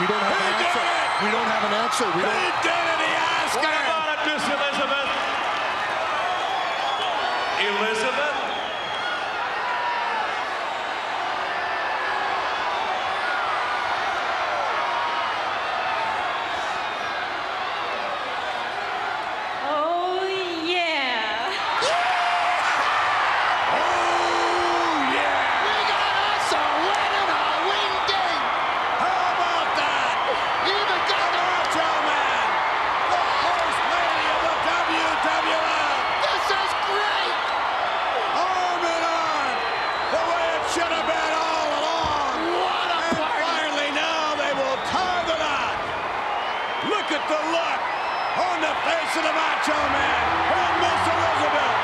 We don't have an answer. We don't have an answer. We don't. He did it. He asked her. What about it, Miss Elizabeth? Elizabeth? Oh, yeah. We got us a winning a wing game. How about that? Even got the Macho Man, the first lady of the WWF. This is great. Arm in arm, the way it should have been all along. What a party. And finally now they will tie the knot. Look at the look on the face of the Macho Man and Miss Elizabeth.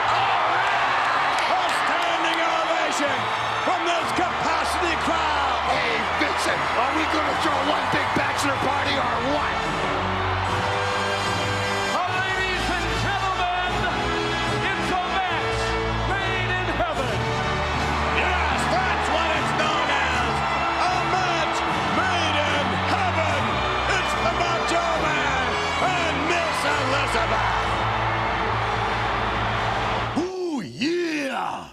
A standing ovation from this capacity crowd. Hey, Vincent, are we going to throw one big bachelor party or what? Ladies and gentlemen, it's a match made in heaven. Yes, that's what it's known as. A match made in heaven. It's the Macho Man and Miss Elizabeth. Ooh, yeah!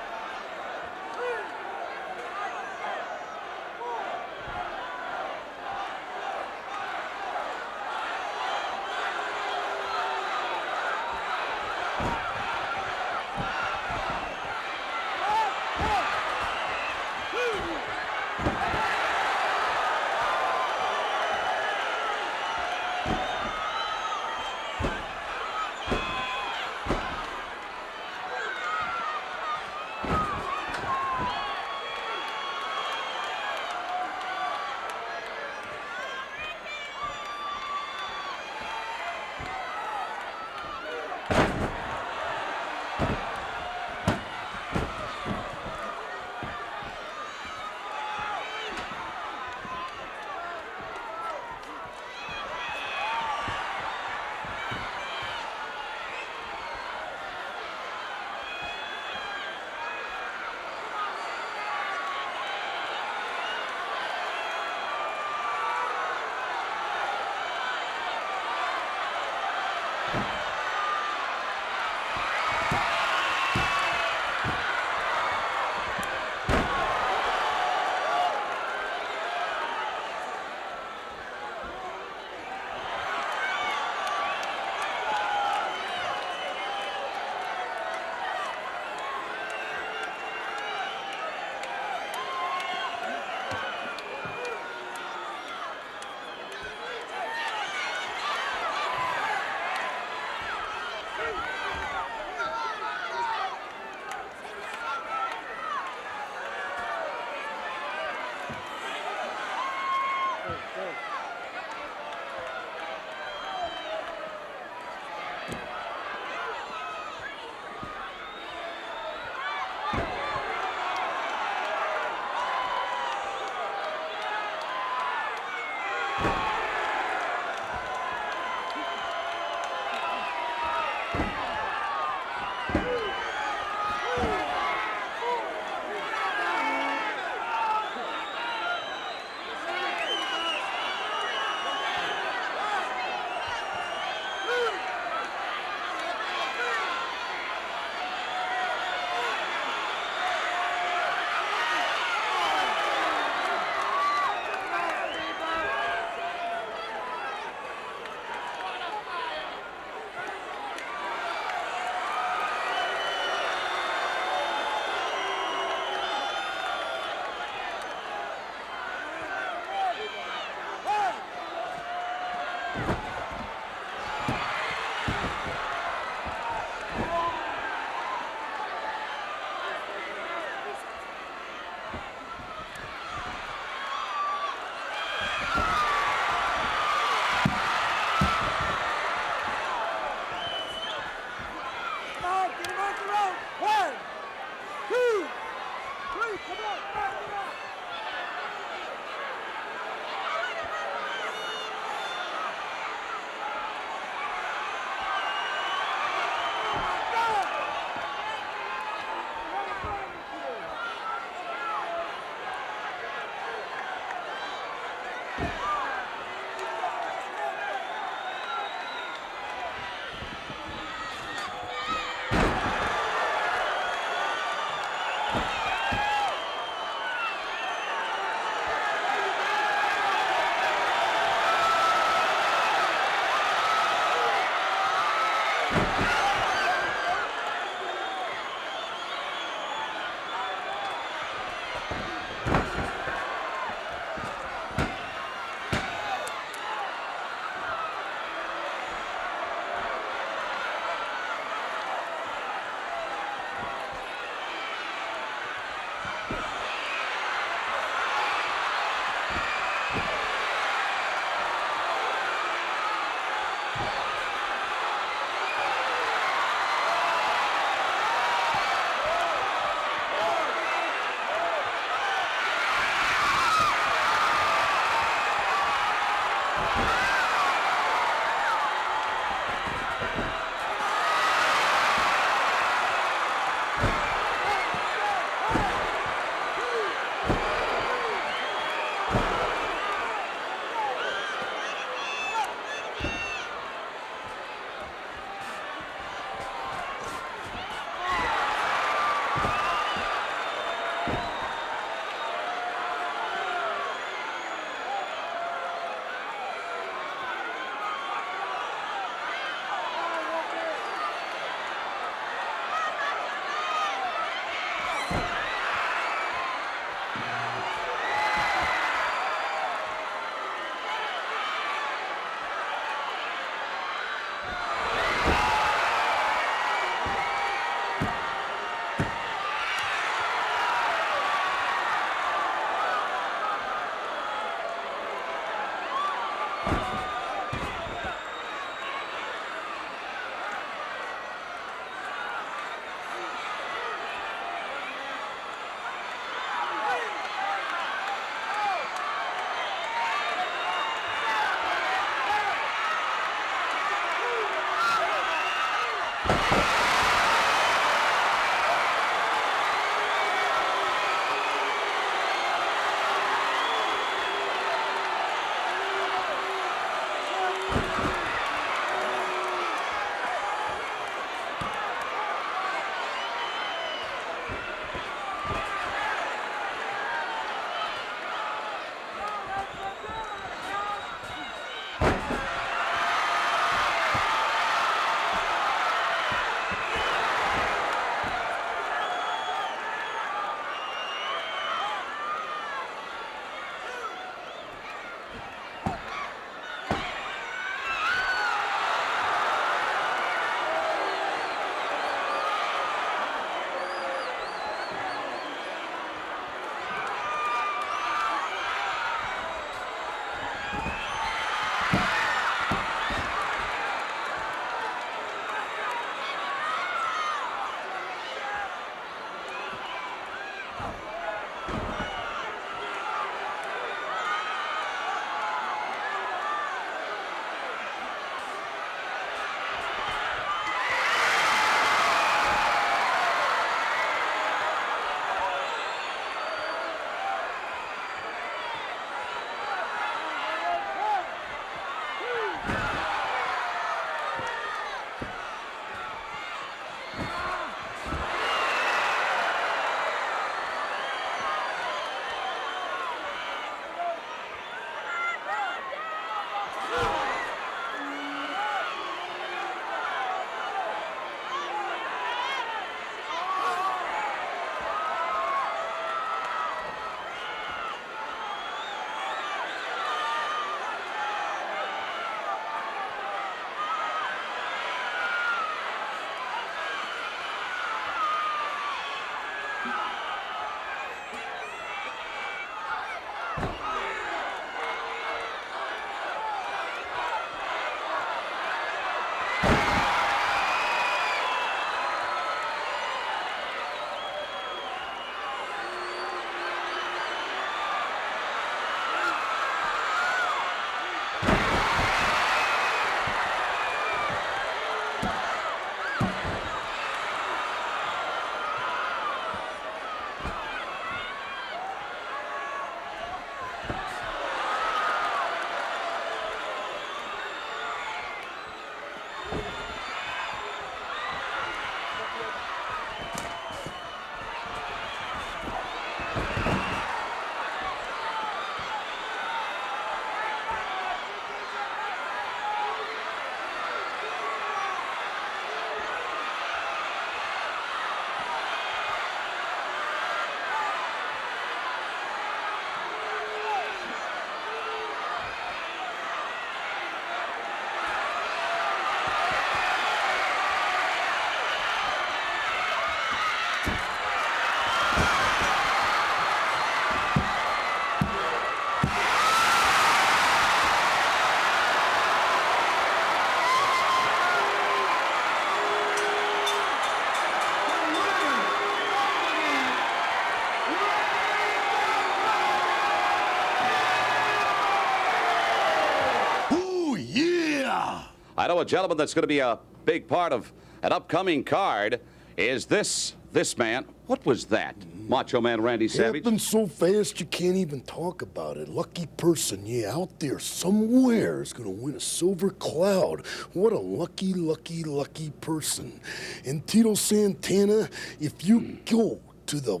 know a gentleman that's going to be a big part of an upcoming card is this man. What was that? Macho Man Randy Savage? Happened so fast you can't even talk about it. Lucky person, yeah, out there somewhere is gonna win a silver cloud. What a lucky, lucky, lucky person. And Tito Santana, if you go to the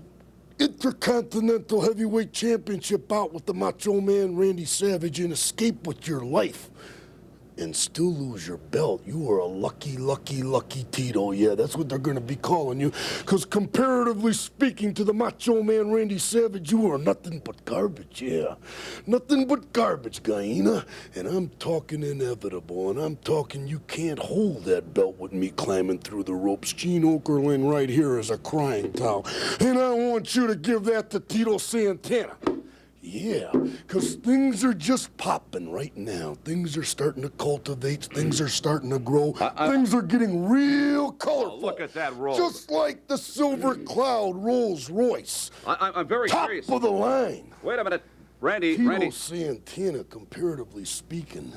Intercontinental Heavyweight Championship bout with the Macho Man Randy Savage and escape with your life and still lose your belt, you are a lucky, lucky, lucky Tito. Yeah, that's what they're going to be calling you. Because comparatively speaking to the Macho Man Randy Savage, you are nothing but garbage, yeah. Nothing but garbage, Guyena. And I'm talking inevitable, and I'm talking you can't hold that belt with me climbing through the ropes. Gene Okerlund right here is a crying towel. And I want you to give that to Tito Santana. Yeah, because things are just popping right now. Things are starting to cultivate. Things are starting to grow. Things are getting real colorful. Look at that roll. Just like the Silver Cloud Rolls Royce. I'm very curious. Top of the line. Wait a minute. Randy. Tito Santana, comparatively speaking,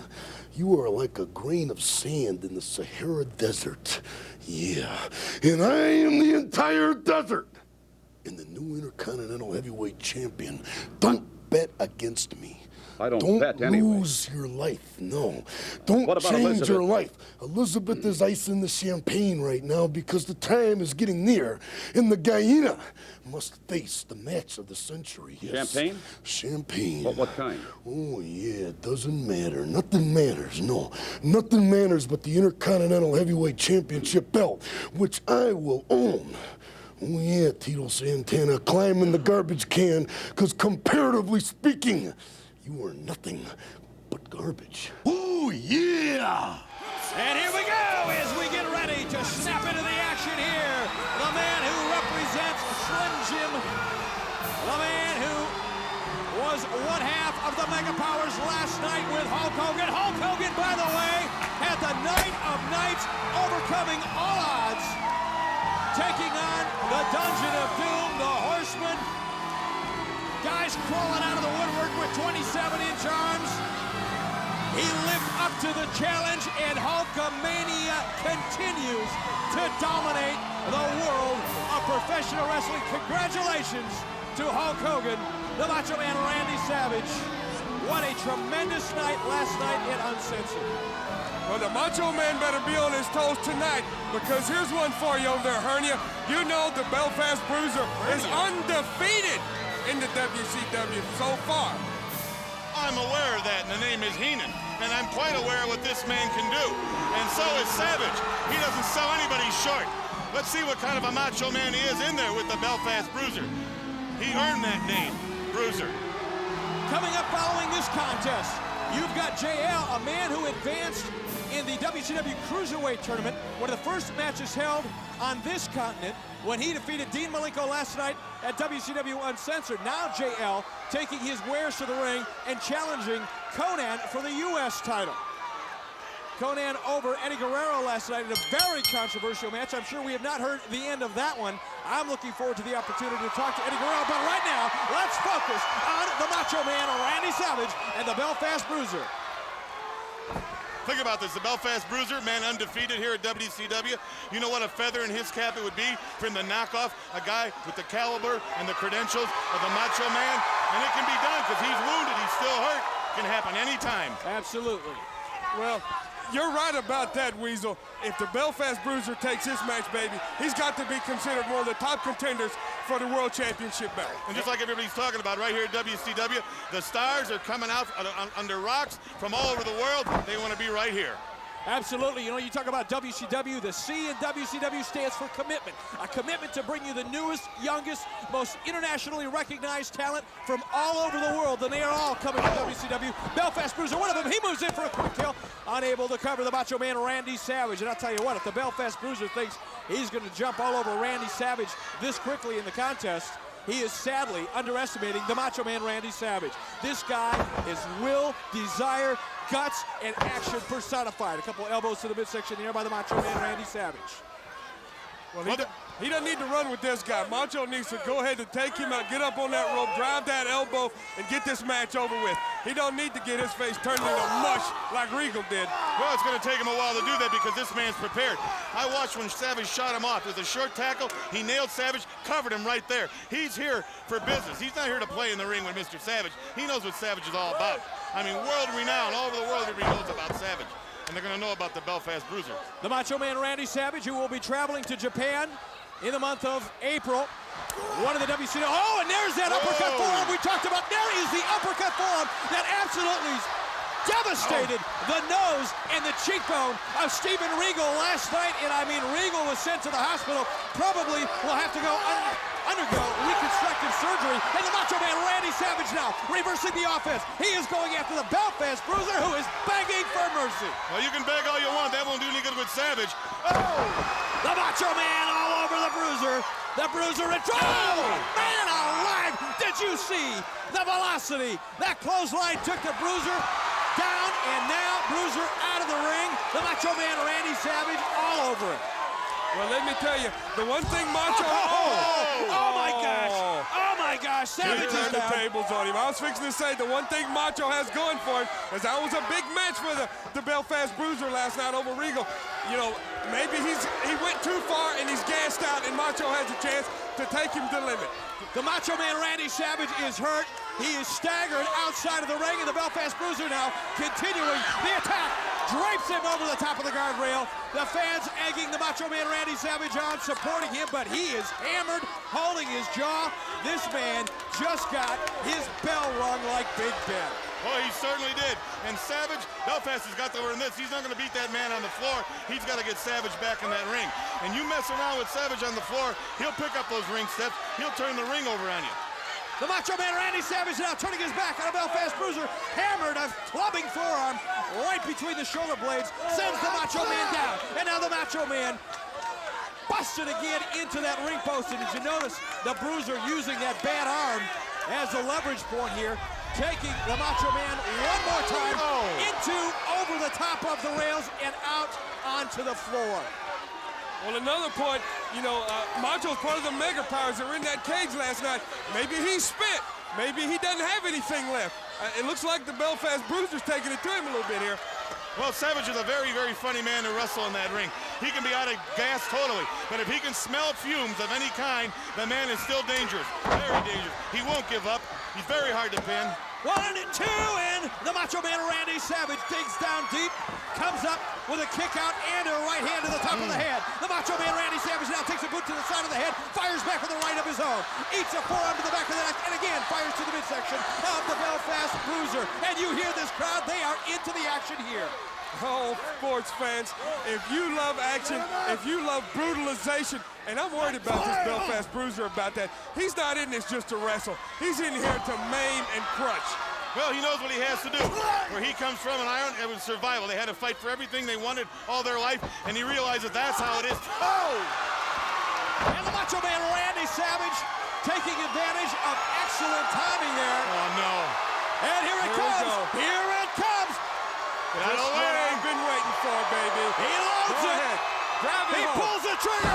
you are like a grain of sand in the Sahara Desert. Yeah, and I am the entire desert. And the new Intercontinental Heavyweight Champion. Don't bet against me. I don't bet anyway. Lose your life, no. Don't change Elizabeth? your life. Elizabeth is icing the champagne right now because the time is getting near, and the Guyena must face the match of the century. Yes. Champagne? Champagne. What kind? Oh, yeah, it doesn't matter. Nothing matters, no. Nothing matters but the Intercontinental Heavyweight Championship belt, which I will own. Oh, yeah, Tito Santana, climbing the garbage can, because comparatively speaking, you are nothing but garbage. Oh, yeah! And here we go as we get ready to snap into the action here. The man who represents Slim Jim, the man who was one half of the Mega Powers last night with Hulk Hogan. Hulk Hogan, by the way, had the night of nights, overcoming all odds, taking on the Dungeon of Doom, the Horseman. Guys crawling out of the woodwork with 27-inch arms. He lived up to the challenge, and Hulkamania continues to dominate the world of professional wrestling. Congratulations to Hulk Hogan, the Macho Man Randy Savage. What a tremendous night last night in Uncensored. Well, the Macho Man better be on his toes tonight, because here's one for you over there, Hernia. You know the Belfast Bruiser is undefeated in the WCW so far. I'm aware of that, and the name is Heenan, and I'm quite aware of what this man can do. And so is Savage. He doesn't sell anybody short. Let's see what kind of a Macho Man he is in there with the Belfast Bruiser. He earned that name, Bruiser. Coming up following this contest, you've got JL, a man who advanced in the WCW Cruiserweight Tournament, one of the first matches held on this continent when he defeated Dean Malenko last night at WCW Uncensored. Now JL taking his wares to the ring and challenging Conan for the U.S. title. Conan over Eddie Guerrero last night in a very controversial match. I'm sure we have not heard the end of that one. I'm looking forward to the opportunity to talk to Eddie Guerrero, but right now, let's focus on the Macho Man Randy Savage and the Belfast Bruiser. Think about this, the Belfast Bruiser, man undefeated here at WCW. You know what a feather in his cap it would be for him to knock off a guy with the caliber and the credentials of the Macho Man? And it can be done because he's wounded, he's still hurt. It can happen anytime. Absolutely. Well, you're right about that, Weasel. If the Belfast Bruiser takes this match, baby, he's got to be considered one of the top contenders for the World Championship belt. And just like everybody's talking about right here at WCW, the stars are coming out under rocks from all over the world. They want to be right here. Absolutely. You know, you talk about WCW, the C in WCW stands for commitment. A commitment to bring you the newest, youngest, most internationally recognized talent from all over the world, and they are all coming to WCW. Belfast Bruiser, one of them, he moves in for a quick kill, unable to cover the Macho Man Randy Savage. And I'll tell you what, if the Belfast Bruiser thinks he's going to jump all over Randy Savage this quickly in the contest, he is sadly underestimating the Macho Man Randy Savage. This guy is will, desire, guts, and action personified. A couple elbows to the midsection here by the Macho Man Randy Savage. Well, he doesn't need to run with this guy. Macho needs to go ahead and take him out, get up on that rope, drive that elbow, and get this match over with. He don't need to get his face turned into mush like Regal did. Well, it's going to take him a while to do that because this man's prepared. I watched when Savage shot him off. It was a short tackle. He nailed Savage, covered him right there. He's here for business. He's not here to play in the ring with Mr. Savage. He knows what Savage is all about. I mean, world renowned. All over the world, everybody knows about Savage. And they're going to know about the Belfast Bruiser. The Macho Man Randy Savage, who will be traveling to Japan in the month of April. One of the WCW. Oh, and there's that uppercut forearm we talked about. There is the uppercut forearm that absolutely devastated the nose and the cheekbone of Steven Regal last night. And I mean, Regal was sent to the hospital. Probably will have to go undergo reconstructive surgery. And the Macho Man Randy Savage now reversing the offense. He is going after the Belfast Bruiser, who is begging for mercy. Well, you can beg all you want. That won't do any good with Savage. Oh! The Macho Man all over the Bruiser. The Bruiser and oh! Man alive! Did you see the velocity? That clothesline took the Bruiser down, and now Bruiser out of the ring. The Macho Man Randy Savage all over it. Well, let me tell you, the one thing Macho... Oh my gosh! Oh my gosh! Savage is turned the down. tables on him. I was fixing to say the one thing Macho has going for him is that was a big match for the Belfast Bruiser last night over Regal. You know, maybe he went too far and he's gassed out, and Macho has a chance to take him to the limit. The Macho Man Randy Savage is hurt. He is staggered outside of the ring, and the Belfast Bruiser now continuing the attack. Drapes him over the top of the guardrail. The fans egging the Macho Man Randy Savage on, supporting him, but he is hammered, holding his jaw. This man just got his bell rung like Big Ben. Oh, he certainly did. And Savage, Belfast has got to learn this. He's not going to beat that man on the floor. He's got to get Savage back in that ring. And you mess around with Savage on the floor, he'll pick up those ring steps. He'll turn the ring over on you. The Macho Man Randy Savage now turning his back on a Belfast Bruiser. Hammered, a clubbing forearm right between the shoulder blades. Sends the Macho Man down. And now the Macho Man busted again into that ring post. And as you notice, the Bruiser using that bad arm as a leverage point here. Taking the Macho Man one more time into over the top of the rails and out onto the floor. Well, another point, you know, Macho's part of the Mega Powers that were in that cage last night. Maybe he's spent. Maybe he doesn't have anything left. It looks like the Belfast Bruiser's taking it to him a little bit here. Well, Savage is a very, very funny man to wrestle in that ring. He can be out of gas totally, but if he can smell fumes of any kind, the man is still dangerous, very dangerous. He won't give up. He's very hard to pin. 1, 2, and the Macho Man Randy Savage digs down deep, comes up with a kick out and a right hand to the top of the head. The Macho Man Randy Savage now takes a boot to the side of the head, fires back with a right of his own, eats a forearm to the back of the neck, and again fires to the midsection of the Belfast Bruiser. And you hear this crowd, they are into the action here. Oh, sports fans, if you love action, if you love brutalization, and I'm worried about this Belfast Bruiser about that. He's not in this just to wrestle. He's in here to maim and crush. Well, he knows what he has to do. Where he comes from, it was survival. They had to fight for everything they wanted all their life, and he realizes that's how it is. Oh! And the Macho Man Randy Savage taking advantage of excellent timing there. Oh, no. And here it comes. Here it comes. That's what I've been waiting for, baby. He loads it. Ahead. Drive it He home. pulls the trigger.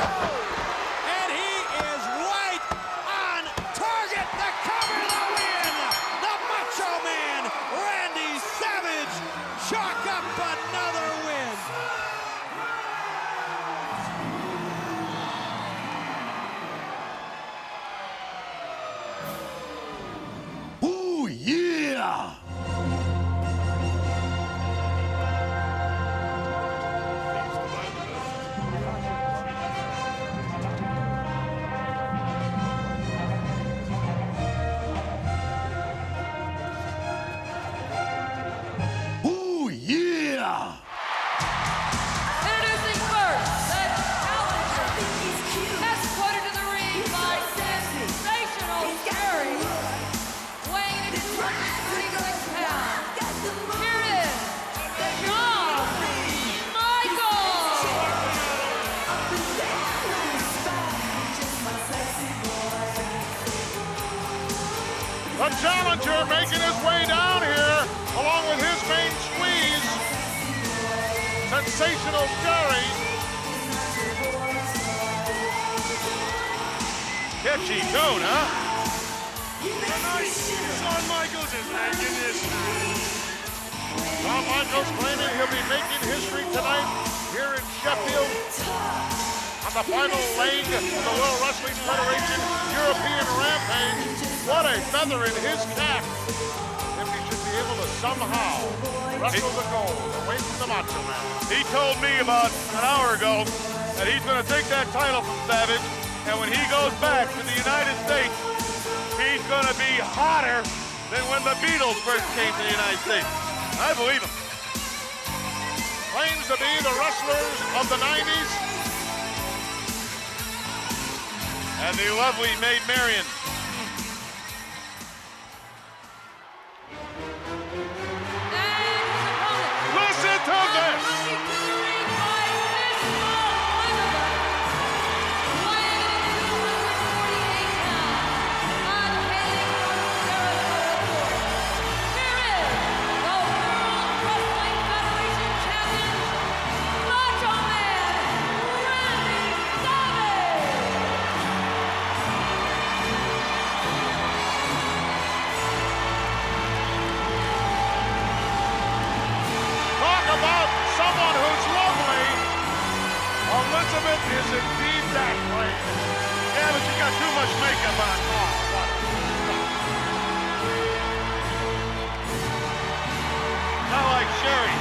And he is right on target. The cover to the win. The Macho Man Randy Savage chalk up another win. Ooh, yeah! Ooh, yeah! Introducing first, the challenger, escorted to the ring by sensational Scary, weighing in 236 pounds. Here it is, Shawn Michaels. The challenger making his way down here, along with his main squeeze, Sensational Scary. Catchy tune, huh? tonight, Shawn Michaels is making history. Shawn Michaels claiming he'll be making history tonight here in Sheffield on the final leg of the World Wrestling Federation European Rampage. What a feather in his cap if he should be able to somehow wrestle the gold away from the Macho Man. He told me about an hour ago that he's going to take that title from Savage, and when he goes back to the United States, he's going to be hotter than when the Beatles first came to the United States. I believe him. Claims to be the wrestlers of the 90s. And the lovely Maid Marian. Listen to this! Someone who's lovely. Elizabeth is indeed that way. Yeah, but she got too much makeup on. Oh, what Not like Sherry.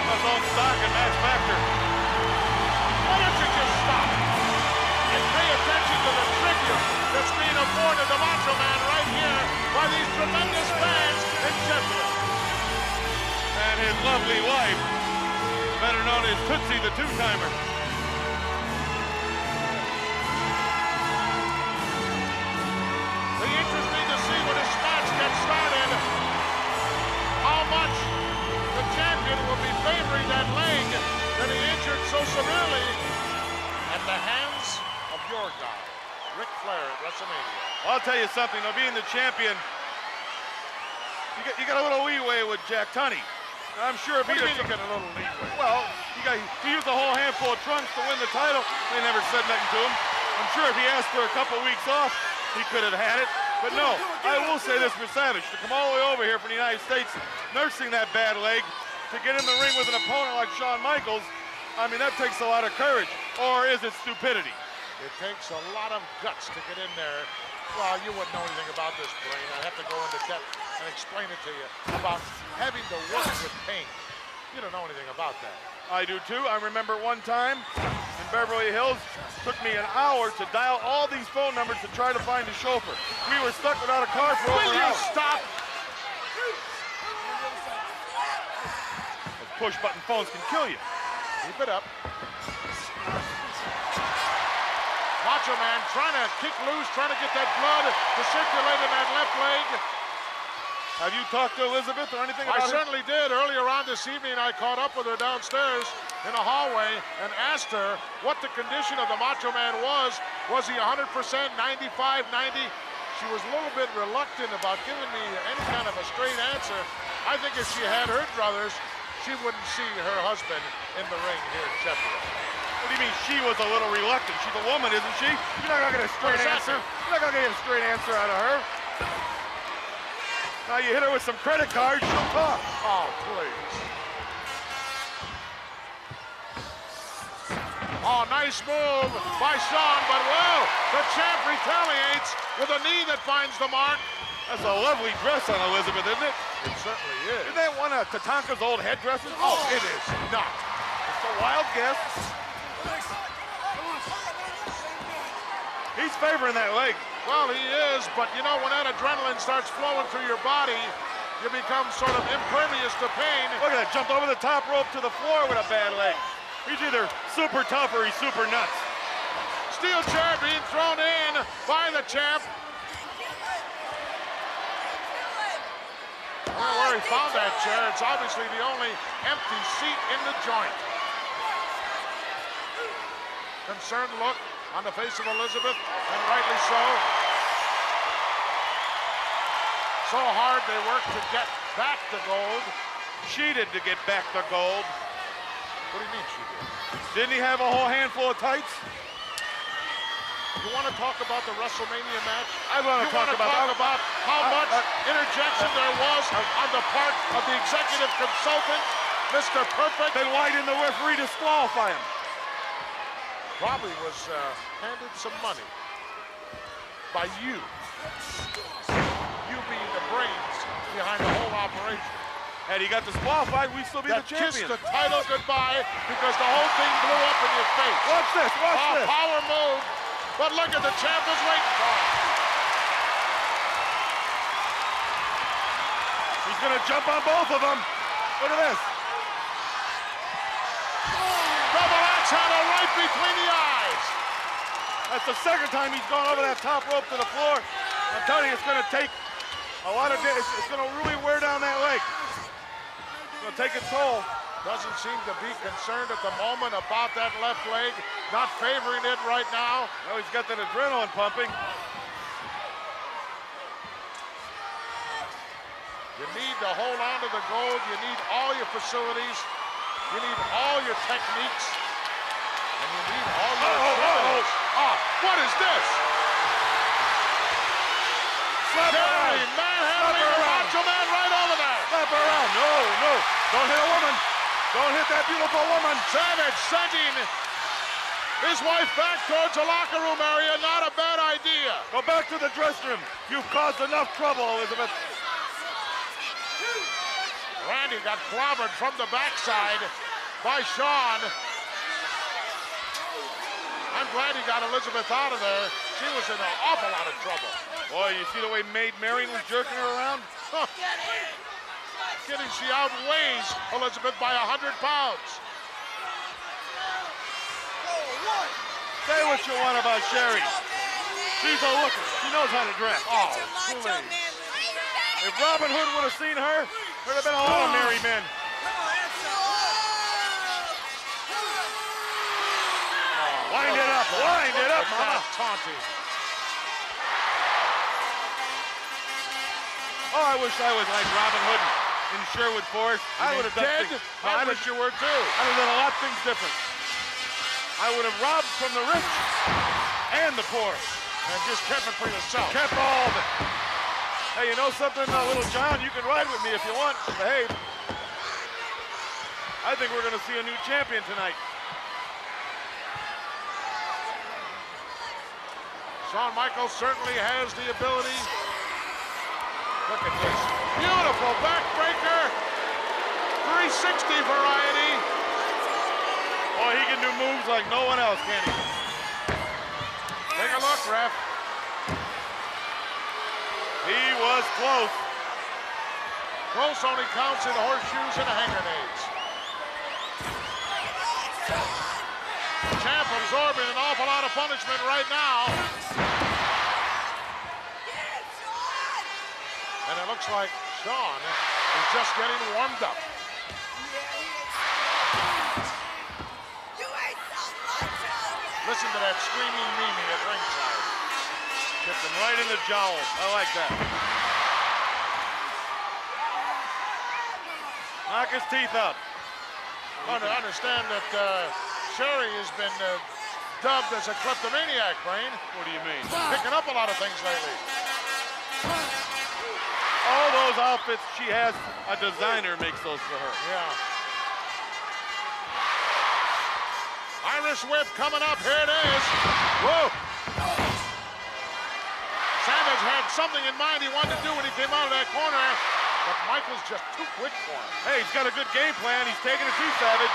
That's on stock and Max Factor. Why don't you just stop and pay attention to the tribute that's being afforded to Macho Man right here by these tremendous fans in Sheffield. And his lovely wife, better known as Tootsie the Two-Timer. Be interesting to see when this match gets started how much the champion will be favoring that leg that he injured so severely at the hands of your guy, Ric Flair at WrestleMania. Well, I'll tell you something, though, being the champion, you got a little leeway with Jack Tunney. I'm sure if What do you mean you get a little leeway? Well, he used a whole handful of trunks to win the title. They never said nothing to him. I'm sure if he asked for a couple weeks off, he could have had it. But no, I will say this for Savage, to come all the way over here from the United States, nursing that bad leg, to get in the ring with an opponent like Shawn Michaels, I mean, that takes a lot of courage. Or is it stupidity? It takes a lot of guts to get in there. Well, you wouldn't know anything about this, Brain. I have to go into depth and explain it to you about having to work with pain. You don't know anything about that. I do too. I remember one time in Beverly Hills, took me an hour to dial all these phone numbers to try to find a chauffeur. We were stuck without a car for over an hour. Will you stop? Those push-button phones can kill you. Keep it up. Macho Man trying to kick loose, trying to get that blood to circulate in that left leg. Have you talked to Elizabeth or anything about I certainly did. Earlier on this evening, I caught up with her downstairs in a hallway and asked her what the condition of the Macho Man was. Was he 100%, 95, 90? She was a little bit reluctant about giving me any kind of a straight answer. I think if she had her druthers, she wouldn't see her husband in the ring here in Sheffield. What do you mean she was a little reluctant? She's a woman, isn't she? You're not gonna get a straight answer. You're not gonna get a straight answer out of her. Now you hit her with some credit cards, she'll talk. Oh, please. Oh, nice move by Shawn, but well, the champ retaliates with a knee that finds the mark. That's a lovely dress on Elizabeth, isn't it? It certainly is. Isn't that one of Tatanka's old headdresses? Oh, it is not. It's a wild guess. He's favoring that leg. Well, he is, but you know, when that adrenaline starts flowing through your body, you become sort of impervious to pain. Look at that, jumped over the top rope to the floor with a bad leg. He's either super tough or he's super nuts. Steel chair being thrown in by the champ. I don't know where he found that chair. It's obviously the only empty seat in the joint. Concerned look on the face of Elizabeth, and rightly so. So hard they worked to get back the gold. Cheated to get back the gold. What do you mean she did? Didn't he have a whole handful of tights? You want to talk about the WrestleMania match? I want to talk about how much interjection there was on the part of the executive consultant, Mr. Perfect. Then why didn't the referee disqualify him? Probably was handed some money by you. You being the brains behind the whole operation. Had he got disqualified, we'd still be the champions. Kissed the title goodbye because the whole thing blew up in your face. Watch this, watch this. Power move, but look at the champ is waiting for him. He's gonna jump on both of them. Look at this. Double axe handle right between the eyes. That's the second time he's gone over that top rope to the floor. I'm telling you, it's gonna take a lot of days. It's gonna really wear down that leg. It's gonna take its toll. Doesn't seem to be concerned at the moment about that left leg. Not favoring it right now. Well, he's got that adrenaline pumping. You need to hold on to the gold. You need all your facilities. You need all your techniques. And you need all your abilities. What is this? Scary manhandling the Macho Man right over there. Slap her around. No, no. Don't hit a woman. Don't hit that beautiful woman. Savage sending his wife back towards the locker room area. Not a bad idea. Go back to the dressing room. You've caused enough trouble, Elizabeth. Randy got clobbered from the backside by Shawn. I'm glad he got Elizabeth out of there. She was in an awful lot of trouble. Boy, you see the way Maid Marian was jerking her around? Huh. Kidding, she outweighs Elizabeth by 100 pounds. Say what you want about Sherry. She's a looker. She knows how to dress. Oh, please. If Robin Hood would have seen her, there'd have been a lot of married men. Wind it up, Mama. Taunting. Oh, I wish I was like Robin Hood in Sherwood Forest. I would have done things. I wish you were too. I would have done a lot of things different. I would have robbed from the rich and the poor. And just kept it for yourself. Kept all of it. Hey, you know something, Little John? You can ride with me if you want. Behave. I think we're going to see a new champion tonight. Shawn Michaels certainly has the ability. Look at this. Beautiful backbreaker. 360 variety. Boy, he can do moves like no one else, can he? Take a look, ref. He was close. Close only counts in horseshoes and hand grenades. Champ absorbing an awful lot of punishment right now. And it looks like Shawn is just getting warmed up. Listen to that screaming Mimi at ringside. Kicked him right in the jowls. I like that. Knock his teeth out. I understand that Sherry has been dubbed as a kleptomaniac, Brain. What do you mean? Picking up a lot of things lately. All those outfits she has, a designer makes those for her. Yeah. Irish whip coming up. Here it is. Whoa. Savage had something in mind he wanted to do when he came out of that corner, but Michaels just too quick for him. Hey, he's got a good game plan. He's taking it to Savage.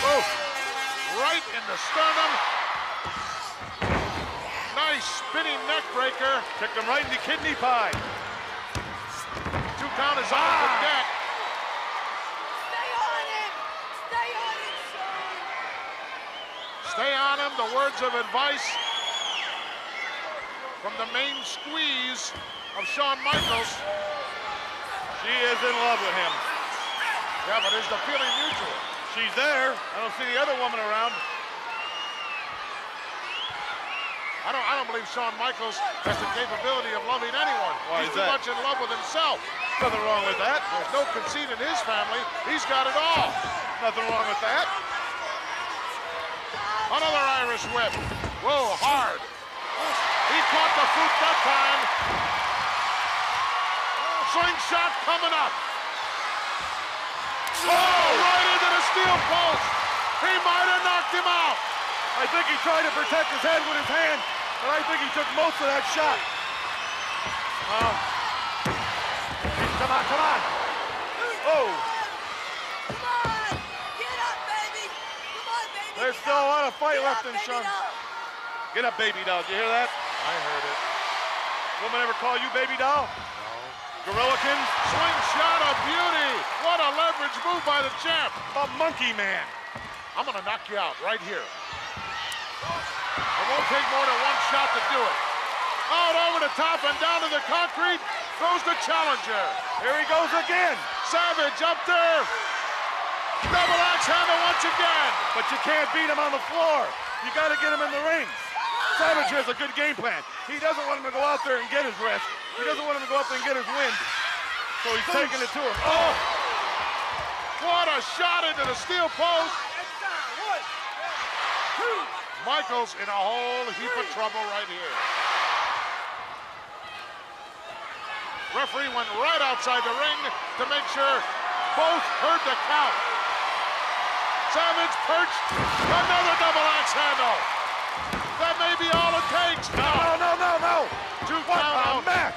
Whoa. Right in the sternum. Nice spinning neck breaker. Kicked him right in the kidney pie. 2 count is on for deck. Stay on him, the words of advice from the main squeeze of Shawn Michaels. She is in love with him. Yeah, but is the feeling mutual? She's there. I don't see the other woman around. I don't believe Shawn Michaels has the capability of loving anyone. Why He's is too that? much in love with himself. Nothing wrong with that. There's no conceit in his family. He's got it all. Nothing wrong with that. Another Irish whip. Whoa, hard. He caught the foot that time. Slingshot coming up. Oh, right into the steel post. He might have knocked him out. I think he tried to protect his head with his hand, but I think he took most of that shot. Come on, come on. Oh. Come on. Get up, baby. Come on, baby. There's still a lot of fight left in Sean. Get up, baby doll. Did you hear that? I heard it. Woman ever call you baby doll? Gorilla-kin? Slingshot of beauty. What a leverage move by the champ. A monkey man. I'm going to knock you out right here. It won't take more than one shot to do it. Out over the top and down to the concrete goes the challenger. Here he goes again. Savage up there. Double axe handle once again. But you can't beat him on the floor. You got to get him in the ring. Savage has a good game plan. He doesn't want him to go out there and get his rest. He doesn't want him to go out there and get his win. So he's taking it to him. Oh! What a shot into the steel post. Michaels in a whole heap of trouble right here. Referee went right outside the ring to make sure both heard the count. Savage perched, another double axe handle. That may be all it takes. No. Two What count a out. match.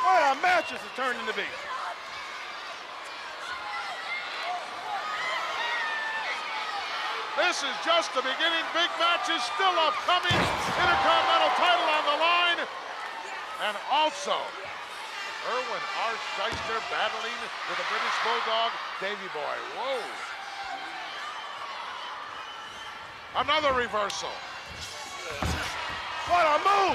What a match this has turned into be. This is just the beginning. Big matches still upcoming. Intercontinental title on the line. And also, Erwin R. Shyster battling with the British Bulldog, Davey Boy. Whoa. Another reversal. What a move!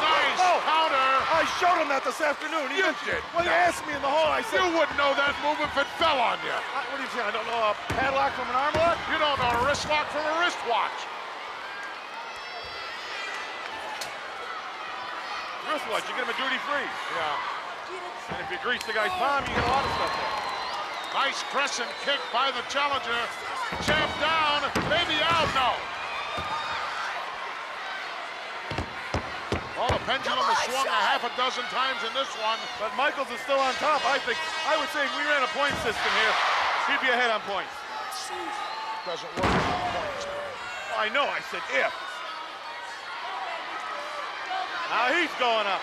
Nice counter. I showed him that this afternoon. You did. Well, you asked me in the hall. I said, You wouldn't know that move if it fell on you. What do you say? I don't know a padlock from an arm lock? You don't know a wrist lock from a wristwatch. Wristwatch, you get him a duty free. Yeah. And if you grease the guy's palm, you get a lot of stuff there. Nice crescent kick by the challenger. Champ down, maybe out, no. Well, the pendulum has swung a half a dozen times in this one. But Michaels is still on top. I would say if we ran a point system here, he'd be ahead on points. Doesn't work on points. I know, I said if. Now he's going up.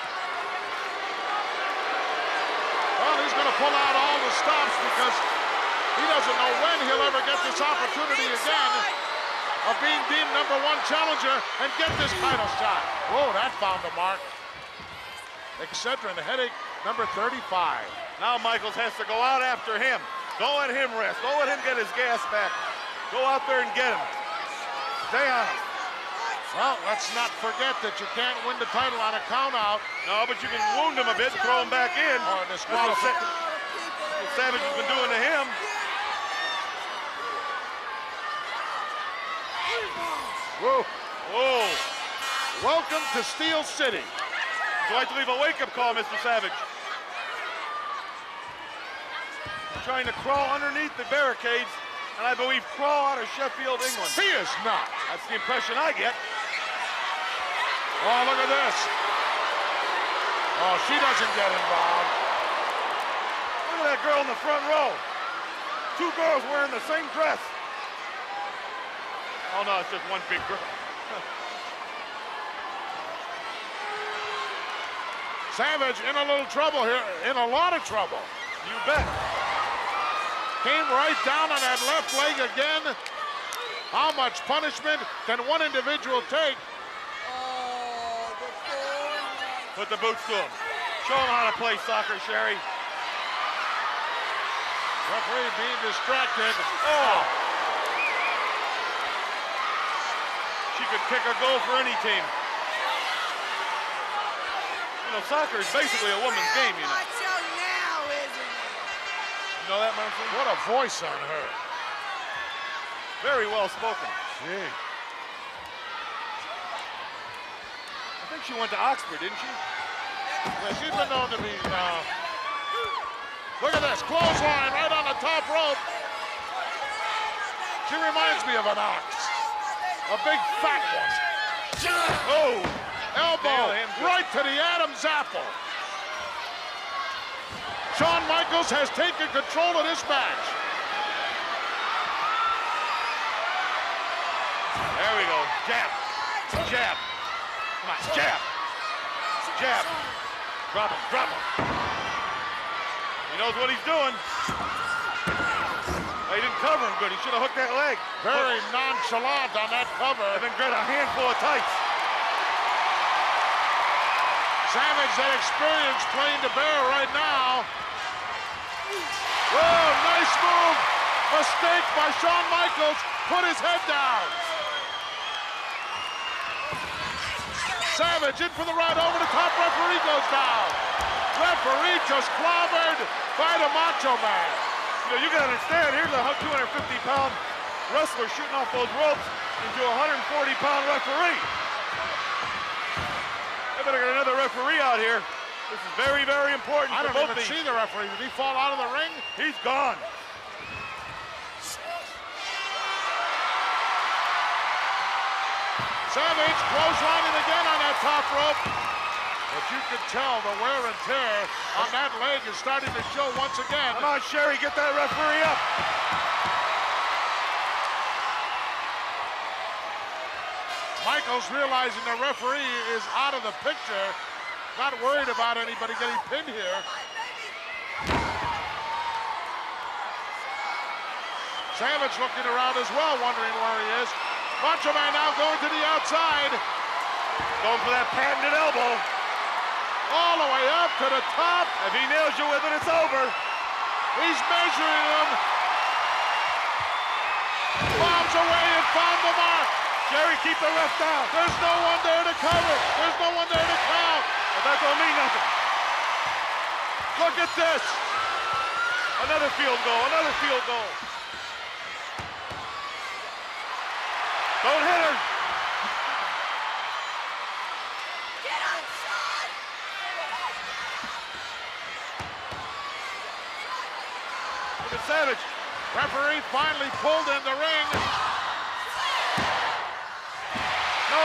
Well, he's going to pull out all the stops because he doesn't know when he'll ever get this opportunity again of being deemed #1 challenger and get this title shot. Whoa, that found a mark. Excedrin, headache number 35. Now Michaels has to go out after him. Don't let him rest. Don't let him get his gas back. Go out there and get him. Stay on him. Well, let's not forget that you can't win the title on a count out. No, but you can wound him a bit and throw him back in. Or That's what Savage has been doing to him. Whoa. Whoa. Welcome to Steel City. Would you like to leave a wake-up call, Mr. Savage? He's trying to crawl underneath the barricades, and I believe crawl out of Sheffield, England. He is not. That's the impression I get. Oh, look at this. Oh, she doesn't get involved. Look at that girl in the front row. Two girls wearing the same dress. Oh, no, it's just one big girl. Savage in a little trouble here, in a lot of trouble. You bet. Came right down on that left leg again. How much punishment can one individual take? Put the boots to him. Show him how to play soccer, Sherry. Referee being distracted. Oh! She could kick a goal for any team. You know, soccer is basically a woman's game, you know. You know that, Monson? What a voice on her. Very well spoken. Gee. I think she went to Oxford, didn't she? Yeah, she's been known to be Look at this, clothesline right on the top rope. She reminds me of an ox. A big fat one. Oh, elbow right to the Adam's apple. Shawn Michaels has taken control of this match. There we go. Jab. Jab. Come on, jab. Jab. Drop him, drop him. He knows what he's doing. Oh, he didn't cover him good. He should have hooked that leg. Very nonchalant on that cover. And then got a handful of tights. Savage, that experience playing to bear right now. Whoa, nice move. Mistake by Shawn Michaels. Put his head down. Savage in for the run over the top. Referee goes down. Referee just clobbered by the Macho Man. You know, you gotta understand, here's a 250-pound wrestler shooting off those ropes into a 140-pound referee. They better get another referee out here. This is very, very important. I for don't both even these. see the referee. Did he fall out of the ring? He's gone. Savage clotheslining again on that top rope. But you can tell the wear and tear on that leg is starting to show once again. Come on, Sherry, get that referee up. Michaels realizing the referee is out of the picture. Not worried about anybody getting pinned here. Savage looking around as well, wondering where he is. Macho Man now going to the outside. Going for that patented elbow. All the way up to the top. If he nails you with it, it's over. He's measuring him. Bombs away and found the mark. Jerry, keep the ref down. There's no one there to cover. There's no one there to count. But that don't mean nothing. Look at this. Another field goal, another field goal. Don't hit her. Get up, Shawn! Look at Savage. Referee finally pulled in the ring. No.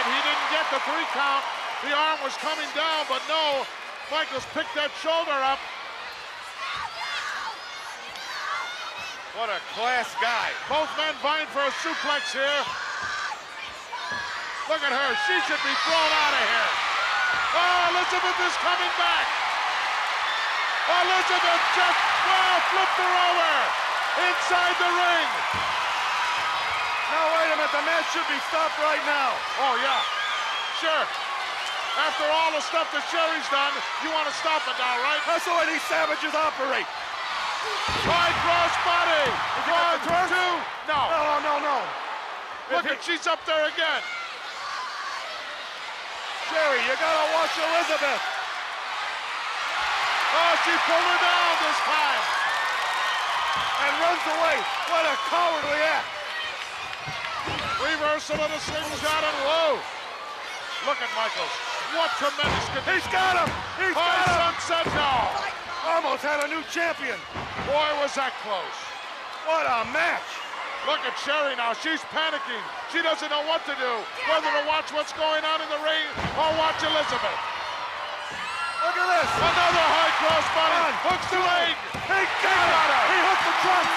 He didn't get the 3 count. The arm was coming down, but no. Michaels picked that shoulder up. What a class guy. Both men vying for a suplex here. Look at her. She should be thrown out of here. Oh, Elizabeth is coming back. Elizabeth just, flipped her over. Inside the ring. Now, wait a minute. The match should be stopped right now. Oh, yeah. Sure. After all the stuff that Sherry's done, you want to stop it now, right? That's the way these savages operate. High cross body. 1, 2. No. Look at, she's up there again. Sherry, you gotta watch Elizabeth. Oh, she pulled her down this time. And runs away. What a cowardly act. Reversal of the slingshot and whoa. Look at Michaels. What tremendous condition. He's got him. He's got him. Sunset, no. Almost had a new champion. Boy, was that close. What a match. Look at Sherry now. She's panicking. She doesn't know what to do. Whether to watch what's going on in the ring or watch Elizabeth. Look at this. Another high cross body. Hooks the leg. He got her. He hooked the trunk.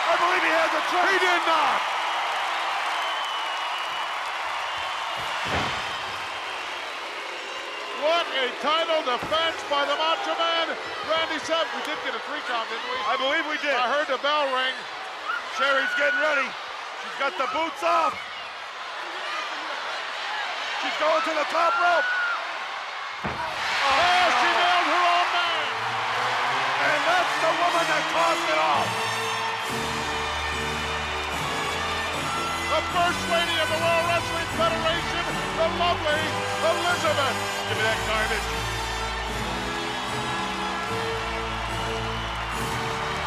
I believe he has the trunk. He did not. What a title defense by the Macho Man, Randy Savage. We did get a 3 count, didn't we? I believe we did. I heard the bell ring. Sherry's getting ready. She's got the boots off. She's going to the top rope. Oh, she nailed her own man. And that's the woman that caused it all. The First Lady of the World Wrestling Federation, the lovely Elizabeth. Give me that garbage.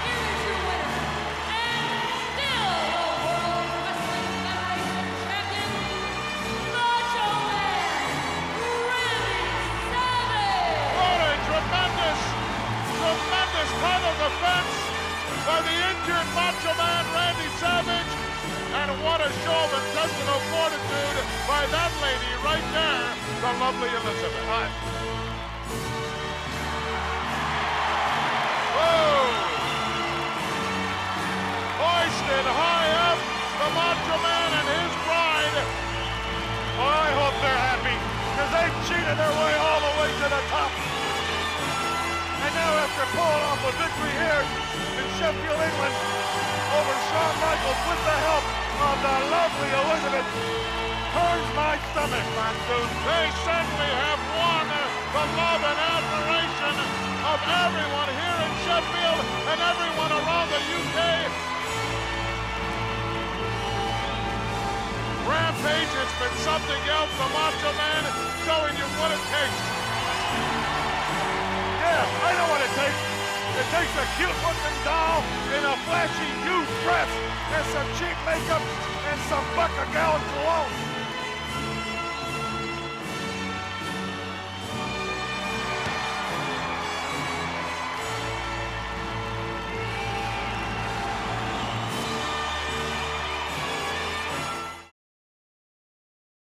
Here's your winner, and still the World Wrestling Federation champion, Macho Man, Randy Savage. What a tremendous injured Macho Man Randy Savage. And what a show of intestinal fortitude by that lady right there, the lovely Elizabeth. Whoa! Hoisted high up, the Macho Man and his bride. Oh, I hope they're happy, because they cheated their way all the way to the top. And now after pulling off a victory here in Sheffield, England, over Shawn Michaels with the help of the lovely Elizabeth, turns my stomach, Monsoon. They certainly have won the love and admiration of everyone here in Sheffield and everyone around the UK. Rampage has been something else, the Macho Man showing you what it takes. Yeah, I know what it takes. It takes a cute-looking doll in a flashy used dress and some cheap makeup and some buck-a-gallon cologne.